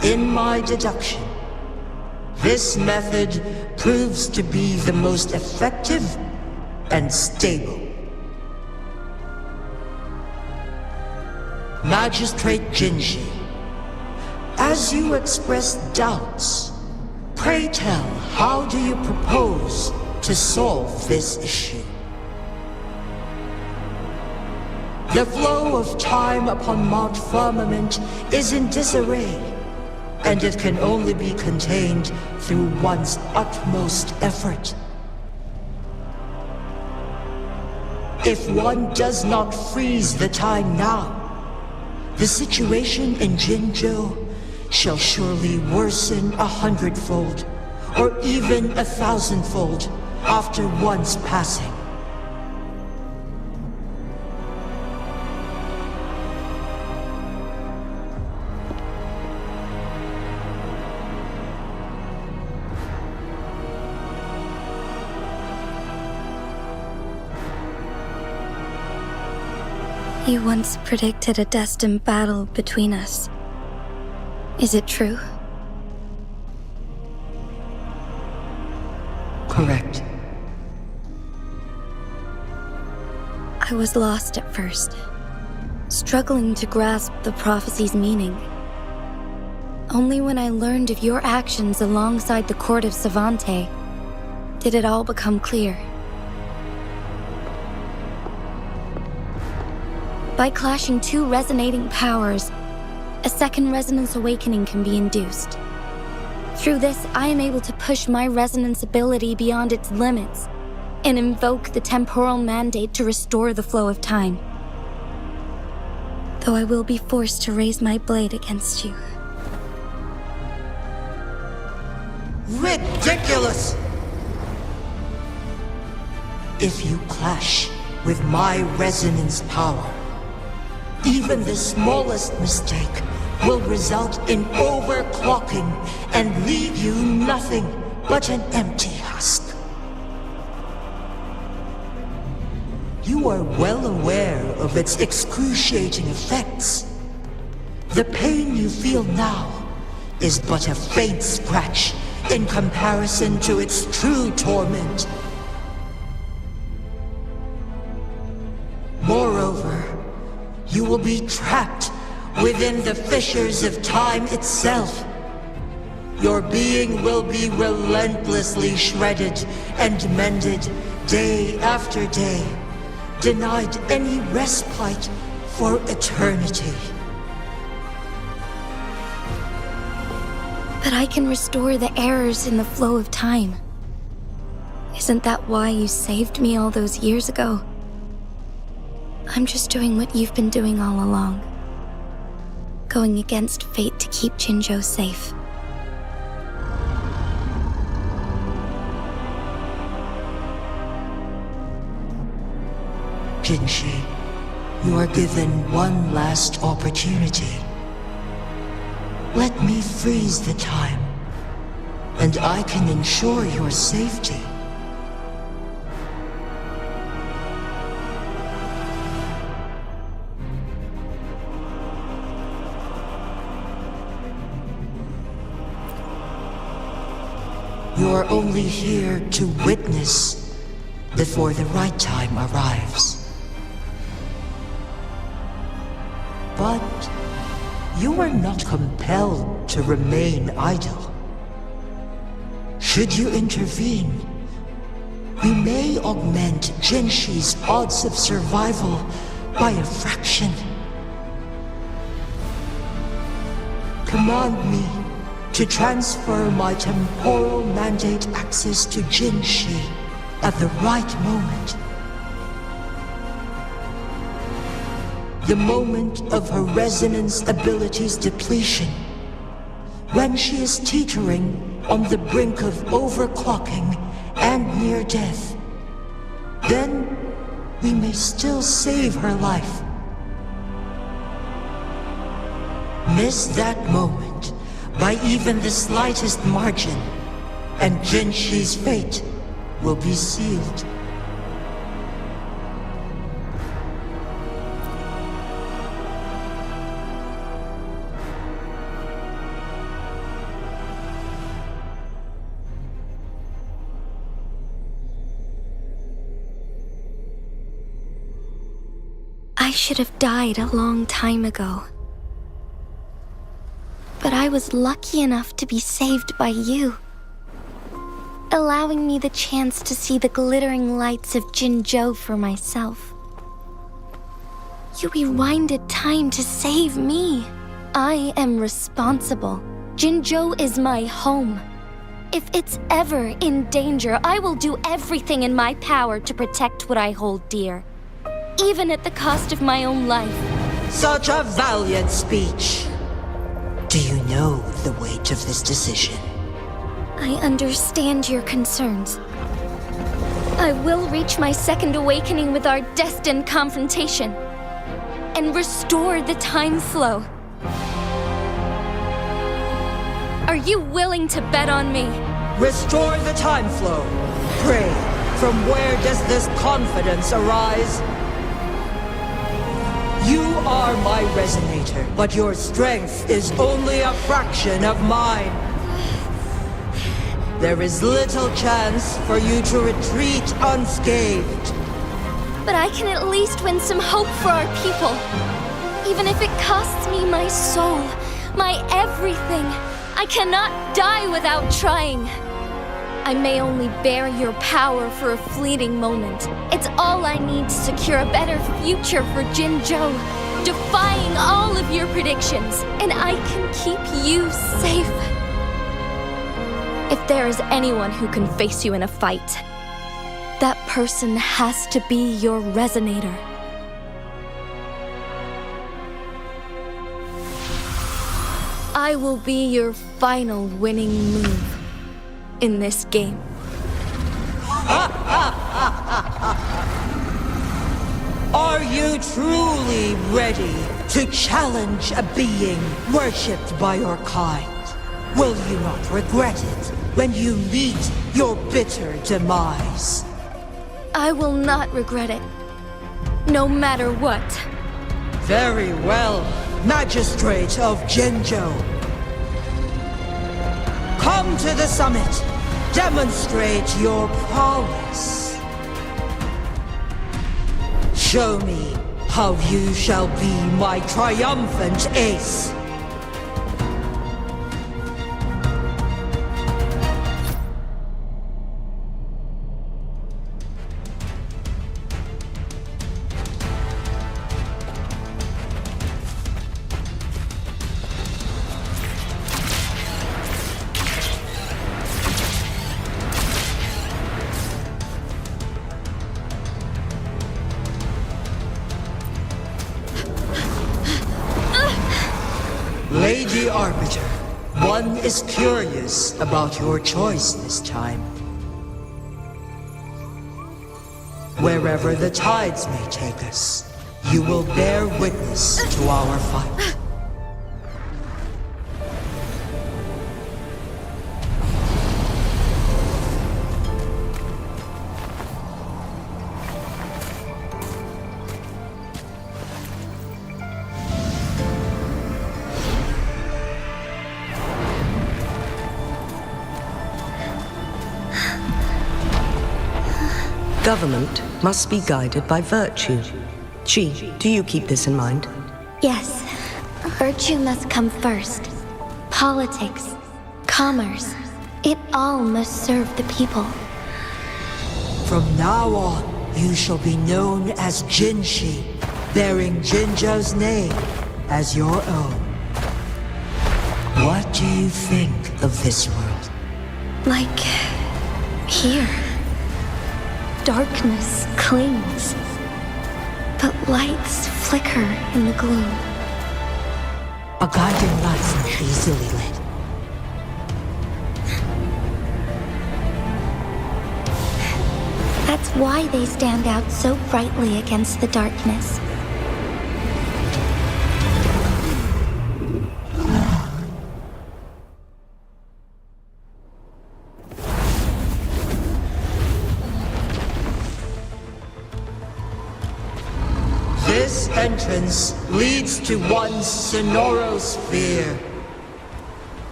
In my deduction, this method proves to be the most effective and stable. Magistrate Jinzhou, as you express doubts, pray tell, how do you propose to solve this issue? The flow of time upon Mount Firmament is in disarray, and it can only be contained through one's utmost effort. If one does not freeze the time now, the situation in Jinzhou shall surely worsen 100-fold, or even 1,000-fold after one's passing. You once predicted a destined battle between us. Is it true? Correct. I was lost at first, struggling to grasp the prophecy's meaning. Only when I learned of your actions alongside the court of Savante did it all become clear. By clashing two resonating powers, a second resonance awakening can be induced. Through this, I am able to push my resonance ability beyond its limits and invoke the temporal mandate to restore the flow of time. Though I will be forced to raise my blade against you. Ridiculous! If you clash with my resonance power, even the smallest mistake will result in overclocking and leave you nothing but an empty husk. You are well aware of its excruciating effects. The pain you feel now is but a faint scratch in comparison to its true torment. Moreover, you will be trapped within the fissures of time itself. Your being will be relentlessly shredded and mended day after day, denied any respite for eternity. But I can restore the errors in the flow of time. Isn't that why you saved me all those years ago? I'm just doing what you've been doing all along. Going against fate to keep Jinzhou safe. Jinshi, you are given one last opportunity. Let me freeze the time, and I can ensure your safety. You're only here to witness before the right time arrives. But you are not compelled to remain idle. Should you intervene, we may augment Jinshi's odds of survival by a fraction. Command me to transfer my temporal mandate access to Jinshi at the right moment. The moment of her resonance ability's depletion, when she is teetering on the brink of overclocking and near death. Then we may still save her life. Miss that moment by even the slightest margin, and Jinshi's fate will be sealed. I should have died a long time ago. But I was lucky enough to be saved by you, allowing me the chance to see the glittering lights of Jinzhou for myself. You rewinded time to save me. I am responsible. Jinzhou is my home. If it's ever in danger, I will do everything in my power to protect what I hold dear, even at the cost of my own life. Such a valiant speech. Do you know the weight of this decision? I understand your concerns. I will reach my second awakening with our destined confrontation and restore the time flow. Are you willing to bet on me? Restore the time flow. Pray, from where does this confidence arise? You are my resonator, but your strength is only a fraction of mine. There is little chance for you to retreat unscathed. But I can at least win some hope for our people. Even if it costs me my soul, my everything, I cannot die without trying. I may only bear your power for a fleeting moment. It's all I need to secure a better future for Jinzhou, defying all of your predictions, and I can keep you safe. If there is anyone who can face you in a fight, that person has to be your resonator. I will be your final winning move in this game. Are you truly ready to challenge a being worshipped by your kind? Will you not regret it when you meet your bitter demise? I will not regret it, no matter what. Very well, Magistrate of Jinzhou. Come to the summit. Demonstrate your prowess. Show me how you shall be my triumphant ace. Lady Arbiter, one is curious about your choice this time. Wherever the tides may take us, you will bear witness to our fight. Government must be guided by virtue. Chi, do you keep this in mind? Yes, virtue must come first. Politics, commerce, it all must serve the people. From now on, you shall be known as Jinshi, bearing Jinzhou's name as your own. What do you think of this world? Like here. Darkness clings, but lights flicker in the gloom. A guiding light easily lit. That's why they stand out so brightly against the darkness. This entrance leads to one sonorosphere.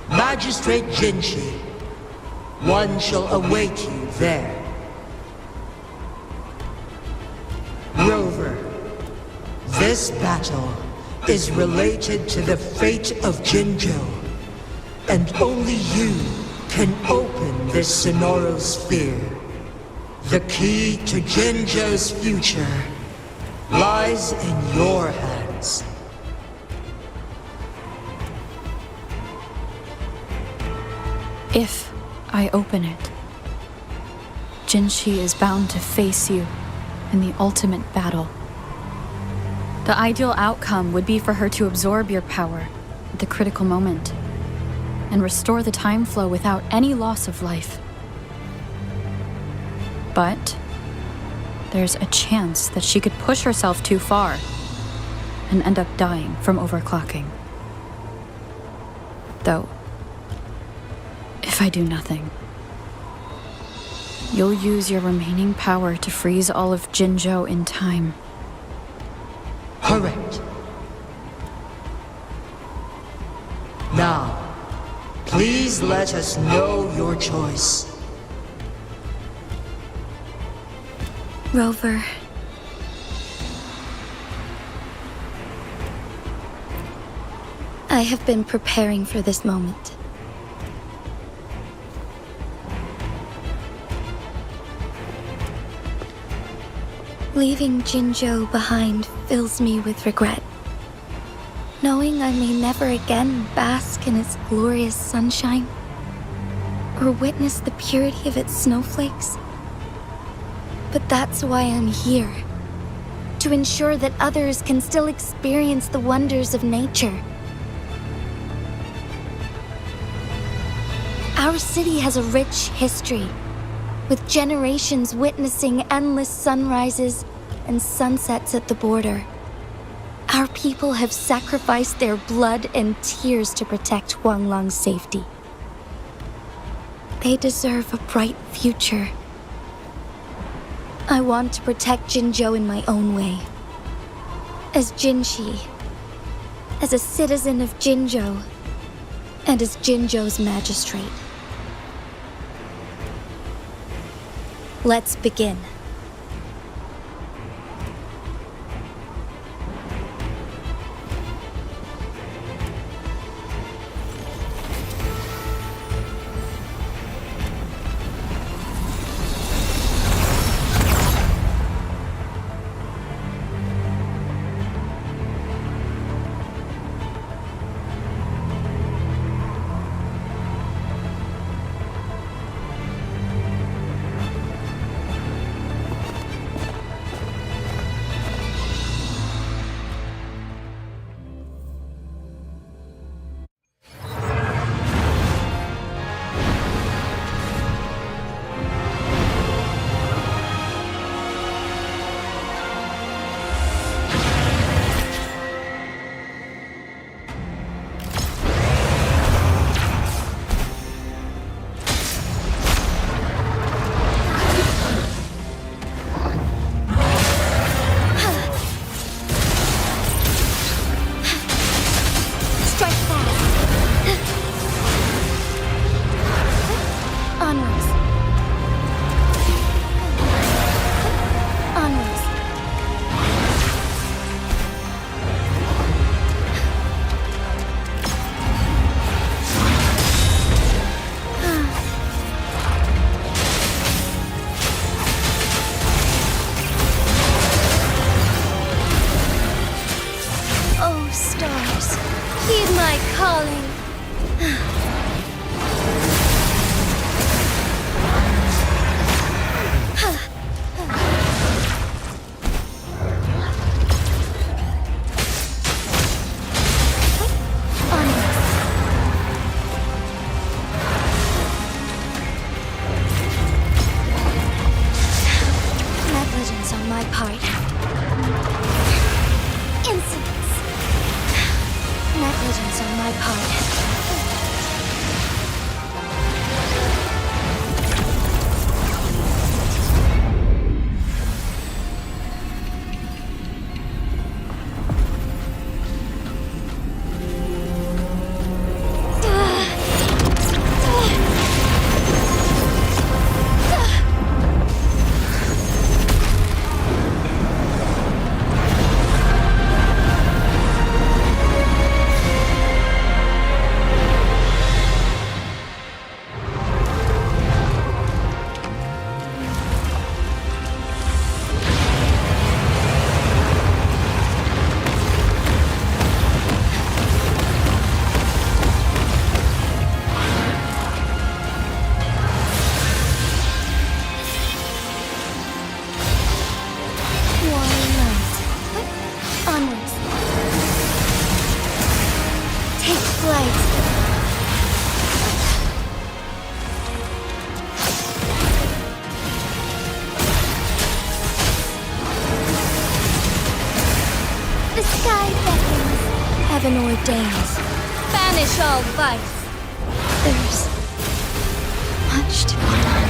Magistrate Jinshi, one shall await you there. Rover, this battle is related to the fate of Jinzhou, and only you can open this sonorosphere. The key to Jinzhou's future lies in your hands. If I open it, Jinshi is bound to face you in the ultimate battle. The ideal outcome would be for her to absorb your power at the critical moment and restore the time flow without any loss of life. But there's a chance that she could push herself too far and end up dying from overclocking. Though, if I do nothing, you'll use your remaining power to freeze all of Jinzhou in time. Correct. Please let us know your choice. Rover. I have been preparing for this moment. Leaving Jinzhou behind fills me with regret. Knowing I may never again bask in its glorious sunshine, or witness the purity of its snowflakes. But that's why I'm here. To ensure that others can still experience the wonders of nature. Our city has a rich history, with generations witnessing endless sunrises and sunsets at the border. Our people have sacrificed their blood and tears to protect Huanglong's safety. They deserve a bright future. I want to protect Jinzhou in my own way. As Jinshi, as a citizen of Jinzhou, and as Jinzhou's magistrate. Let's begin. Heaven ordains. Banish all vice. There's much to be done.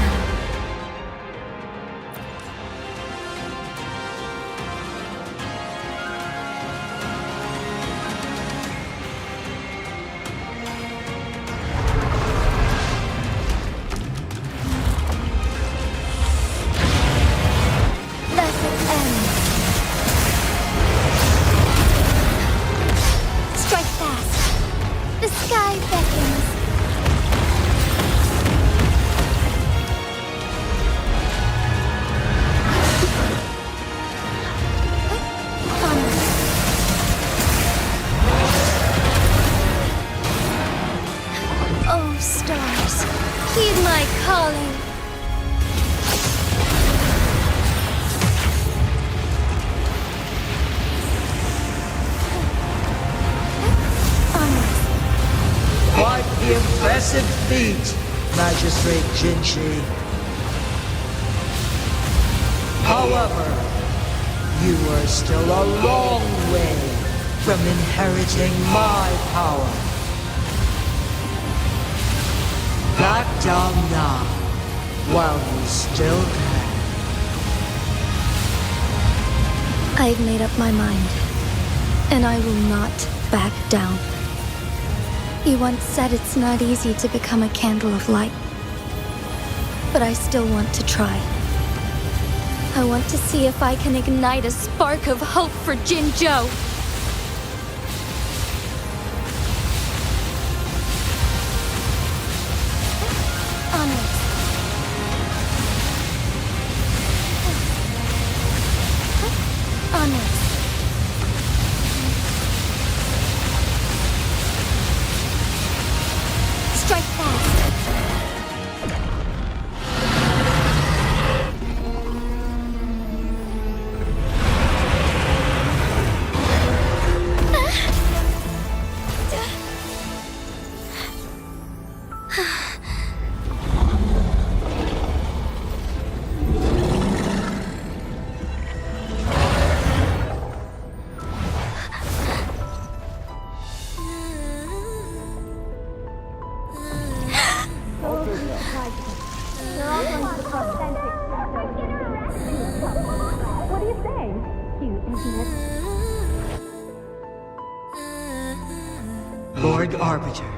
sky beckons. Oh, stars, heed my calling. Quite the impressive feat, Magistrate Jinzhou. However, you are still a long way from inheriting my power. Back down now, while you still can. I've made up my mind, and I will not back down. You once said it's not easy to become a candle of light, but I still want to try. I want to see if I can ignite a spark of hope for Jinzhou. Onwards. Onwards. Strike fast. What do you say, cute idiot? Lord Arbiter.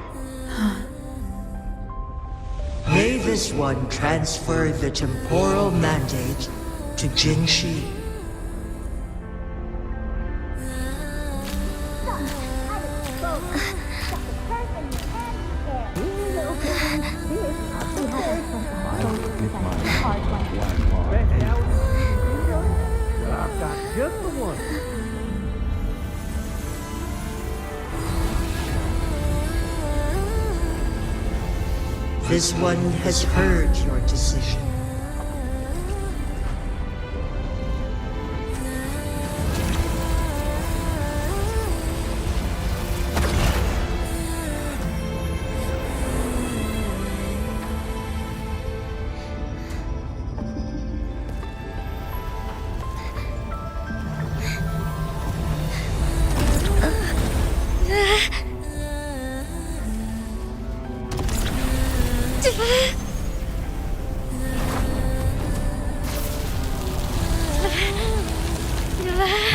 May this one transfer the temporal mandate to Jinzhou. I've got just the one. This one has heard your decision.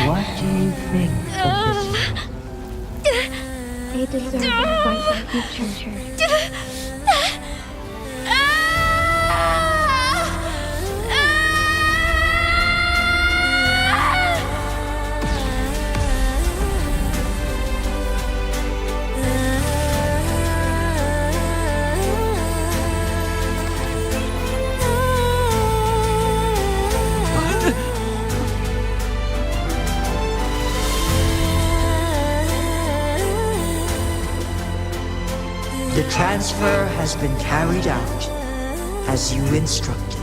What do you think of this? They deserve a fight like you, treasure. The transfer has been carried out as you instructed.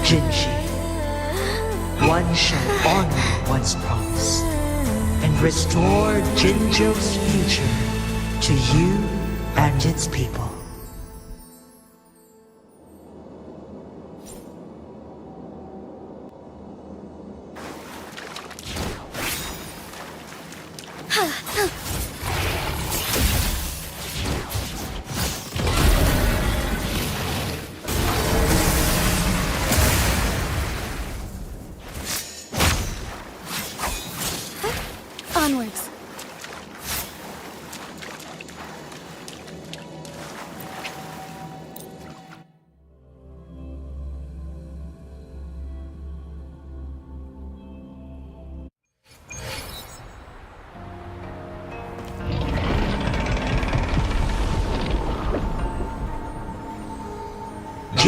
Jinzhou, one shall honor one's promise and restore Jinzhou's future to you and its people. Onwards.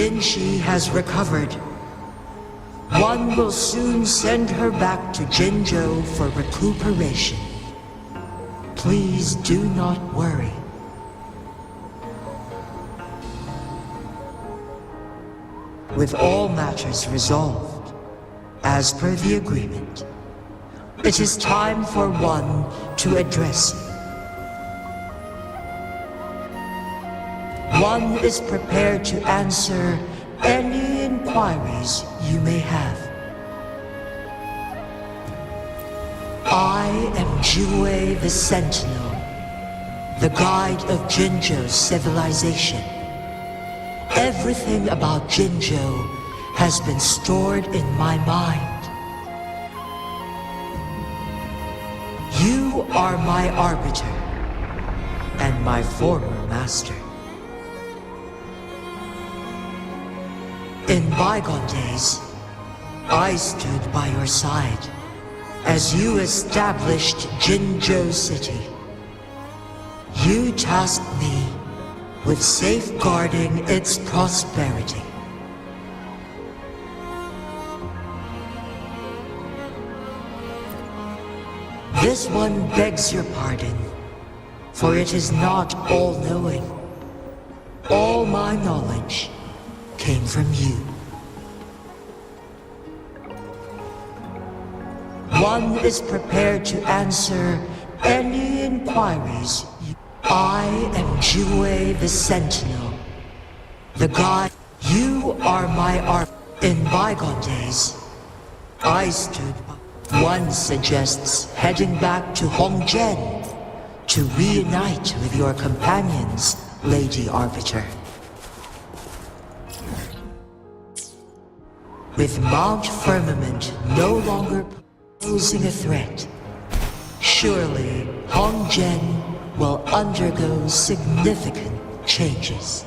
Jinshi has recovered. One will soon send her back to Jinzhou for recuperation. Please do not worry. With all matters resolved, as per the agreement, it is time for one to address you. One is prepared to answer any inquiries you may have. I am Jiwei the Sentinel, the guide of Jinzhou's civilization. Everything about Jinzhou has been stored in my mind. You are my arbiter and my former master. In bygone days, I stood by your side as you established Jinzhou City. You tasked me with safeguarding its prosperity. This one begs your pardon, for it is not all-knowing. All my knowledge came from you. One is prepared to answer any inquiries. I am Jiwei the Sentinel, the guide. You are my In bygone days, I stood by. One suggests heading back to Hongzhen to reunite with your companions, Lady Arbiter. With Mount Firmament no longer posing a threat, surely Hongzhen will undergo significant changes.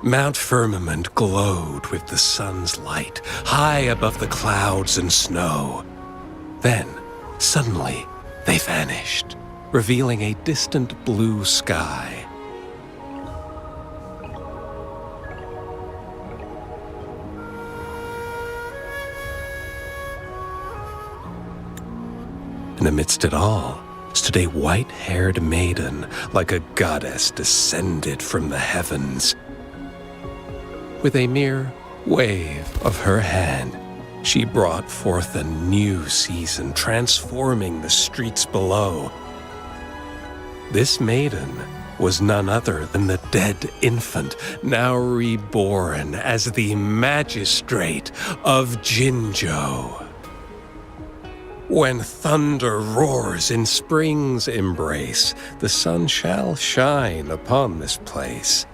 Mount Firmament glowed with the sun's light, high above the clouds and snow. Then, suddenly, they vanished, revealing a distant blue sky. And amidst it all stood a white-haired maiden, like a goddess descended from the heavens. With a mere wave of her hand, she brought forth a new season, transforming the streets below. This maiden was none other than the dead infant, now reborn as the magistrate of Jinzhou. When thunder roars in spring's embrace, the sun shall shine upon this place.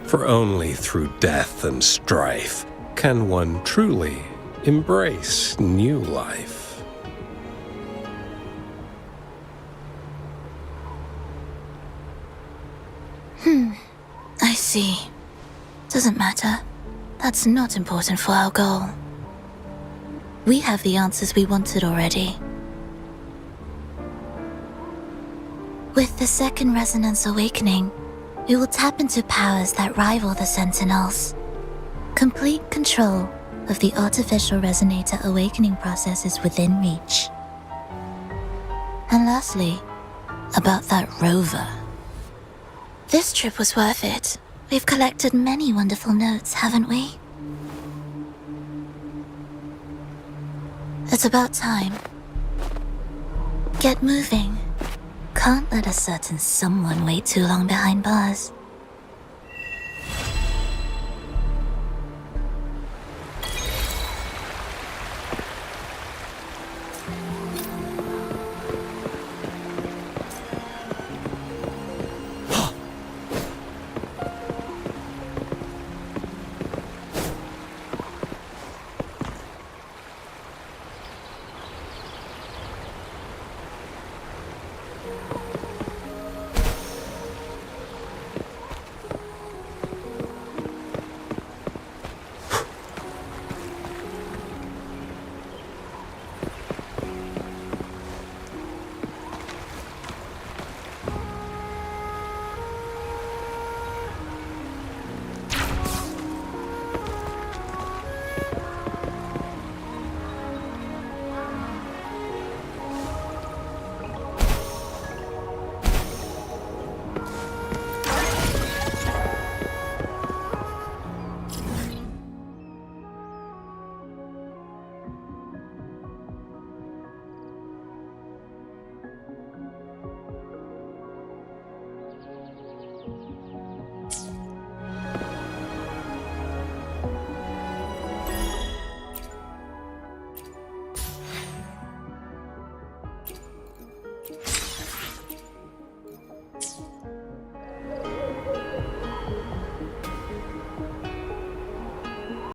For only through death and strife can one truly embrace new life. I see. Doesn't matter. That's not important for our goal. We have the answers we wanted already. With the second resonance awakening, we will tap into powers that rival the Sentinels. Complete control of the artificial resonator awakening process is within reach. And lastly, about that rover. This trip was worth it. We've collected many wonderful notes, haven't we? It's about time. Get moving. Can't let a certain someone wait too long behind bars.